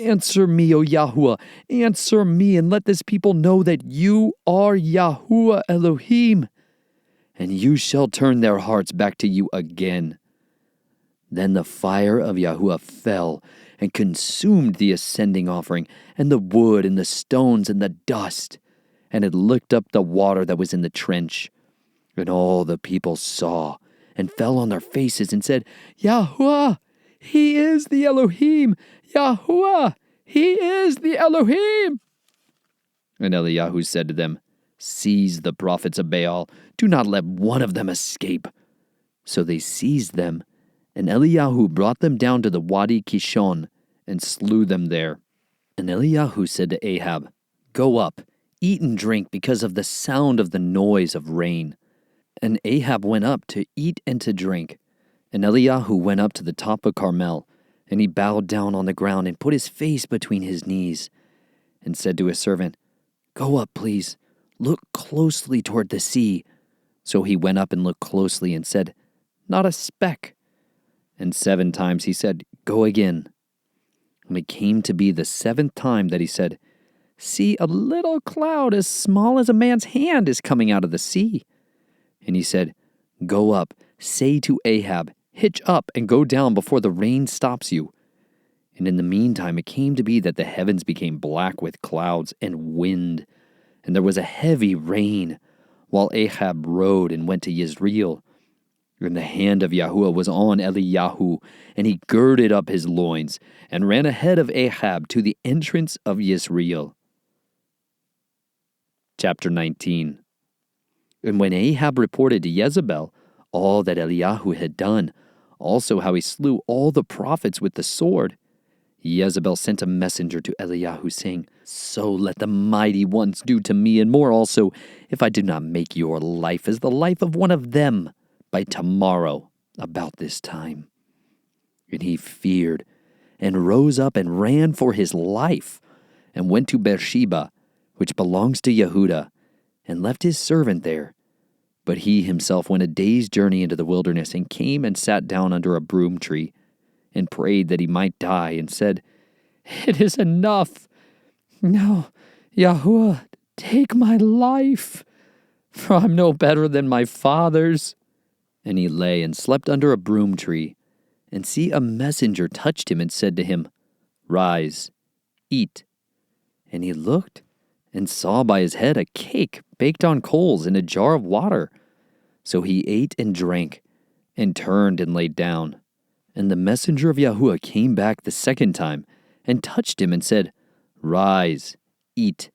Answer me, O Yahuah, answer me, and let this people know that you are Yahuah Elohim, and you shall turn their hearts back to you again. Then the fire of Yahuah fell and consumed the ascending offering, and the wood, and the stones, and the dust, and it licked up the water that was in the trench. And all the people saw, and fell on their faces, and said, Yahuah, He is the Elohim! Yahuah! He is the Elohim! And Eliyahu said to them, Seize the prophets of Baal. Do not let one of them escape. So they seized them, and Eliyahu brought them down to the Wadi Kishon and slew them there. And Eliyahu said to Ahab, Go up, eat and drink because of the sound of the noise of rain. And Ahab went up to eat and to drink. And Eliyahu went up to the top of Carmel, and he bowed down on the ground and put his face between his knees, and said to his servant, Go up, please. Look closely toward the sea. So he went up and looked closely and said, Not a speck. And 7 times he said, Go again. And it came to be the 7th time that he said, See, a little cloud as small as a man's hand is coming out of the sea. And he said, Go up, say to Ahab, Hitch up and go down before the rain stops you. And in the meantime it came to be that the heavens became black with clouds and wind, and there was a heavy rain, while Ahab rode and went to Yisrael. And the hand of Yahuah was on Eliyahu, and he girded up his loins, and ran ahead of Ahab to the entrance of Yisrael. Chapter 19. And when Ahab reported to Jezebel all that Eliyahu had done, also how he slew all the prophets with the sword, Jezebel sent a messenger to Eliyahu, saying, So let the mighty ones do to me, and more also, if I do not make your life as the life of one of them by tomorrow about this time. And he feared, and rose up and ran for his life, and went to Beersheba, which belongs to Yehudah, and left his servant there. But he himself went a day's journey into the wilderness, and came and sat down under a broom tree, and prayed that he might die, and said, It is enough. Now, Yahuah, take my life, for I'm no better than my fathers. And he lay and slept under a broom tree. And see, a messenger touched him and said to him, Rise, eat. And he looked, and saw by his head a cake baked on coals and a jar of water. So he ate and drank, and turned and laid down. And the messenger of Yahuah came back the 2nd time, and touched him and said, Rise, eat,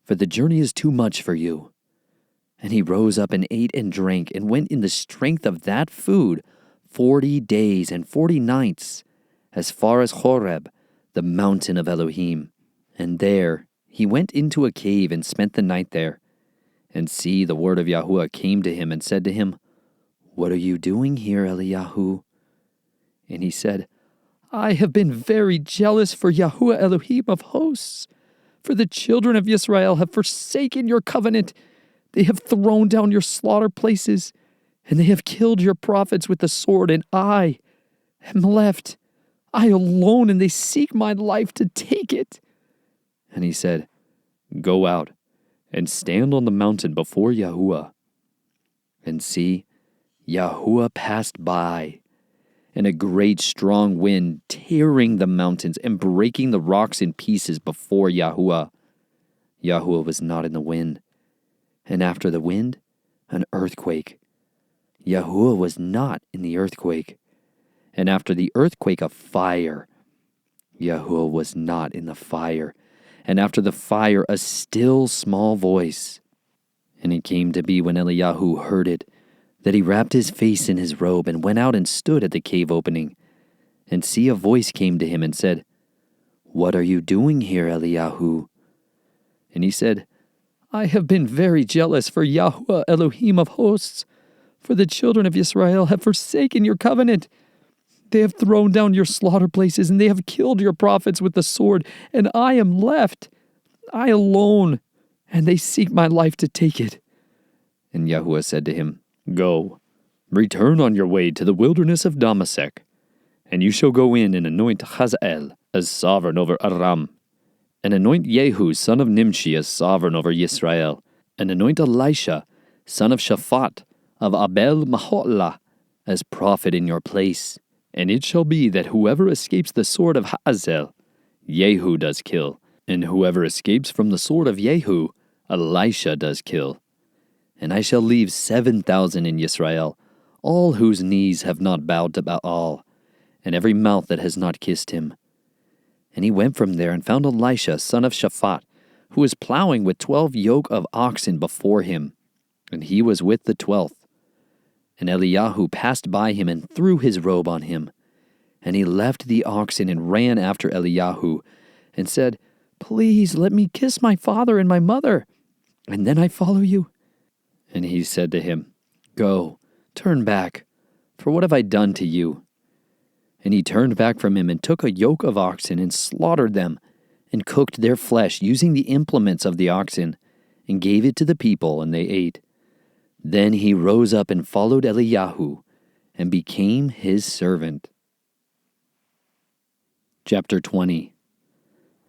for the journey is too much for you. And he rose up and ate and drank, and went in the strength of that food 40 days and 40 nights, as far as Horeb, the mountain of Elohim. And there he went into a cave and spent the night there. And see, the word of Yahuah came to him and said to him, What are you doing here, Eliyahu? And he said, I have been very jealous for Yahuah Elohim of hosts, for the children of Yisrael have forsaken your covenant. They have thrown down your slaughter places, and they have killed your prophets with the sword, and I am left, I alone, and they seek my life to take it. And he said, Go out, and stand on the mountain before Yahuah. And see, Yahuah passed by, and a great strong wind tearing the mountains and breaking the rocks in pieces before Yahuah. Yahuah was not in the wind. And after the wind, an earthquake. Yahuah was not in the earthquake. And after the earthquake, a fire. Yahuah was not in the fire. And after the fire, a still small voice. And it came to be when Eliyahu heard it, that he wrapped his face in his robe and went out and stood at the cave opening. And see, a voice came to him and said, What are you doing here, Eliyahu? And he said, I have been very jealous for Yahuah Elohim of hosts, for the children of Israel have forsaken your covenant. They have thrown down your slaughter places, and they have killed your prophets with the sword, and I am left, I alone, and they seek my life to take it. And Yahuah said to him, Go, return on your way to the wilderness of Damasek, and you shall go in and anoint Hazael as sovereign over Aram, and anoint Jehu son of Nimshi as sovereign over Yisrael, and anoint Elisha son of Shaphat of Abel Maholah as prophet in your place. And it shall be that whoever escapes the sword of Hazael, Jehu does kill, and whoever escapes from the sword of Jehu, Elisha does kill. And I shall leave 7,000 in Yisrael, all whose knees have not bowed to Baal, and every mouth that has not kissed him. And he went from there and found Elisha, son of Shaphat, who was plowing with 12 yoke of oxen before him, and he was with the 12th. And Eliyahu passed by him and threw his robe on him. And he left the oxen and ran after Eliyahu, and said, "Please let me kiss my father and my mother, and then I follow you." And he said to him, "Go, turn back, for what have I done to you?" And he turned back from him and took a yoke of oxen and slaughtered them, and cooked their flesh using the implements of the oxen, and gave it to the people, and they ate. Then he rose up and followed Eliyahu, and became his servant. Chapter 20.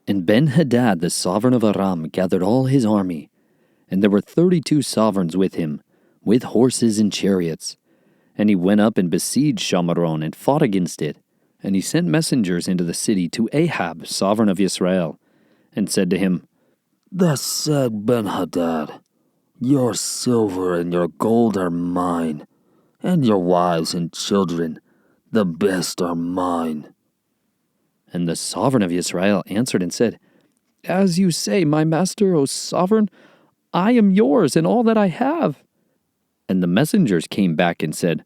And Ben-Hadad the sovereign of Aram gathered all his army, and there were 32 sovereigns with him, with horses and chariots. And he went up and besieged Shamaron and fought against it. And he sent messengers into the city to Ahab, sovereign of Israel, and said to him, "Thus said Ben-Hadad, your silver and your gold are mine, and your wives and children, the best are mine." And the sovereign of Israel answered and said, "As you say, my master, O sovereign, I am yours and all that I have." And the messengers came back and said,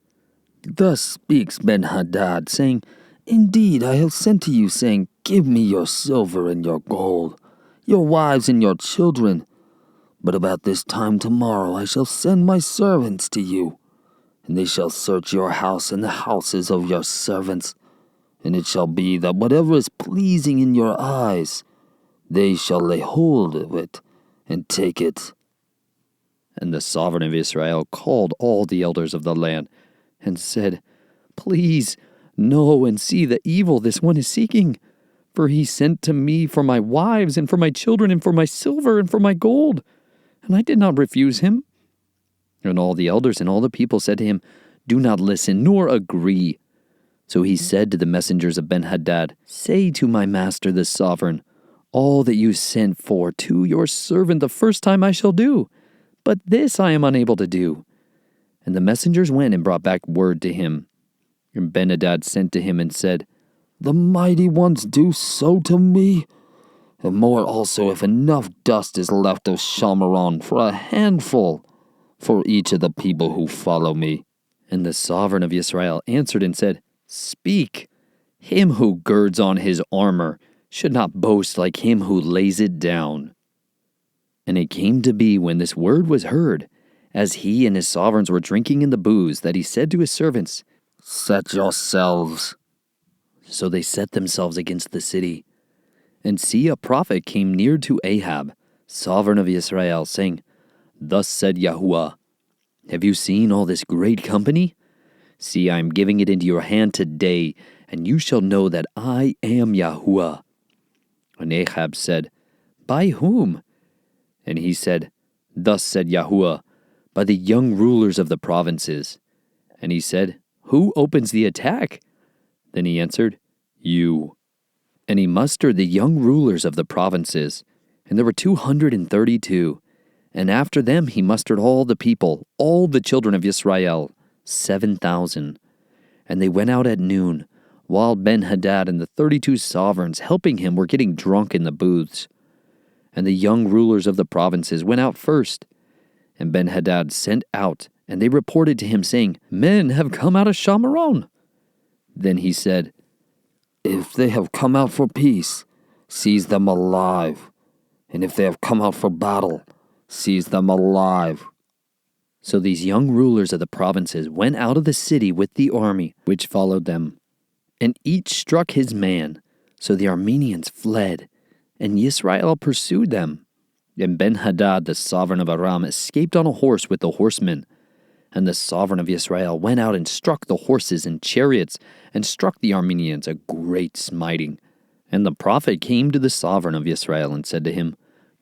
"Thus speaks Ben-Hadad, saying, Indeed, I have sent to you, saying, Give me your silver and your gold, your wives and your children. But about this time tomorrow I shall send my servants to you, and they shall search your house and the houses of your servants. And it shall be that whatever is pleasing in your eyes, they shall lay hold of it and take it." And the sovereign of Israel called all the elders of the land and said, "Please know and see the evil this one is seeking. For he sent to me for my wives and for my children and for my silver and for my gold, and I did not refuse him." And all the elders and all the people said to him, "Do not listen nor agree." So he said to the messengers of Ben-Hadad, "Say to my master the sovereign, all that you sent for to your servant the first time I shall do, but this I am unable to do." And the messengers went and brought back word to him. And Ben-Hadad sent to him and said, "The mighty ones do so to me, and more also if enough dust is left of Shamaron for a handful for each of the people who follow me." And the sovereign of Israel answered and said, "Speak. Him who girds on his armor should not boast like him who lays it down." And it came to be when this word was heard, as he and his sovereigns were drinking in the booze, that he said to his servants, "Set yourselves." So they set themselves against the city. And see, a prophet came near to Ahab, sovereign of Israel, saying, "Thus said Yahuah, have you seen all this great company? See, I am giving it into your hand today, and you shall know that I am Yahuah." And Ahab said, "By whom?" And he said, "Thus said Yahuah, by the young rulers of the provinces." And he said, "Who opens the attack?" Then he answered, "You." And he mustered the young rulers of the provinces, and there were 232. And after them he mustered all the people, all the children of Israel, 7,000. And they went out at noon, while Ben-Hadad and the 32 sovereigns helping him were getting drunk in the booths. And the young rulers of the provinces went out first. And Ben-Hadad sent out, and they reported to him, saying, "Men have come out of Shamaron." Then he said, "If they have come out for peace, seize them alive. And if they have come out for battle, seize them alive." So these young rulers of the provinces went out of the city with the army which followed them. And each struck his man. So the Arameans fled, and Yisrael pursued them. And Ben-Hadad the sovereign of Aram escaped on a horse with the horsemen. And the sovereign of Israel went out and struck the horses and chariots, and struck the Arameans a great smiting. And the prophet came to the sovereign of Israel and said to him,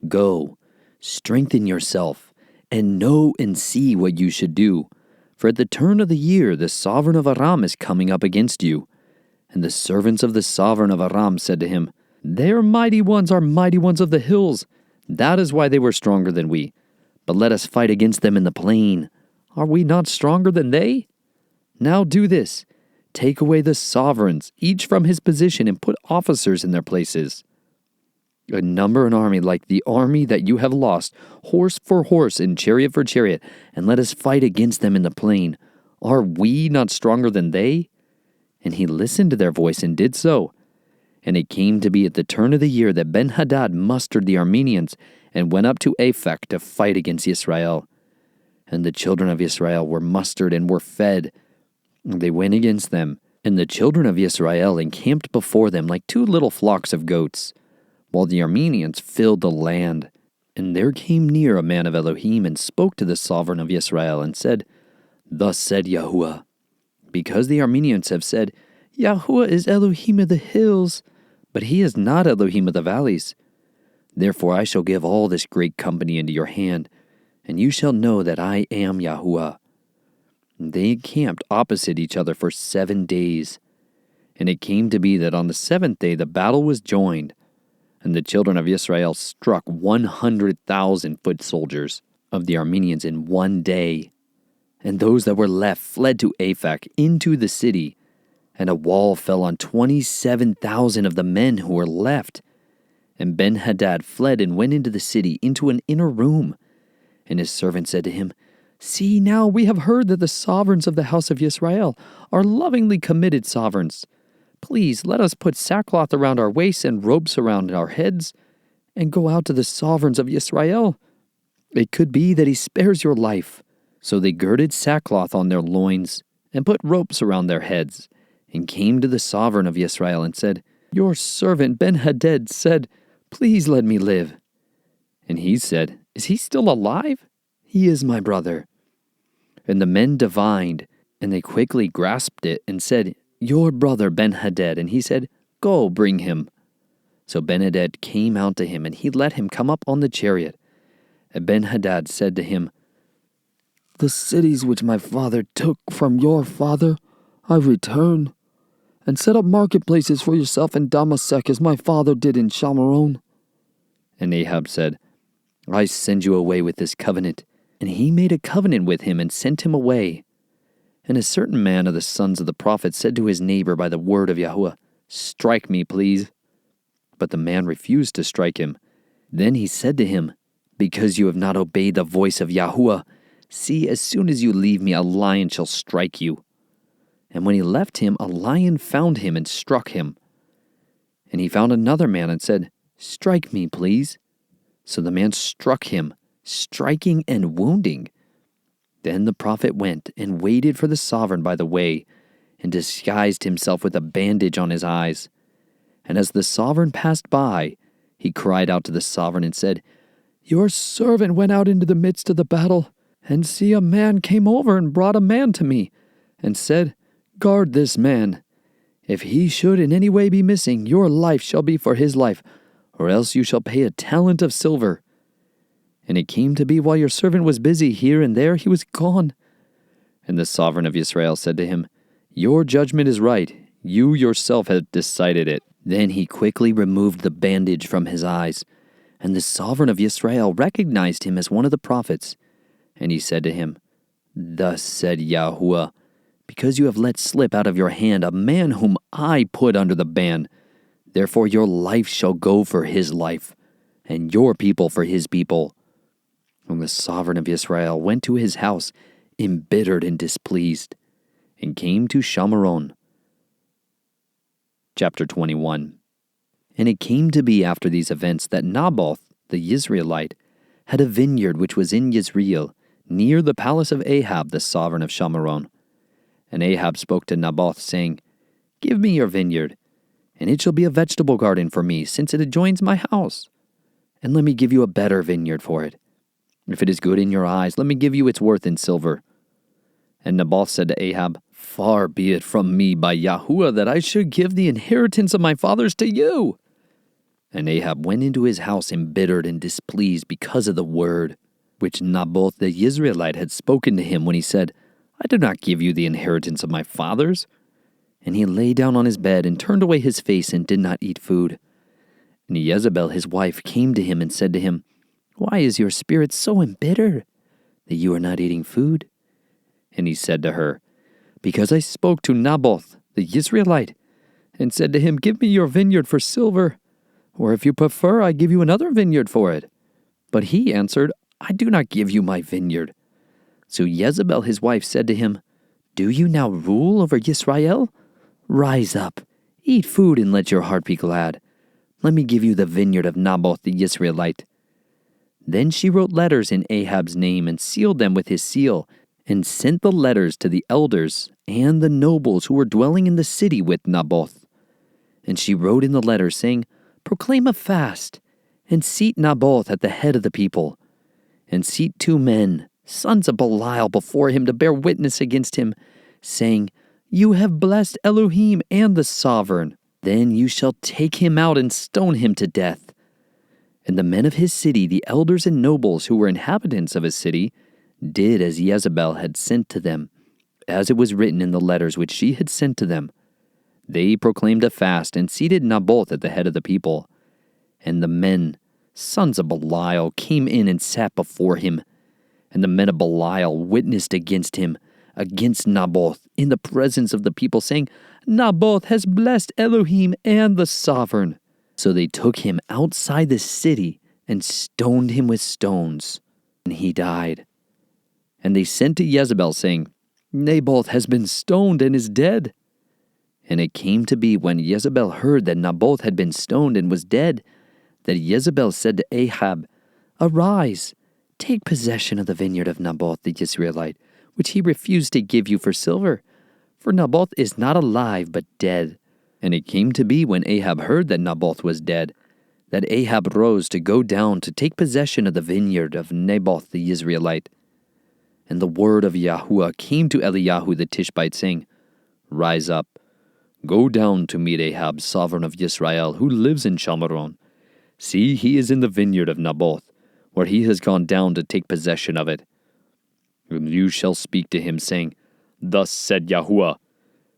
"Go, strengthen yourself, and know and see what you should do. For at the turn of the year the sovereign of Aram is coming up against you." And the servants of the sovereign of Aram said to him, "Their mighty ones are mighty ones of the hills. That is why they were stronger than we. But let us fight against them in the plain. Are we not stronger than they? Now do this. Take away the sovereigns, each from his position, and put officers in their places. Number an army like the army that you have lost, horse for horse and chariot for chariot, and let us fight against them in the plain. Are we not stronger than they?" And he listened to their voice and did so. And it came to be at the turn of the year that Ben-Hadad mustered the Arameans and went up to Aphek to fight against Israel. And the children of Israel were mustered and were fed. And they went against them, and the children of Israel encamped before them like two little flocks of goats, while the Arameans filled the land. And there came near a man of Elohim and spoke to the sovereign of Israel and said, "Thus said Yahuah, because the Arameans have said, Yahuah is Elohim of the hills, but he is not Elohim of the valleys. Therefore I shall give all this great company into your hand, and you shall know that I am Yahuah." And they encamped opposite each other for 7 days. And it came to be that on the 7th day the battle was joined, and the children of Israel struck 100,000 foot soldiers of the Arameans in 1 day. And those that were left fled to Aphek into the city, and a wall fell on 27,000 of the men who were left. And Ben-Hadad fled and went into the city, into an inner room. And his servant said to him, "See, now we have heard that the sovereigns of the house of Israel are lovingly committed sovereigns. Please let us put sackcloth around our waists and ropes around our heads, and go out to the sovereigns of Israel. It could be that he spares your life." So they girded sackcloth on their loins, and put ropes around their heads, and came to the sovereign of Israel and said, "Your servant Ben-Hadad said, Please let me live." And he said, "Is he still alive? He is my brother." And the men divined, and they quickly grasped it and said, "Your brother Ben-Hadad." And he said, "Go, bring him." So Ben-Hadad came out to him, and he let him come up on the chariot. And Ben-Hadad said to him, "The cities which my father took from your father, I return, and set up marketplaces for yourself in Damascus as my father did in Shamaron." And Ahab said, "I send you away with this covenant." And he made a covenant with him and sent him away. And a certain man of the sons of the prophets said to his neighbor by the word of Yahuah, "Strike me, please." But the man refused to strike him. Then he said to him, "Because you have not obeyed the voice of Yahuah, see, as soon as you leave me, a lion shall strike you." And when he left him, a lion found him and struck him. And he found another man and said, "Strike me, please." So the man struck him, striking and wounding. Then the prophet went and waited for the sovereign by the way, and disguised himself with a bandage on his eyes. And as the sovereign passed by, he cried out to the sovereign and said, "Your servant went out into the midst of the battle, and see, a man came over and brought a man to me, and said, Guard this man. If he should in any way be missing, your life shall be for his life, or else you shall pay a talent of silver. And it came to be while your servant was busy here and there, he was gone." And the sovereign of Israel said to him, "Your judgment is right. You yourself have decided it." Then he quickly removed the bandage from his eyes. And the sovereign of Israel recognized him as one of the prophets. And he said to him, "Thus said Yahuah, because you have let slip out of your hand a man whom I put under the ban, therefore your life shall go for his life, and your people for his people." And the sovereign of Israel went to his house, embittered and displeased, and came to Shamaron. Chapter 21. And it came to be after these events that Naboth the Yisraelite had a vineyard which was in Yisrael, near the palace of Ahab the sovereign of Shamaron. And Ahab spoke to Naboth, saying, "Give me your vineyard, and it shall be a vegetable garden for me, since it adjoins my house. And let me give you a better vineyard for it. If it is good in your eyes, let me give you its worth in silver." And Naboth said to Ahab, "Far be it from me by Yahuah that I should give the inheritance of my fathers to you." And Ahab went into his house embittered and displeased because of the word which Naboth the Yisraelite had spoken to him when he said, "I did not give you the inheritance of my fathers." And he lay down on his bed and turned away his face and did not eat food. And Jezebel his wife came to him and said to him, "Why is your spirit so embittered that you are not eating food?" And he said to her, "Because I spoke to Naboth the Israelite, and said to him, "Give me your vineyard for silver, or if you prefer, I give you another vineyard for it." But he answered, "I do not give you my vineyard." So Jezebel his wife said to him, "Do you now rule over Yisrael? Rise up, eat food, and let your heart be glad. Let me give you the vineyard of Naboth the Israelite." Then she wrote letters in Ahab's name and sealed them with his seal, and sent the letters to the elders and the nobles who were dwelling in the city with Naboth. And she wrote in the letters, saying, "Proclaim a fast, and seat Naboth at the head of the people, and seat 2 men, sons of Belial, before him to bear witness against him, saying, 'You have blessed Elohim and the sovereign.' Then you shall take him out and stone him to death." And the men of his city, the elders and nobles who were inhabitants of his city, did as Jezebel had sent to them, as it was written in the letters which she had sent to them. They proclaimed a fast and seated Naboth at the head of the people. And the men, sons of Belial, came in and sat before him. And the men of Belial witnessed against him, against Naboth, in the presence of the people, saying, "Naboth has blessed Elohim and the sovereign." So they took him outside the city and stoned him with stones, and he died. And they sent to Jezebel, saying, "Naboth has been stoned and is dead." And it came to be, when Jezebel heard that Naboth had been stoned and was dead, that Jezebel said to Ahab, "Arise, take possession of the vineyard of Naboth the Israelite, which he refused to give you for silver. For Naboth is not alive, but dead." And it came to be, when Ahab heard that Naboth was dead, that Ahab rose to go down to take possession of the vineyard of Naboth the Israelite. And the word of Yahuah came to Eliyahu the Tishbite, saying, "Rise up, go down to meet Ahab, sovereign of Yisrael, who lives in Shamaron. See, he is in the vineyard of Naboth, where he has gone down to take possession of it. And you shall speak to him, saying, 'Thus said Yahuah,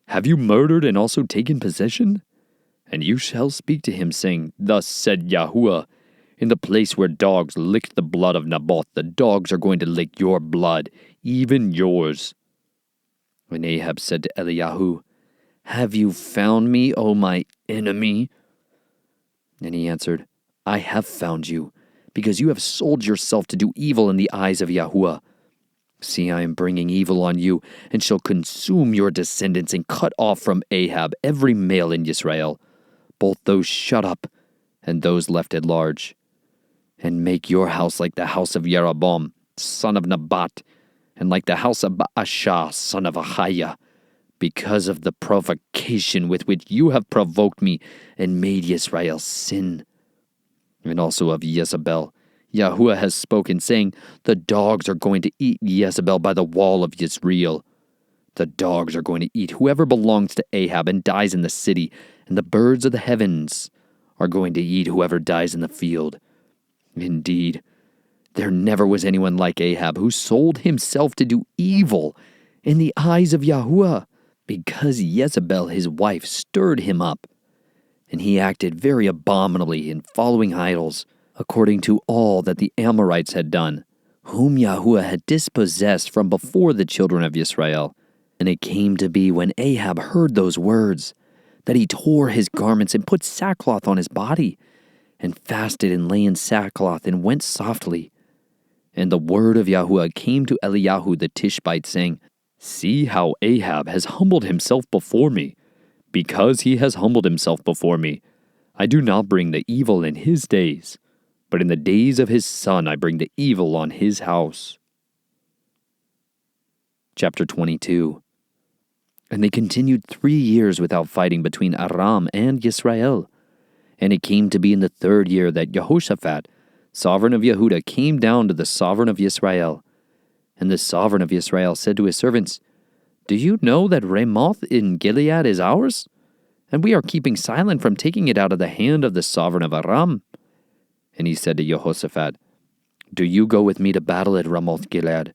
have you murdered and also taken possession?' And you shall speak to him, saying, 'Thus said Yahuah, in the place where dogs licked the blood of Naboth, the dogs are going to lick your blood, even yours.'" And Ahab said to Eliyahu, "Have you found me, O my enemy?" And he answered, "I have found you, because you have sold yourself to do evil in the eyes of Yahuah. See, I am bringing evil on you, and shall consume your descendants, and cut off from Ahab every male in Israel, both those shut up and those left at large, and make your house like the house of Jeroboam, son of Nebat, and like the house of Baasha, son of Ahiah, because of the provocation with which you have provoked me and made Israel sin. And also of Jezebel, Yahuah has spoken, saying, 'The dogs are going to eat Jezebel by the wall of Yisrael. The dogs are going to eat whoever belongs to Ahab and dies in the city, and the birds of the heavens are going to eat whoever dies in the field.' Indeed, there never was anyone like Ahab, who sold himself to do evil in the eyes of Yahuah, because Jezebel his wife stirred him up. And he acted very abominably in following idols, according to all that the Amorites had done, whom Yahuah had dispossessed from before the children of Israel. And it came to be, when Ahab heard those words, that he tore his garments and put sackcloth on his body, and fasted and lay in sackcloth and went softly. And the word of Yahuah came to Eliyahu the Tishbite, saying, "See how Ahab has humbled himself before me. Because he has humbled himself before me, I do not bring the evil in his days, but in the days of his son I bring the evil on his house." Chapter 22. And they continued 3 years without fighting between Aram and Yisrael. And it came to be in the 3rd year that Jehoshaphat, sovereign of Yehudah, came down to the sovereign of Yisrael. And the sovereign of Yisrael said to his servants, "Do you know that Ramoth in Gilead is ours? And we are keeping silent from taking it out of the hand of the sovereign of Aram." And he said to Jehoshaphat, "Do you go with me to battle at Ramoth Gilead?"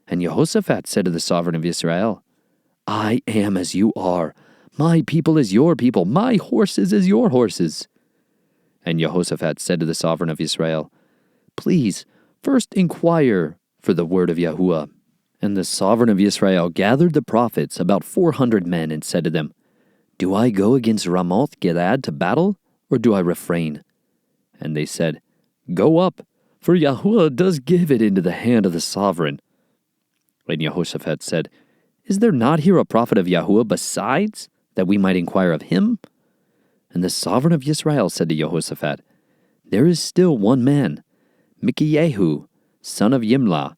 And Jehoshaphat said to the sovereign of Israel, "I am as you are. My people is your people. My horses is your horses." And Jehoshaphat said to the sovereign of Israel, "Please, first inquire for the word of Yahuah." And the sovereign of Israel gathered the prophets, about 400 men, and said to them, Do I go against Ramoth Gilead to battle, or do I refrain? And they said, Go up, for Yahuah does give it into the hand of the sovereign. And Jehoshaphat said, Is there not here a prophet of Yahuah besides, that we might inquire of him? And the sovereign of Israel said to Jehoshaphat, There is still one man, Micaiah, son of Yimlah,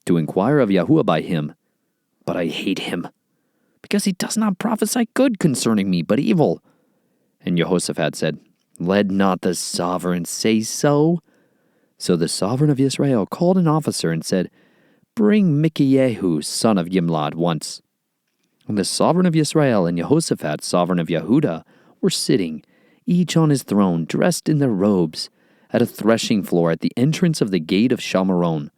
to inquire of Yahuah by him. But I hate him, because he does not prophesy good concerning me, but evil. And Jehoshaphat said, Let not the sovereign say so. So the sovereign of Israel called an officer and said, Bring Micaiah, son of Yimlah, at once. And the sovereign of Israel and Jehoshaphat, sovereign of Yehudah, were sitting, each on his throne, dressed in their robes, at a threshing floor at the entrance of the gate of Shamaron.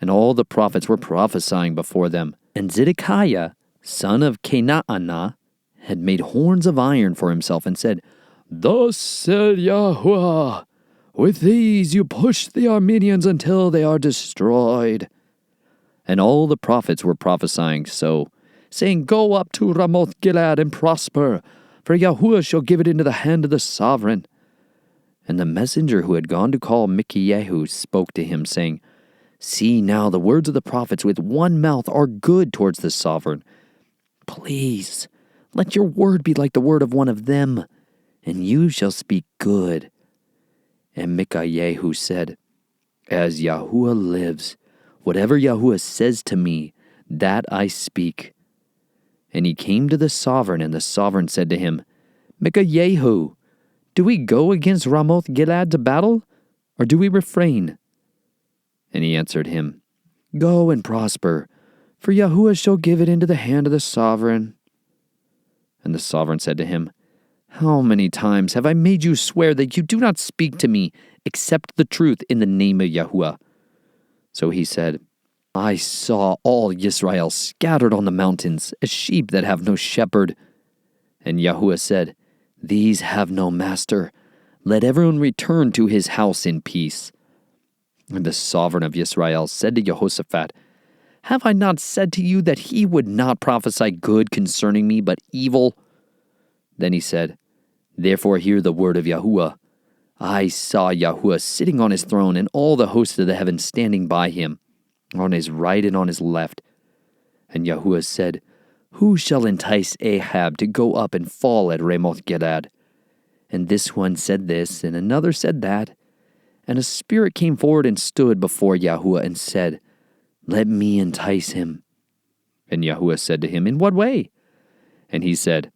And all the prophets were prophesying before them. And Zedekiah, son of Kenaanah, had made horns of iron for himself, and said, Thus said Yahuah, with these you push the Armenians until they are destroyed. And all the prophets were prophesying so, saying, Go up to Ramoth Gilead and prosper, for Yahuah shall give it into the hand of the sovereign. And the messenger who had gone to call Micaiah spoke to him, saying, See now, the words of the prophets with one mouth are good towards the sovereign. Please, let your word be like the word of one of them, and you shall speak good. And Micaiah said, As Yahuah lives, whatever Yahuah says to me, that I speak. And he came to the sovereign, and the sovereign said to him, Micaiah, do we go against Ramoth Gilead to battle, or do we refrain? And he answered him, Go and prosper, for Yahuah shall give it into the hand of the sovereign. And the sovereign said to him, How many times have I made you swear that you do not speak to me except the truth in the name of Yahuah? So he said, I saw all Israel scattered on the mountains, as sheep that have no shepherd. And Yahuah said, These have no master. Let everyone return to his house in peace. And the sovereign of Israel said to Jehoshaphat, Have I not said to you that he would not prophesy good concerning me, but evil? Then he said, Therefore hear the word of Yahuah. I saw Yahuah sitting on his throne, and all the hosts of the heavens standing by him, on his right and on his left. And Yahuah said, Who shall entice Ahab to go up and fall at Ramoth Gilead? And this one said this, and another said that. And a spirit came forward and stood before Yahuah and said, Let me entice him. And Yahuah said to him, In what way? And he said,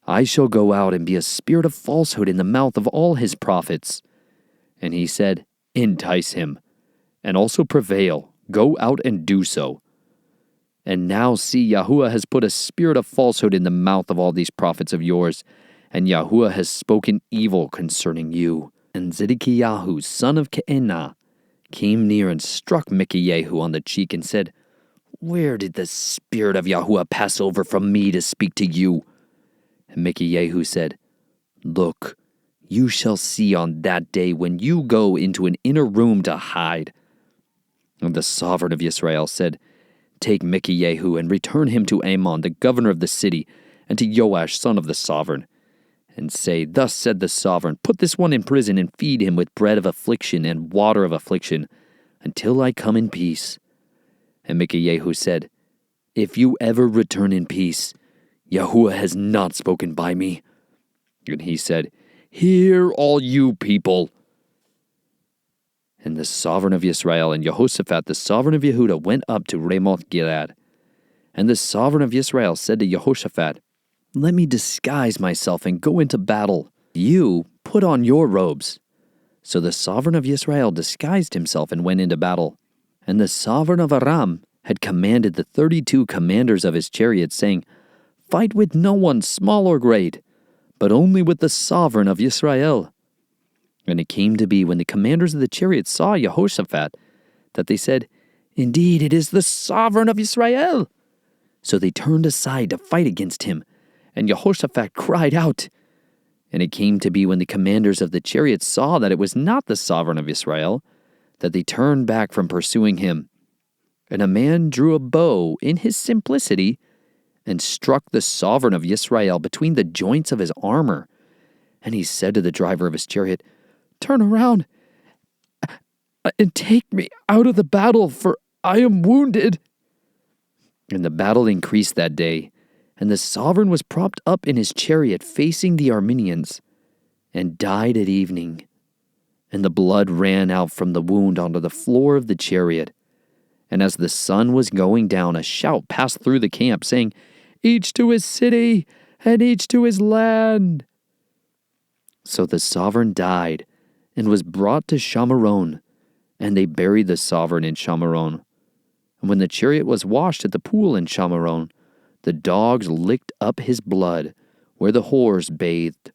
I shall go out and be a spirit of falsehood in the mouth of all his prophets. And he said, Entice him, and also prevail. Go out and do so. And now see, Yahuah has put a spirit of falsehood in the mouth of all these prophets of yours, and Yahuah has spoken evil concerning you. And Zedekiah, son of Kenaanah, came near and struck Micaiah on the cheek and said, Where did the spirit of Yahuah pass over from me to speak to you? And Micaiah said, Look, you shall see on that day when you go into an inner room to hide. And the sovereign of Israel said, Take Micaiah and return him to Amon, the governor of the city, and to Joash, son of the sovereign, and say, Thus said the sovereign, Put this one in prison and feed him with bread of affliction and water of affliction, until I come in peace. And Micaiah said, If you ever return in peace, Yahuah has not spoken by me. And he said, Hear all you people. And the sovereign of Israel and Jehoshaphat, the sovereign of Yehudah, went up to Ramoth Gilead. And the sovereign of Israel said to Jehoshaphat, Let me disguise myself and go into battle. You put on your robes. So the sovereign of Israel disguised himself and went into battle. And the sovereign of Aram had commanded the 32 commanders of his chariots, saying, Fight with no one, small or great, but only with the sovereign of Israel. And it came to be, when the commanders of the chariots saw Jehoshaphat, that they said, Indeed, it is the sovereign of Israel. So they turned aside to fight against him, and Jehoshaphat cried out. And it came to be, when the commanders of the chariots saw that it was not the sovereign of Israel, that they turned back from pursuing him. And a man drew a bow in his simplicity and struck the sovereign of Yisrael between the joints of his armor. And he said to the driver of his chariot, "Turn around and take me out of the battle, for I am wounded." And the battle increased that day, and the sovereign was propped up in his chariot facing the Arameans, and died at evening. And the blood ran out from the wound onto the floor of the chariot. And as the sun was going down, a shout passed through the camp, saying, "Each to his city, and each to his land." So the sovereign died, and was brought to Shamaron, and they buried the sovereign in Shamaron. And when the chariot was washed at the pool in Shamaron, the dogs licked up his blood where the whores bathed,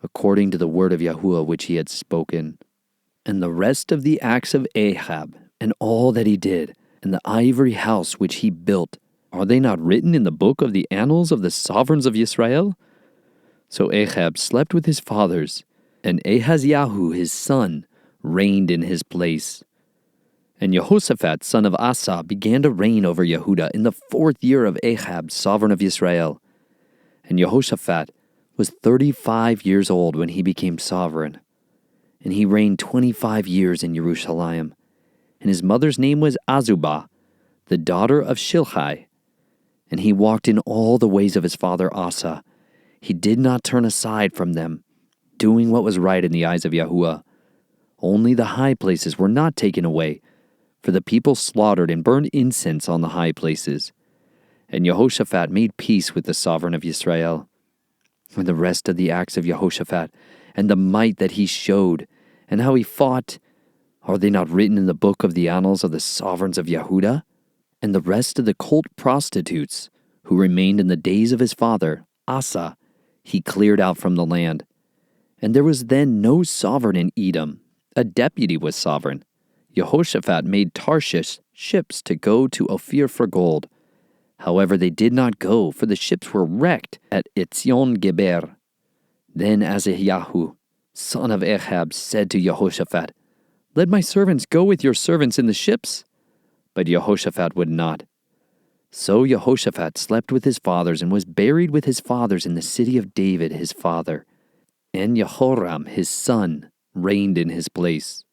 according to the word of Yahuah which he had spoken. And the rest of the acts of Ahab, and all that he did, and the ivory house which he built, are they not written in the book of the annals of the sovereigns of Yisrael? So Ahab slept with his fathers, and Ahaziah his son reigned in his place. And Jehoshaphat son of Asa began to reign over Yehudah in the 4th year of Ahab, sovereign of Yisrael. And Jehoshaphat was 35 years old when he became sovereign. And he reigned 25 years in Jerusalem. And his mother's name was Azubah, the daughter of Shilchai. And he walked in all the ways of his father Asa. He did not turn aside from them, doing what was right in the eyes of Yahuah. Only the high places were not taken away, for the people slaughtered and burned incense on the high places. And Jehoshaphat made peace with the sovereign of Yisrael. And the rest of the acts of Jehoshaphat, and the might that he showed, and how he fought, are they not written in the book of the annals of the sovereigns of Yehudah? And the rest of the cult prostitutes, who remained in the days of his father, Asa, he cleared out from the land. And there was then no sovereign in Edom. A deputy was sovereign. Jehoshaphat made Tarshish ships to go to Ophir for gold. However, they did not go, for the ships were wrecked at Etzion Geber. Then Ahaziah, son of Ahab, said to Jehoshaphat, "Let my servants go with your servants in the ships." But Jehoshaphat would not. So Jehoshaphat slept with his fathers and was buried with his fathers in the city of David his father. And Jehoram his son reigned in his place.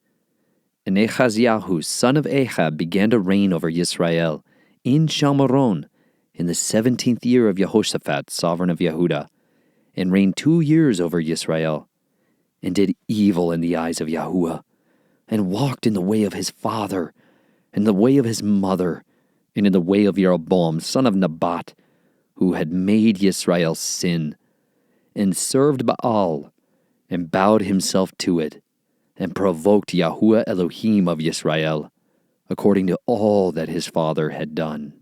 And Ahaziah, son of Ahab, began to reign over Yisrael in Shamaron in the 17th year of Jehoshaphat, sovereign of Yehudah, and reigned 2 years over Yisrael, and did evil in the eyes of Yahuah, and walked in the way of his father, and the way of his mother, and in the way of Jeroboam, son of Nebat, who had made Yisrael sin, and served Baal, and bowed himself to it, and provoked Yahuah Elohim of Yisrael, according to all that his father had done.